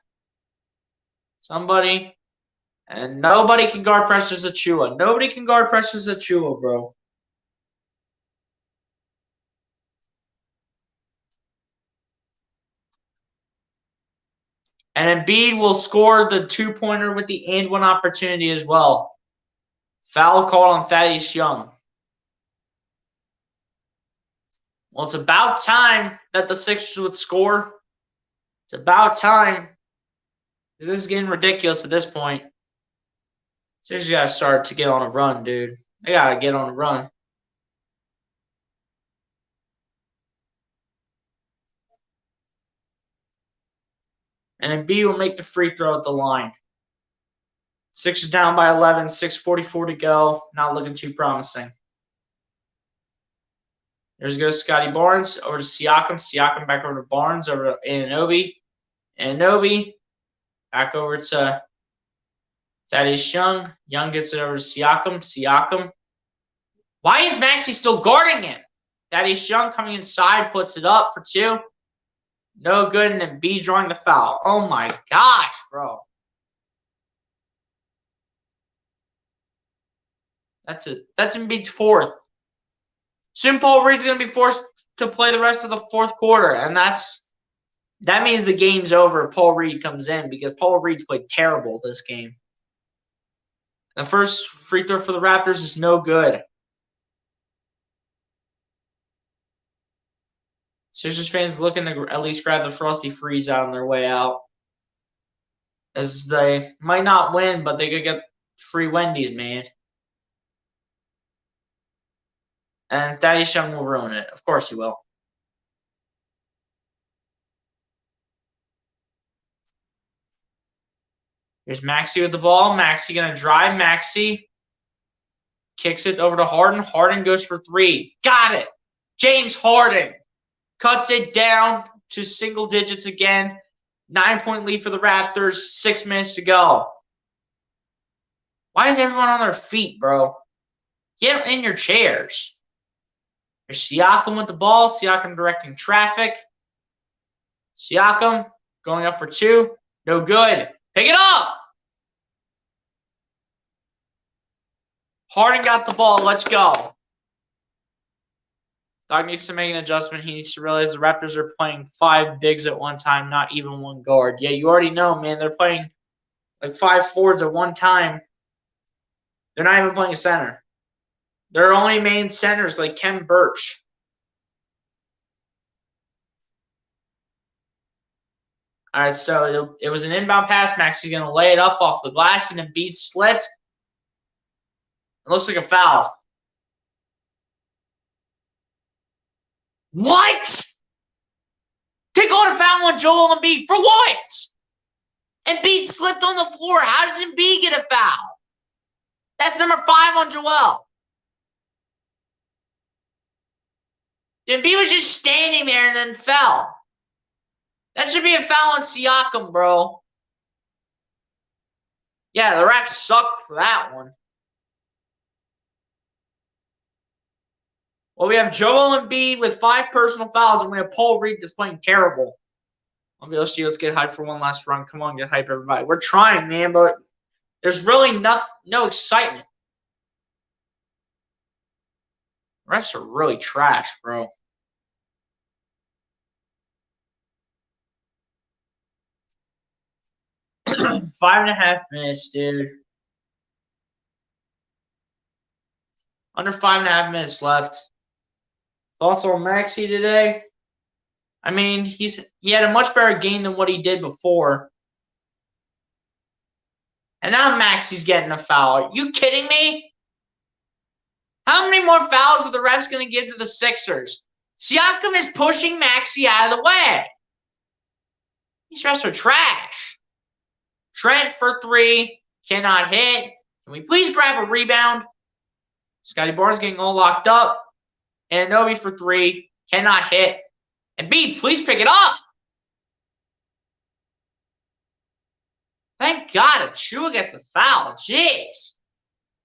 Somebody. And nobody can guard Precious Achiuwa. Nobody can guard Precious Achiuwa, bro. And Embiid will score the 2-pointer with the and 1 opportunity as well. Foul called on Thaddeus Young. Well, it's about time that the Sixers would score. It's about time. Because this is getting ridiculous at this point. Sixers got to start to get on a run, dude. They got to get on a run. And Embiid will make the free throw at the line. Sixers down by 11, 6:44 to go. Not looking too promising. There goes Scotty Barnes over to Siakam. Siakam back over to Barnes, over to Anunoby. Anunoby back over to Thaddeus Young. Young gets it over to Siakam. Siakam. Why is Maxey still guarding him? Thaddeus Young coming inside, puts it up for 2. No good, and then B drawing the foul. Oh my gosh, bro. That's it. That's Embiid's fourth. Soon Paul Reed's going to be forced to play the rest of the fourth quarter, and that means the game's over if Paul Reed comes in because Paul Reed's played terrible this game. The first free throw for the Raptors is no good. Sixers fans looking to at least grab the Frosty Freeze out on their way out. As they might not win, but they could get free Wendy's, man. And Thaddeus Young will ruin it. Of course he will. Here's Maxey with the ball. Maxey going to drive. Maxey kicks it over to Harden. Harden goes for three. Got it. James Harden cuts it down to single digits again. 9-point lead for the Raptors. 6 minutes to go. Why is everyone on their feet, bro? Get in your chairs. There's Siakam with the ball. Siakam directing traffic. Siakam going up for two. No good. Pick it up. Harden got the ball. Let's go. Dog needs to make an adjustment. He needs to realize the Raptors are playing 5 bigs at one time, not even one guard. Yeah, you already know, man. They're playing like 5 forwards at one time. They're not even playing a center. Their only main centers like Ken Birch. All right, so it was an inbound pass. Maxey's going to lay it up off the glass, and Embiid slipped. It looks like a foul. What? They got a foul on Joel Embiid. For what? Embiid slipped on the floor. How does Embiid get a foul? That's number 5 on Joel. Embiid was just standing there and then fell. That should be a foul on Siakam, bro. Yeah, the refs suck for that one. Well, we have Joel Embiid with 5 personal fouls, and we have Paul Reed that's playing terrible. Let's get hyped for one last run. Come on, get hyped, everybody. We're trying, man, but there's really no excitement. Refs are really trash, bro. Five and a half minutes, dude. Under 5.5 minutes left. Thoughts on Maxey today? I mean, he had a much better game than what he did before. And now Maxey's getting a foul. Are you kidding me? How many more fouls are the refs going to give to the Sixers? Siakam is pushing Maxey out of the way. These refs are trash. Trent for 3. Cannot hit. Can we please grab a rebound? Scotty Barnes getting all locked up. And Anunoby for 3. Cannot hit. Embiid, please pick it up. Thank God Achua gets the foul. Jeez.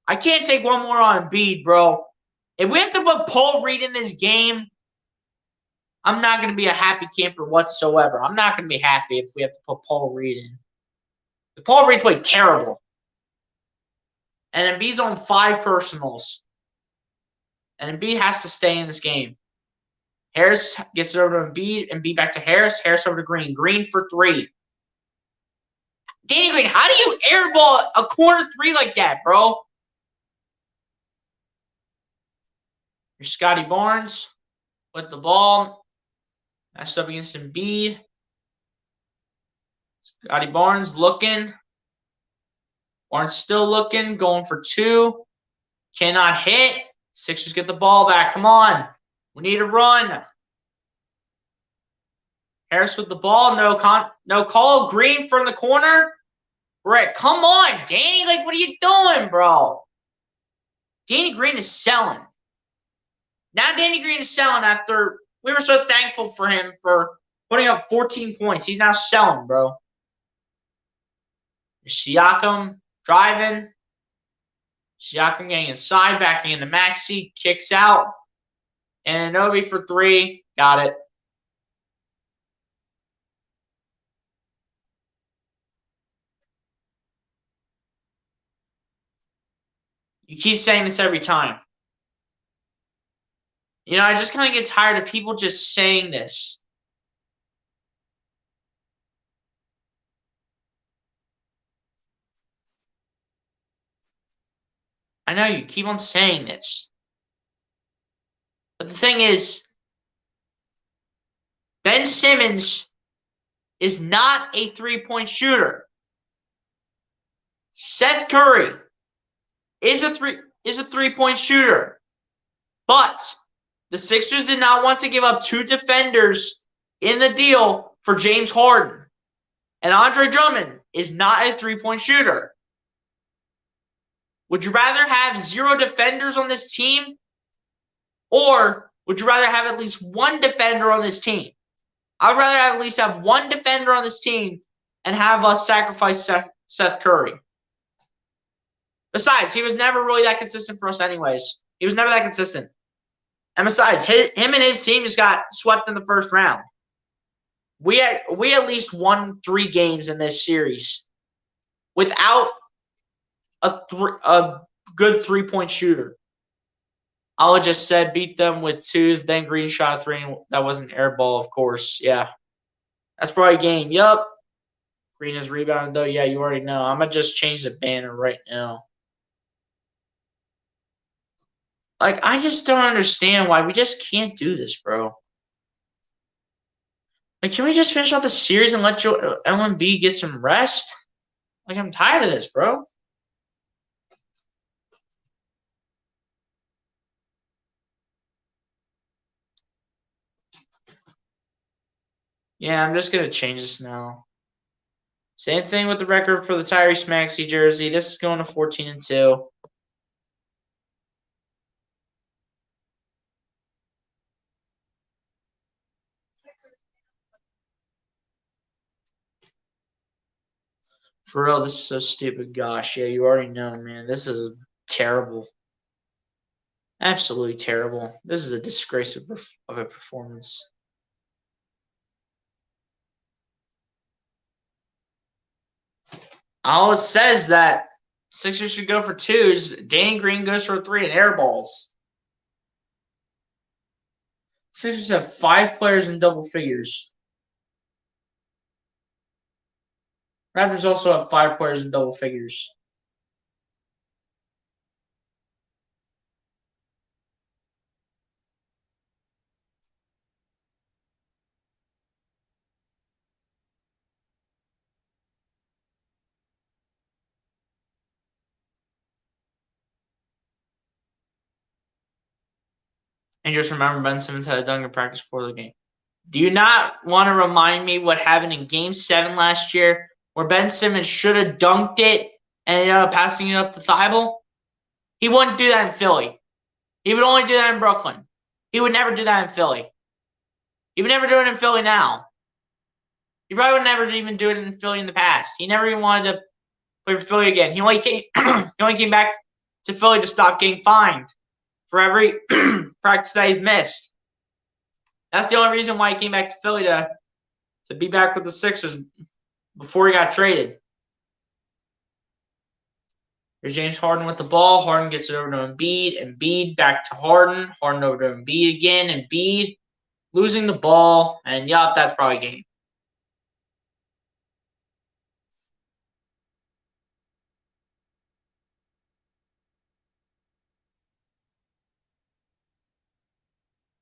I can't take one more on Embiid, bro. If we have to put Paul Reed in this game, I'm not going to be a happy camper whatsoever. I'm not going to be happy if we have to put Paul Reed in. Paul Reed played terrible. And Embiid's on 5 personals. And Embiid has to stay in this game. Harris gets it over to Embiid. Embiid back to Harris. Harris over to Green. Green for 3. Danny Green, how do you airball a corner 3 like that, bro? Here's Scotty Barnes with the ball. Matched up against Embiid. Scotty Barnes looking. Barnes still looking. Going for 2. Cannot hit. Sixers get the ball back. Come on. We need a run. Harris with the ball. No call. Green from the corner. Rick, come on, Danny. Like, what are you doing, bro? Danny Green is selling. Now Danny Green is selling after we were so thankful for him for putting up 14 points. He's now selling, bro. Siakam driving. Siakam getting inside, backing into Maxey. Kicks out. And Anunoby for 3. Got it. You keep saying this every time. You know, I just kind of get tired of people just saying this. I know you keep on saying this. But the thing is, Ben Simmons is not a three-point shooter. Seth Curry is a three-point shooter. But the Sixers did not want to give up 2 defenders in the deal for James Harden. And Andre Drummond is not a three-point shooter. Would you rather have 0 defenders on this team? Or would you rather have at least 1 defender on this team? I would rather at least have 1 defender on this team and have us sacrifice Seth Curry. Besides, he was never really that consistent for us anyways. He was never that consistent. And besides, him and his team just got swept in the first round. We at least won 3 games in this series without a good three-point shooter. I just said beat them with 2s, then Green shot a 3, and that was an air ball, of course. Yeah. That's probably a game. Yup. Green is rebounded, though. Yeah, you already know. I'm going to just change the banner right now. Like, I just don't understand why we just can't do this, bro. Like, can we just finish off the series and let LMB get some rest? Like, I'm tired of this, bro. Yeah, I'm just going to change this now. Same thing with the record for the Tyrese Maxey jersey. This is going to 14-2. For real, this is so stupid. Gosh, yeah, you already know, man. This is terrible. Absolutely terrible. This is a disgrace of a performance. All it says that Sixers should go for 2s. Danny Green goes for 3 and air balls. Sixers have 5 players in double figures. Raptors also have 5 players in double figures. And just remember, Ben Simmons had a dunk in practice before the game. Do you not want to remind me what happened in Game 7 last year where Ben Simmons should have dunked it and ended up passing it up to Thibault? He wouldn't do that in Philly. He would only do that in Brooklyn. He would never do that in Philly. He would never do it in Philly now. He probably would never even do it in Philly in the past. He never even wanted to play for Philly again. He only came back to Philly to stop getting fined for every practice that he's missed. That's the only reason why he came back to Philly to be back with the Sixers before he got traded. Here's James Harden with the ball. Harden gets it over to Embiid. Embiid back to Harden. Harden over to Embiid again. Embiid losing the ball. And, yup, that's probably game.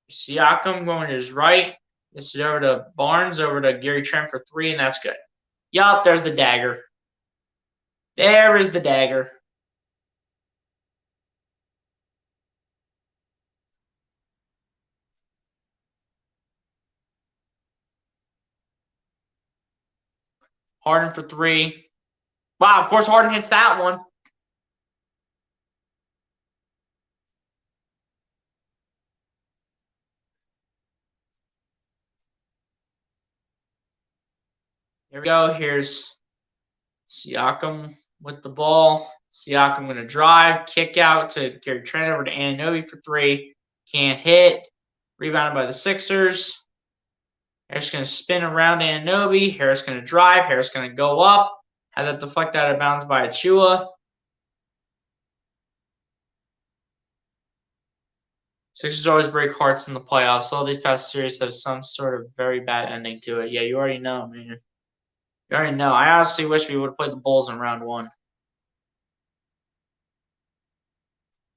Siakam going to his right. This is over to Barnes, over to Gary Trent for 3, and that's good. Yup, there's the dagger. There is the dagger. Harden for 3. Wow, of course Harden hits that one. Here we go. Here's Siakam with the ball. Siakam going to drive, kick out to Gary Trent over to Anunoby for 3. Can't hit. Rebounded by the Sixers. Harris going to spin around Anunoby. Harris going to drive. Harris going to go up. Has that deflected out of bounds by Achua. Sixers always break hearts in the playoffs. All these past series have some sort of very bad ending to it. Yeah, you already know, man. You already know. I honestly wish we would have played the Bulls in round 1.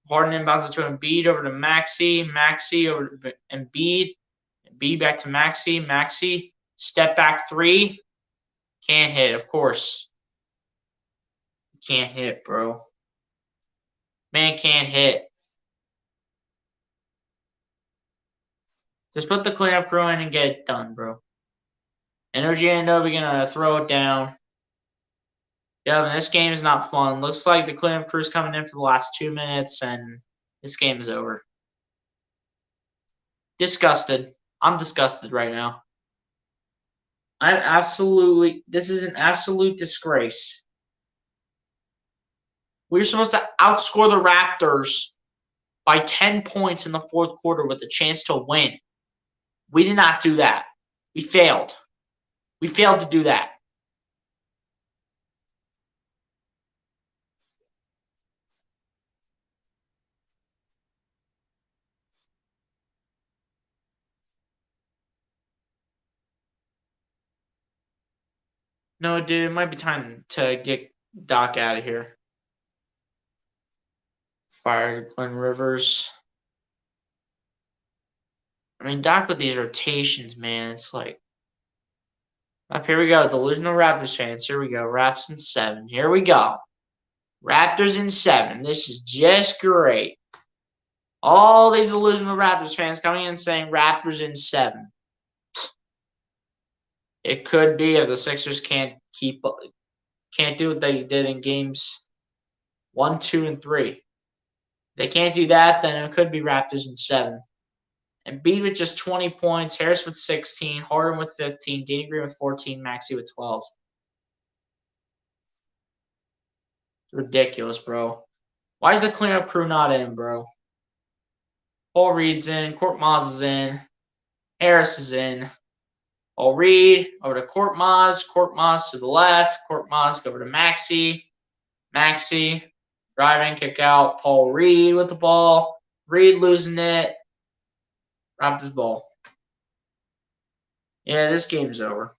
Harden inbounds it to Embiid over to Maxey. Maxey over to Embiid. Embiid back to Maxey. Maxey. Step back 3. Can't hit, of course. Can't hit, bro. Man can't hit. Just put the cleanup crew in and get it done, bro. Energy Ando, we're going to throw it down. Yeah, and this game is not fun. Looks like the cleanup crew's coming in for the last 2 minutes, and this game is over. Disgusted. I'm disgusted right now. This is an absolute disgrace. We were supposed to outscore the Raptors by 10 points in the fourth quarter with a chance to win. We did not do that. We failed. We failed to do that. No, dude, it might be time to get Doc out of here. Fire Glenn Rivers. I mean, Doc with these rotations, man, it's like. Up here we go. Delusional Raptors fans. Here we go. Raps in 7. Here we go. Raptors in 7. This is just great. All these delusional Raptors fans coming in saying Raptors in 7. It could be if the Sixers can't do what they did in games 1, 2, and 3. If they can't do that, then it could be Raptors in 7. And Embiid with just 20 points, Harris with 16, Harden with 15, Danny Green with 14, Maxey with 12. It's ridiculous, bro. Why is the cleanup crew not in, bro? Paul Reed's in, Court Maz is in, Harris is in. Paul Reed over to Court Maz to the left, Court Maz over to Maxey. Maxey driving, kick out, Paul Reed with the ball. Reed losing it. Raptors ball. Yeah, this game's over.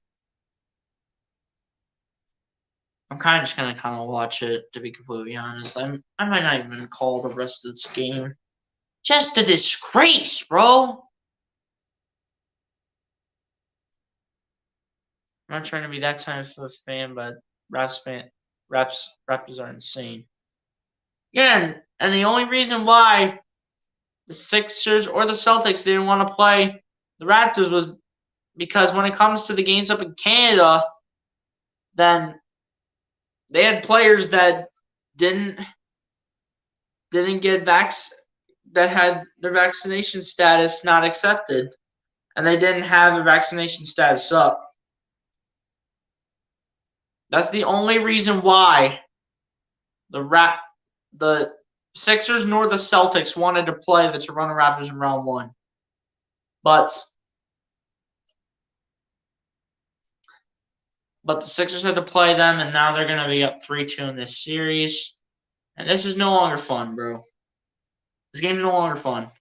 I'm kind of just gonna watch it, to be completely honest. I might not even call the rest of this game. Just a disgrace, bro. I'm not trying to be that type of fan, but Raptors are insane. Yeah, and the only reason why the Sixers or the Celtics didn't want to play the Raptors was because when it comes to the games up in Canada, then they had players that didn't get that had their vaccination status not accepted, and they didn't have their vaccination status up. That's the only reason why the Sixers nor the Celtics wanted to play the Toronto Raptors in round 1. But the Sixers had to play them, and now they're going to be up 3-2 in this series. And this is no longer fun, bro. This game's no longer fun.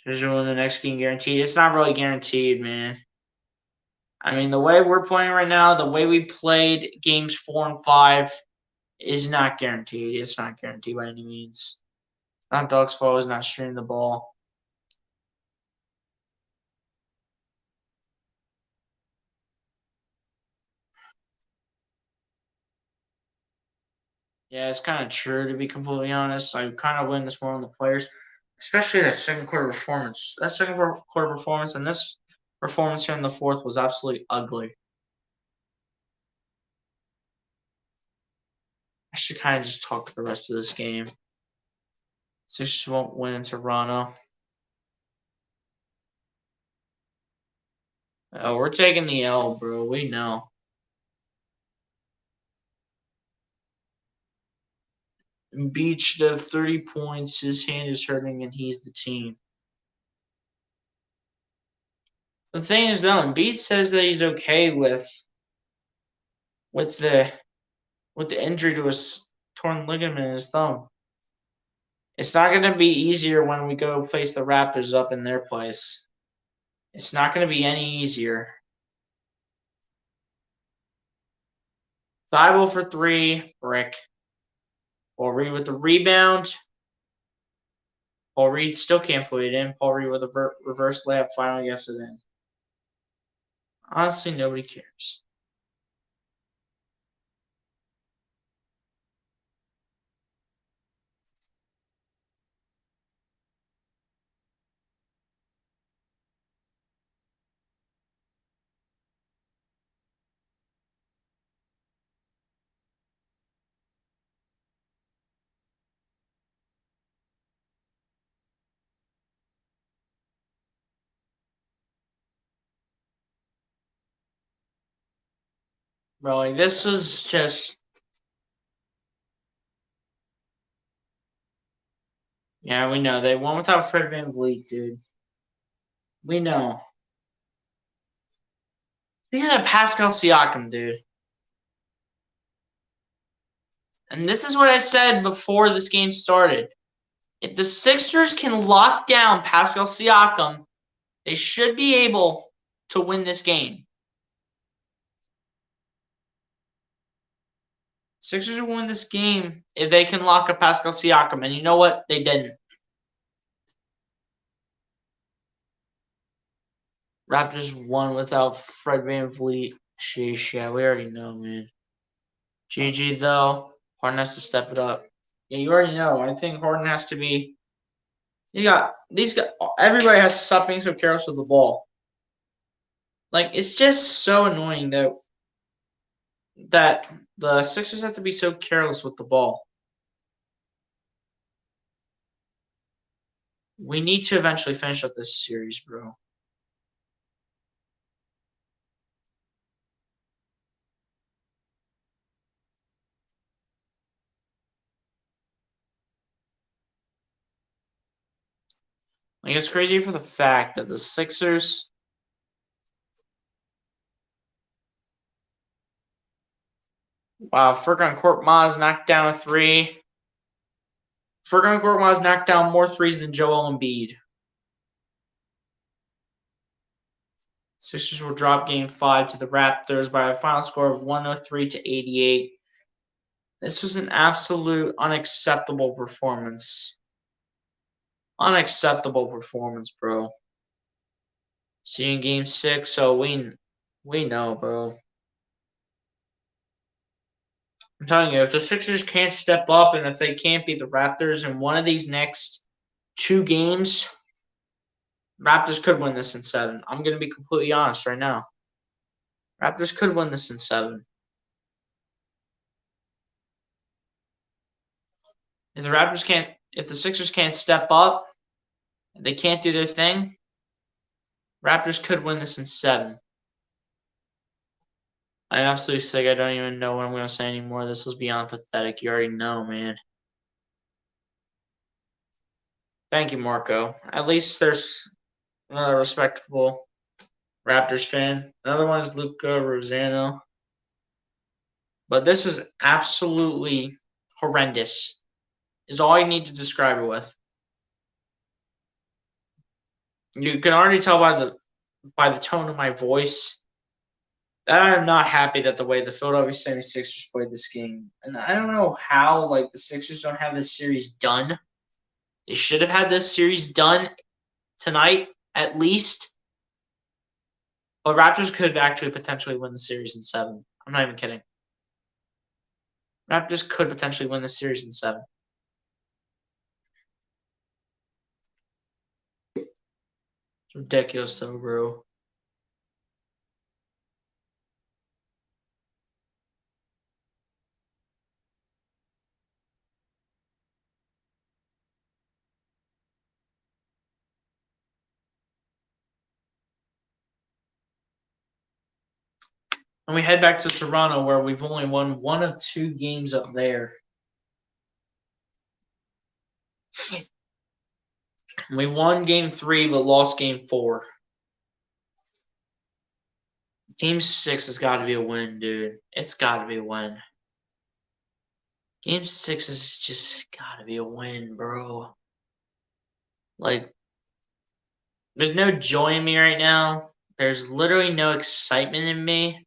Sixers win the next game guaranteed. It's not really guaranteed, man. I mean, the way we're playing right now, the way we played games 4 and 5 is not guaranteed. It's not guaranteed by any means. Not Doug's fault. He's not shooting the ball. Yeah, it's kind of true, to be completely honest. I kind of blame this more on the players, especially that second quarter performance. That second quarter performance and this performance here in the fourth was absolutely ugly. I should kind of just talk the rest of this game. Sixers won't win in Toronto. Oh, we're taking the L, bro. We know. Embiid should have 30 points. His hand is hurting, and he's the team. The thing is, though, Embiid says that he's okay with the with the injury to his torn ligament in his thumb. It's not going to be easier when we go face the Raptors up in their place. It's not going to be any easier. Thibault for three, brick. Paul Reed with the rebound. Paul Reed still can't put it in. Paul Reed with a reverse layup finally gets it in. Honestly, nobody cares. Bro, like, this was just... Yeah, we know. They won without Fred VanVleet, dude. We know. These are Pascal Siakam, dude. And this is what I said before this game started. If the Sixers can lock down Pascal Siakam, they should be able to win this game. Sixers will win this game if they can lock up Pascal Siakam. And you know what? They didn't. Raptors won without Fred VanVleet. Sheesh, yeah, we already know, man. GG, though. Harden has to step it up. Yeah, you already know. I think Harden has to be... Everybody has to stop being so careless with the ball. Like, it's just so annoying that the Sixers have to be so careless with the ball. We need to eventually finish up this series, bro. Like, it's crazy for the fact that the Sixers... Wow, Furkan Korkmaz knocked down a three. Furkan Korkmaz knocked down more threes than Joel Embiid. Sixers will drop game 5 to the Raptors by a final score of 103-88. This was an absolute unacceptable performance. Unacceptable performance, bro. See you in game 6, so we know, bro. I'm telling you, if the Sixers can't step up and if they can't beat the Raptors in one of these next 2 games, Raptors could win this in 7. I'm going to be completely honest right now. Raptors could win this in 7. If the Sixers can't step up, if they can't do their thing, Raptors could win this in 7. I'm absolutely sick. I don't even know what I'm going to say anymore. This was beyond pathetic. You already know, man. Thank you, Marco. At least there's another respectable Raptors fan. Another one is Luca Rosano. But this is absolutely horrendous, is all you need to describe it with. You can already tell by the tone of my voice that I am not happy that the way the Philadelphia 76ers played this game. And I don't know how, like, the Sixers don't have this series done. They should have had this series done tonight, at least. But Raptors could actually potentially win the series in 7. I'm not even kidding. Raptors could potentially win the series in 7. It's ridiculous, though, bro. And we head back to Toronto, where we've only won 1 of 2 games up there. We won game 3, but lost game 4. Game 6 has got to be a win, dude. It's got to be a win. Game 6 is just gotta be a win, bro. Like, there's no joy in me right now. There's literally no excitement in me.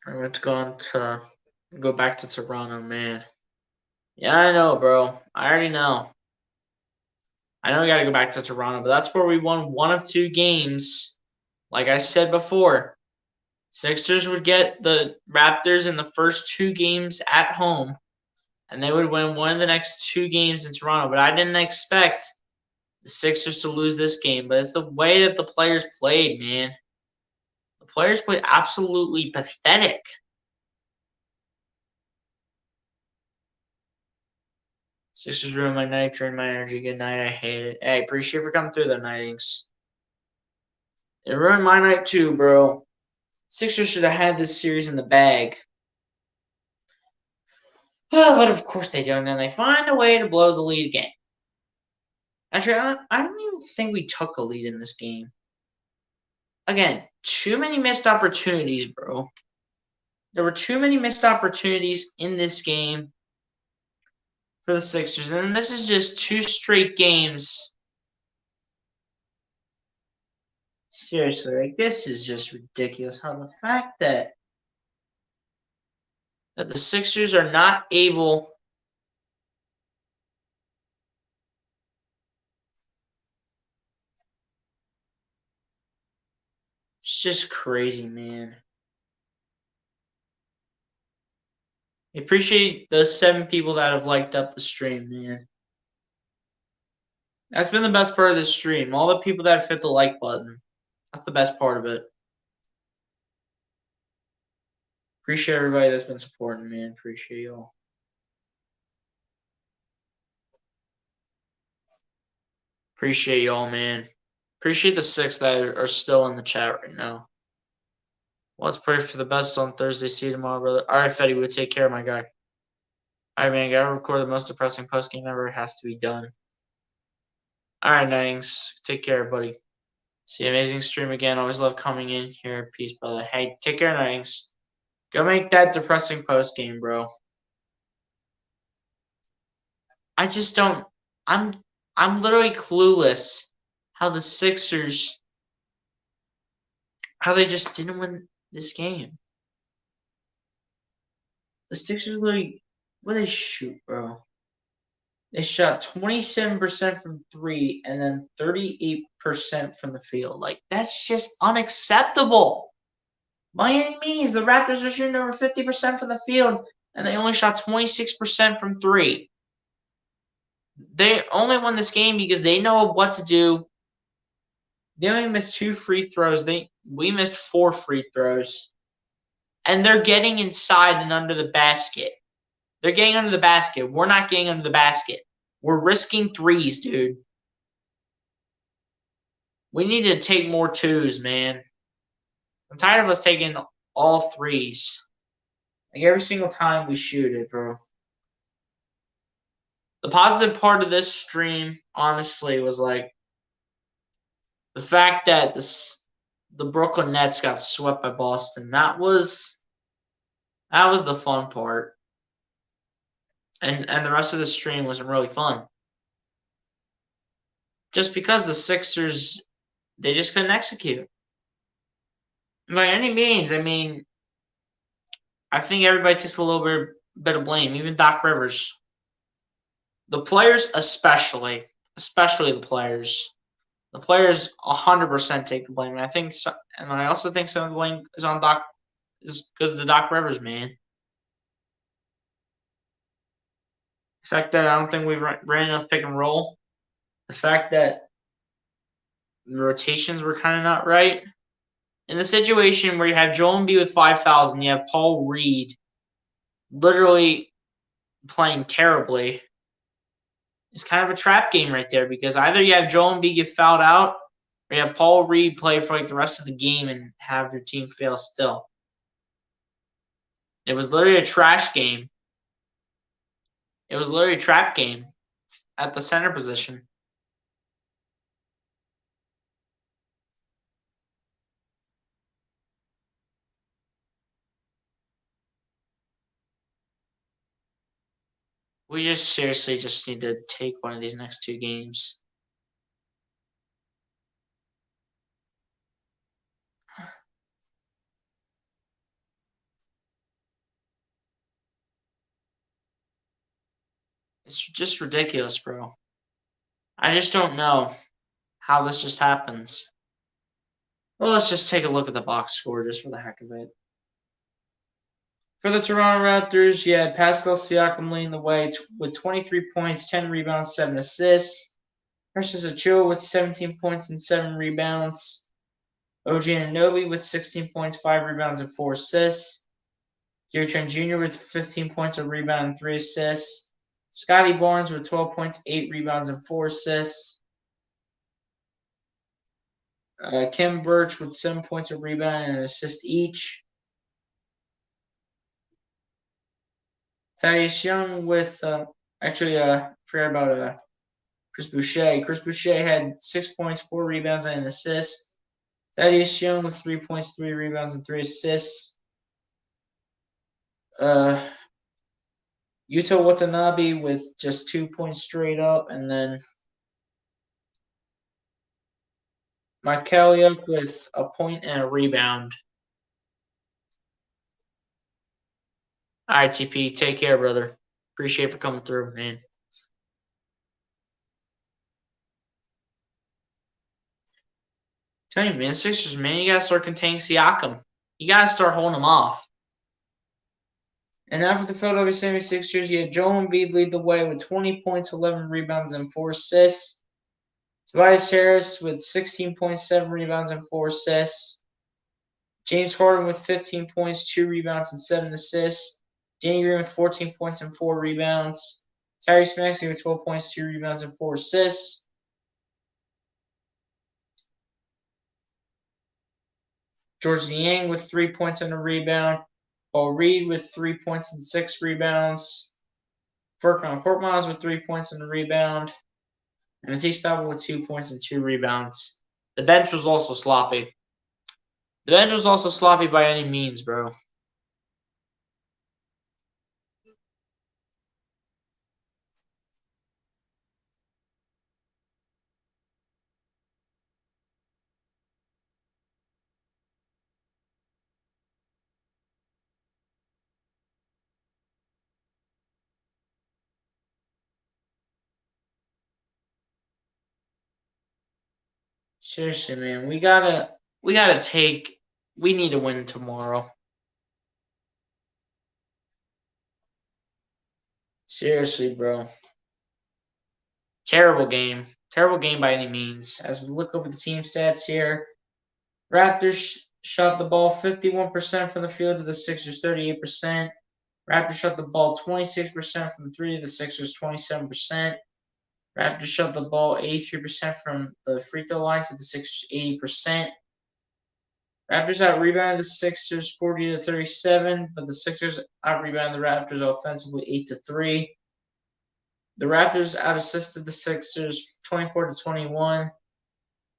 I'm going to go back to Toronto, man. Yeah, I know, bro. I already know. I know we got to go back to Toronto, but that's where we won one of two games. Like I said before, Sixers would get the Raptors in the first two games at home, and they would win one of the next two games in Toronto. But I didn't expect the Sixers to lose this game, but it's the way that the players played, man. The players played absolutely pathetic. Sixers ruined my night, drained my energy. Good night. I hate it. Hey, appreciate you for coming through the nightings. It ruined my night too, bro. Sixers should have had this series in the bag. But of course they don't, and they find a way to blow the lead again. Actually, I don't even think we took a lead in this game. Again, too many missed opportunities, bro. There were too many missed opportunities in this game for the Sixers, and this is just two straight games. Seriously, like, this is just ridiculous. How the fact that the Sixers are not able it's just crazy, man. I appreciate the 7 people that have liked up the stream, man. That's been the best part of this stream. All the people that have hit the like button. That's the best part of it. Appreciate everybody that's been supporting, man. Appreciate y'all. Appreciate y'all, man. Appreciate the 6 that are still in the chat right now. Let's pray for the best on Thursday. See you tomorrow, brother. All right, Fetty, we'll take care, my guy. All right, man. Gotta record the most depressing post game ever. It has to be done. All right, Nings. Take care, buddy. See, amazing stream again. Always love coming in here. Peace, brother. Hey, take care, Nings. Go make that depressing post game, bro. I just don't. I'm literally clueless how the Sixers, how they just didn't win this game. The Sixers literally, what they shoot, bro? They shot 27% from 3 and then 38% from the field. Like, that's just unacceptable. By any means, the Raptors are shooting over 50% from the field and they only shot 26% from 3. They only won this game because they know what to do. They only missed 2 free throws. We missed 4 free throws. And they're getting inside and under the basket. They're getting under the basket. We're not getting under the basket. We're risking threes, dude. We need to take more twos, man. I'm tired of us taking all threes. Like, every single time we shoot it, bro. The positive part of this stream, honestly, was like the fact that the Brooklyn Nets got swept by Boston. That was the fun part. And the rest of the stream wasn't really fun. Just because the Sixers, they just couldn't execute. By any means, I mean, I think everybody takes a little bit of blame, even Doc Rivers. The players especially the players. The players 100% take the blame. And I also think some of the blame is on Doc, is because of the Doc Rivers, man. The fact that I don't think we ran enough pick and roll. The fact that the rotations were kind of not right. In the situation where you have Joel Embiid with 5 fouls and you have Paul Reed literally playing terribly, it's kind of a trap game right there because either you have Joel Embiid get fouled out or you have Paul Reed play for like the rest of the game and have your team fail still. It was literally a trash game. It was literally a trap game at the center position. We just seriously just need to take one of these next 2 games. It's just ridiculous, bro. I just don't know how this just happens. Well, let's just take a look at the box score just for the heck of it. For the Toronto Raptors, you had Pascal Siakam leading the way with 23 points, 10 rebounds, 7 assists. Precious Achiuwa with 17 points and 7 rebounds. OG Anunoby with 16 points, 5 rebounds, and 4 assists. Gary Trent Jr. with 15 points, a rebound, and 3 assists. Scotty Barnes with 12 points, 8 rebounds, and 4 assists. Kim Birch with 7 points, a rebound, and an assist each. Thaddeus Young with forgot about Chris Boucher. Chris Boucher had 6 points, 4 rebounds, and an assist. Thaddeus Young with 3 points, 3 rebounds, and 3 assists. Yuta Watanabe with just 2 points straight up, and then Mike Kaliuk with a point and a rebound. All right, TP, take care, brother. Appreciate it for coming through, man. Tell you, man, Sixers, man, you gotta start containing Siakam. You gotta start holding him off. And after the Philadelphia 76ers, you had Joel Embiid lead the way with 20 points, 11 rebounds, and 4 assists. Tobias Harris with 16 points, 7 rebounds, and 4 assists. James Harden with 15 points, 2 rebounds, and 7 assists. Danny Green with 14 points and 4 rebounds. Tyrese Maxey with 12 points, 2 rebounds, and 4 assists. George Niang with 3 points and a rebound. Paul Reed with 3 points and 6 rebounds. Furkan Korkmaz with 3 points and a rebound. And Matisse Thybulle with 2 points and 2 rebounds. The bench was also sloppy. The bench was also sloppy by any means, bro. Seriously, man, we need to win tomorrow. Seriously, bro. Terrible game. Terrible game by any means. As we look over the team stats here, Raptors shot the ball 51% from the field to the Sixers 38%. Raptors shot the ball 26% from 3 to the Sixers 27%. Raptors shot the ball 83% from the free throw line to the Sixers 80%. Raptors out-rebounded the Sixers 40-37, but the Sixers out-rebounded the Raptors offensively 8-3. The Raptors out-assisted the Sixers 24-21.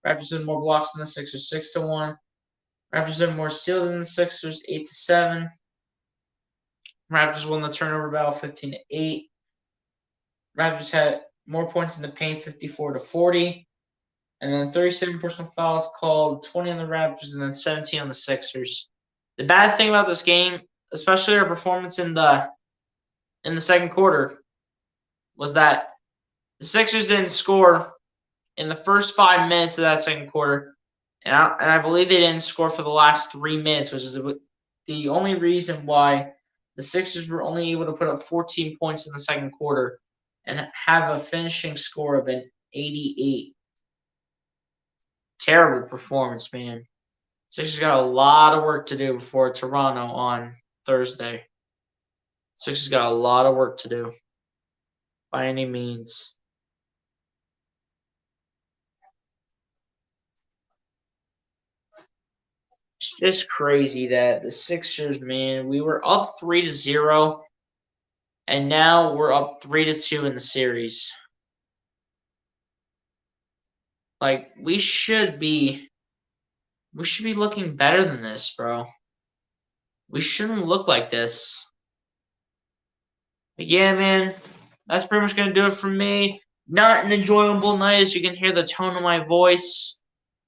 Raptors had more blocks than the Sixers 6-1. Raptors had more steals than the Sixers 8-7. Raptors won the turnover battle 15-8. Raptors had more points in the paint 54-40. And then 37 personal fouls called, 20 on the Raptors, and then 17 on the Sixers. The bad thing about this game, especially our performance in the second quarter, was that the Sixers didn't score in the first 5 minutes of that second quarter, and I believe they didn't score for the last 3 minutes, which is the only reason why the Sixers were only able to put up 14 points in the second quarter and have a finishing score of an 88. Terrible performance, man. Sixers got a lot of work to do before Toronto on Thursday. Sixers got a lot of work to do by any means. It's just crazy that the Sixers, man, we were up 3-0, and now we're up 3-2 in the series. Like, we should be looking better than this, bro. We shouldn't look like this. But yeah, man, that's pretty much gonna do it for me. Not an enjoyable night, as you can hear the tone of my voice.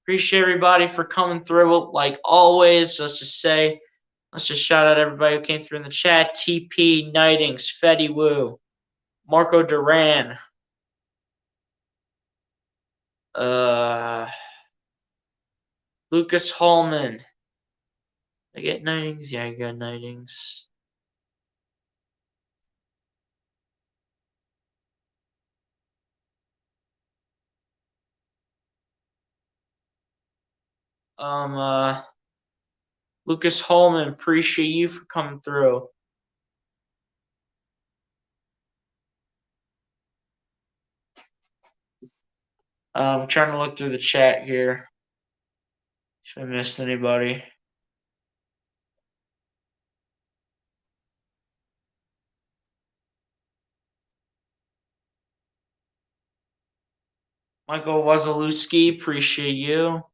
Appreciate everybody for coming through, like always. Let's just shout out everybody who came through in the chat. TP, Nightings, Fetty Woo, Marco Duran, Lucas Hallman. I get Nightings? Yeah, I got Nightings. Lucas Hallman, appreciate you for coming through. I'm trying to look through the chat here. If I missed anybody. Michael Wazalewski, appreciate you.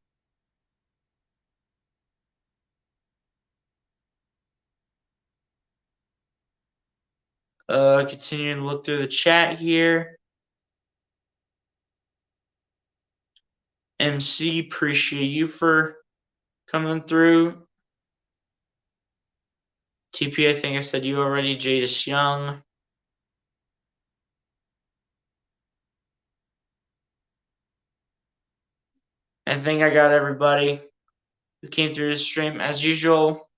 Continuing to look through the chat here. MC, appreciate you for coming through. TP, I think I said you already. Jadis Young. I think I got everybody who came through the stream. As usual,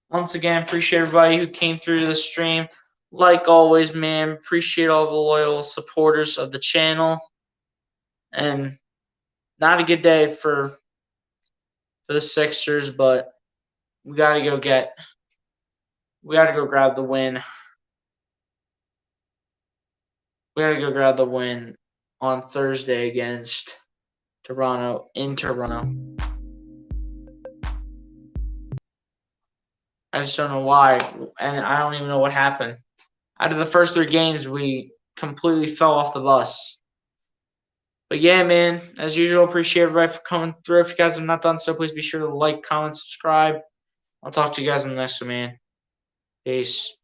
once again, appreciate everybody who came through the stream. Like always, man, appreciate all the loyal supporters of the channel. And not a good day for the Sixers, but we gotta go grab the win. We gotta go grab the win on Thursday against Toronto in Toronto. I just don't know why, and I don't even know what happened. Out of the first 3 games, we completely fell off the bus. But yeah, man, as usual, appreciate everybody for coming through. If you guys have not done so, please be sure to like, comment, subscribe. I'll talk to you guys in the next one, man. Peace.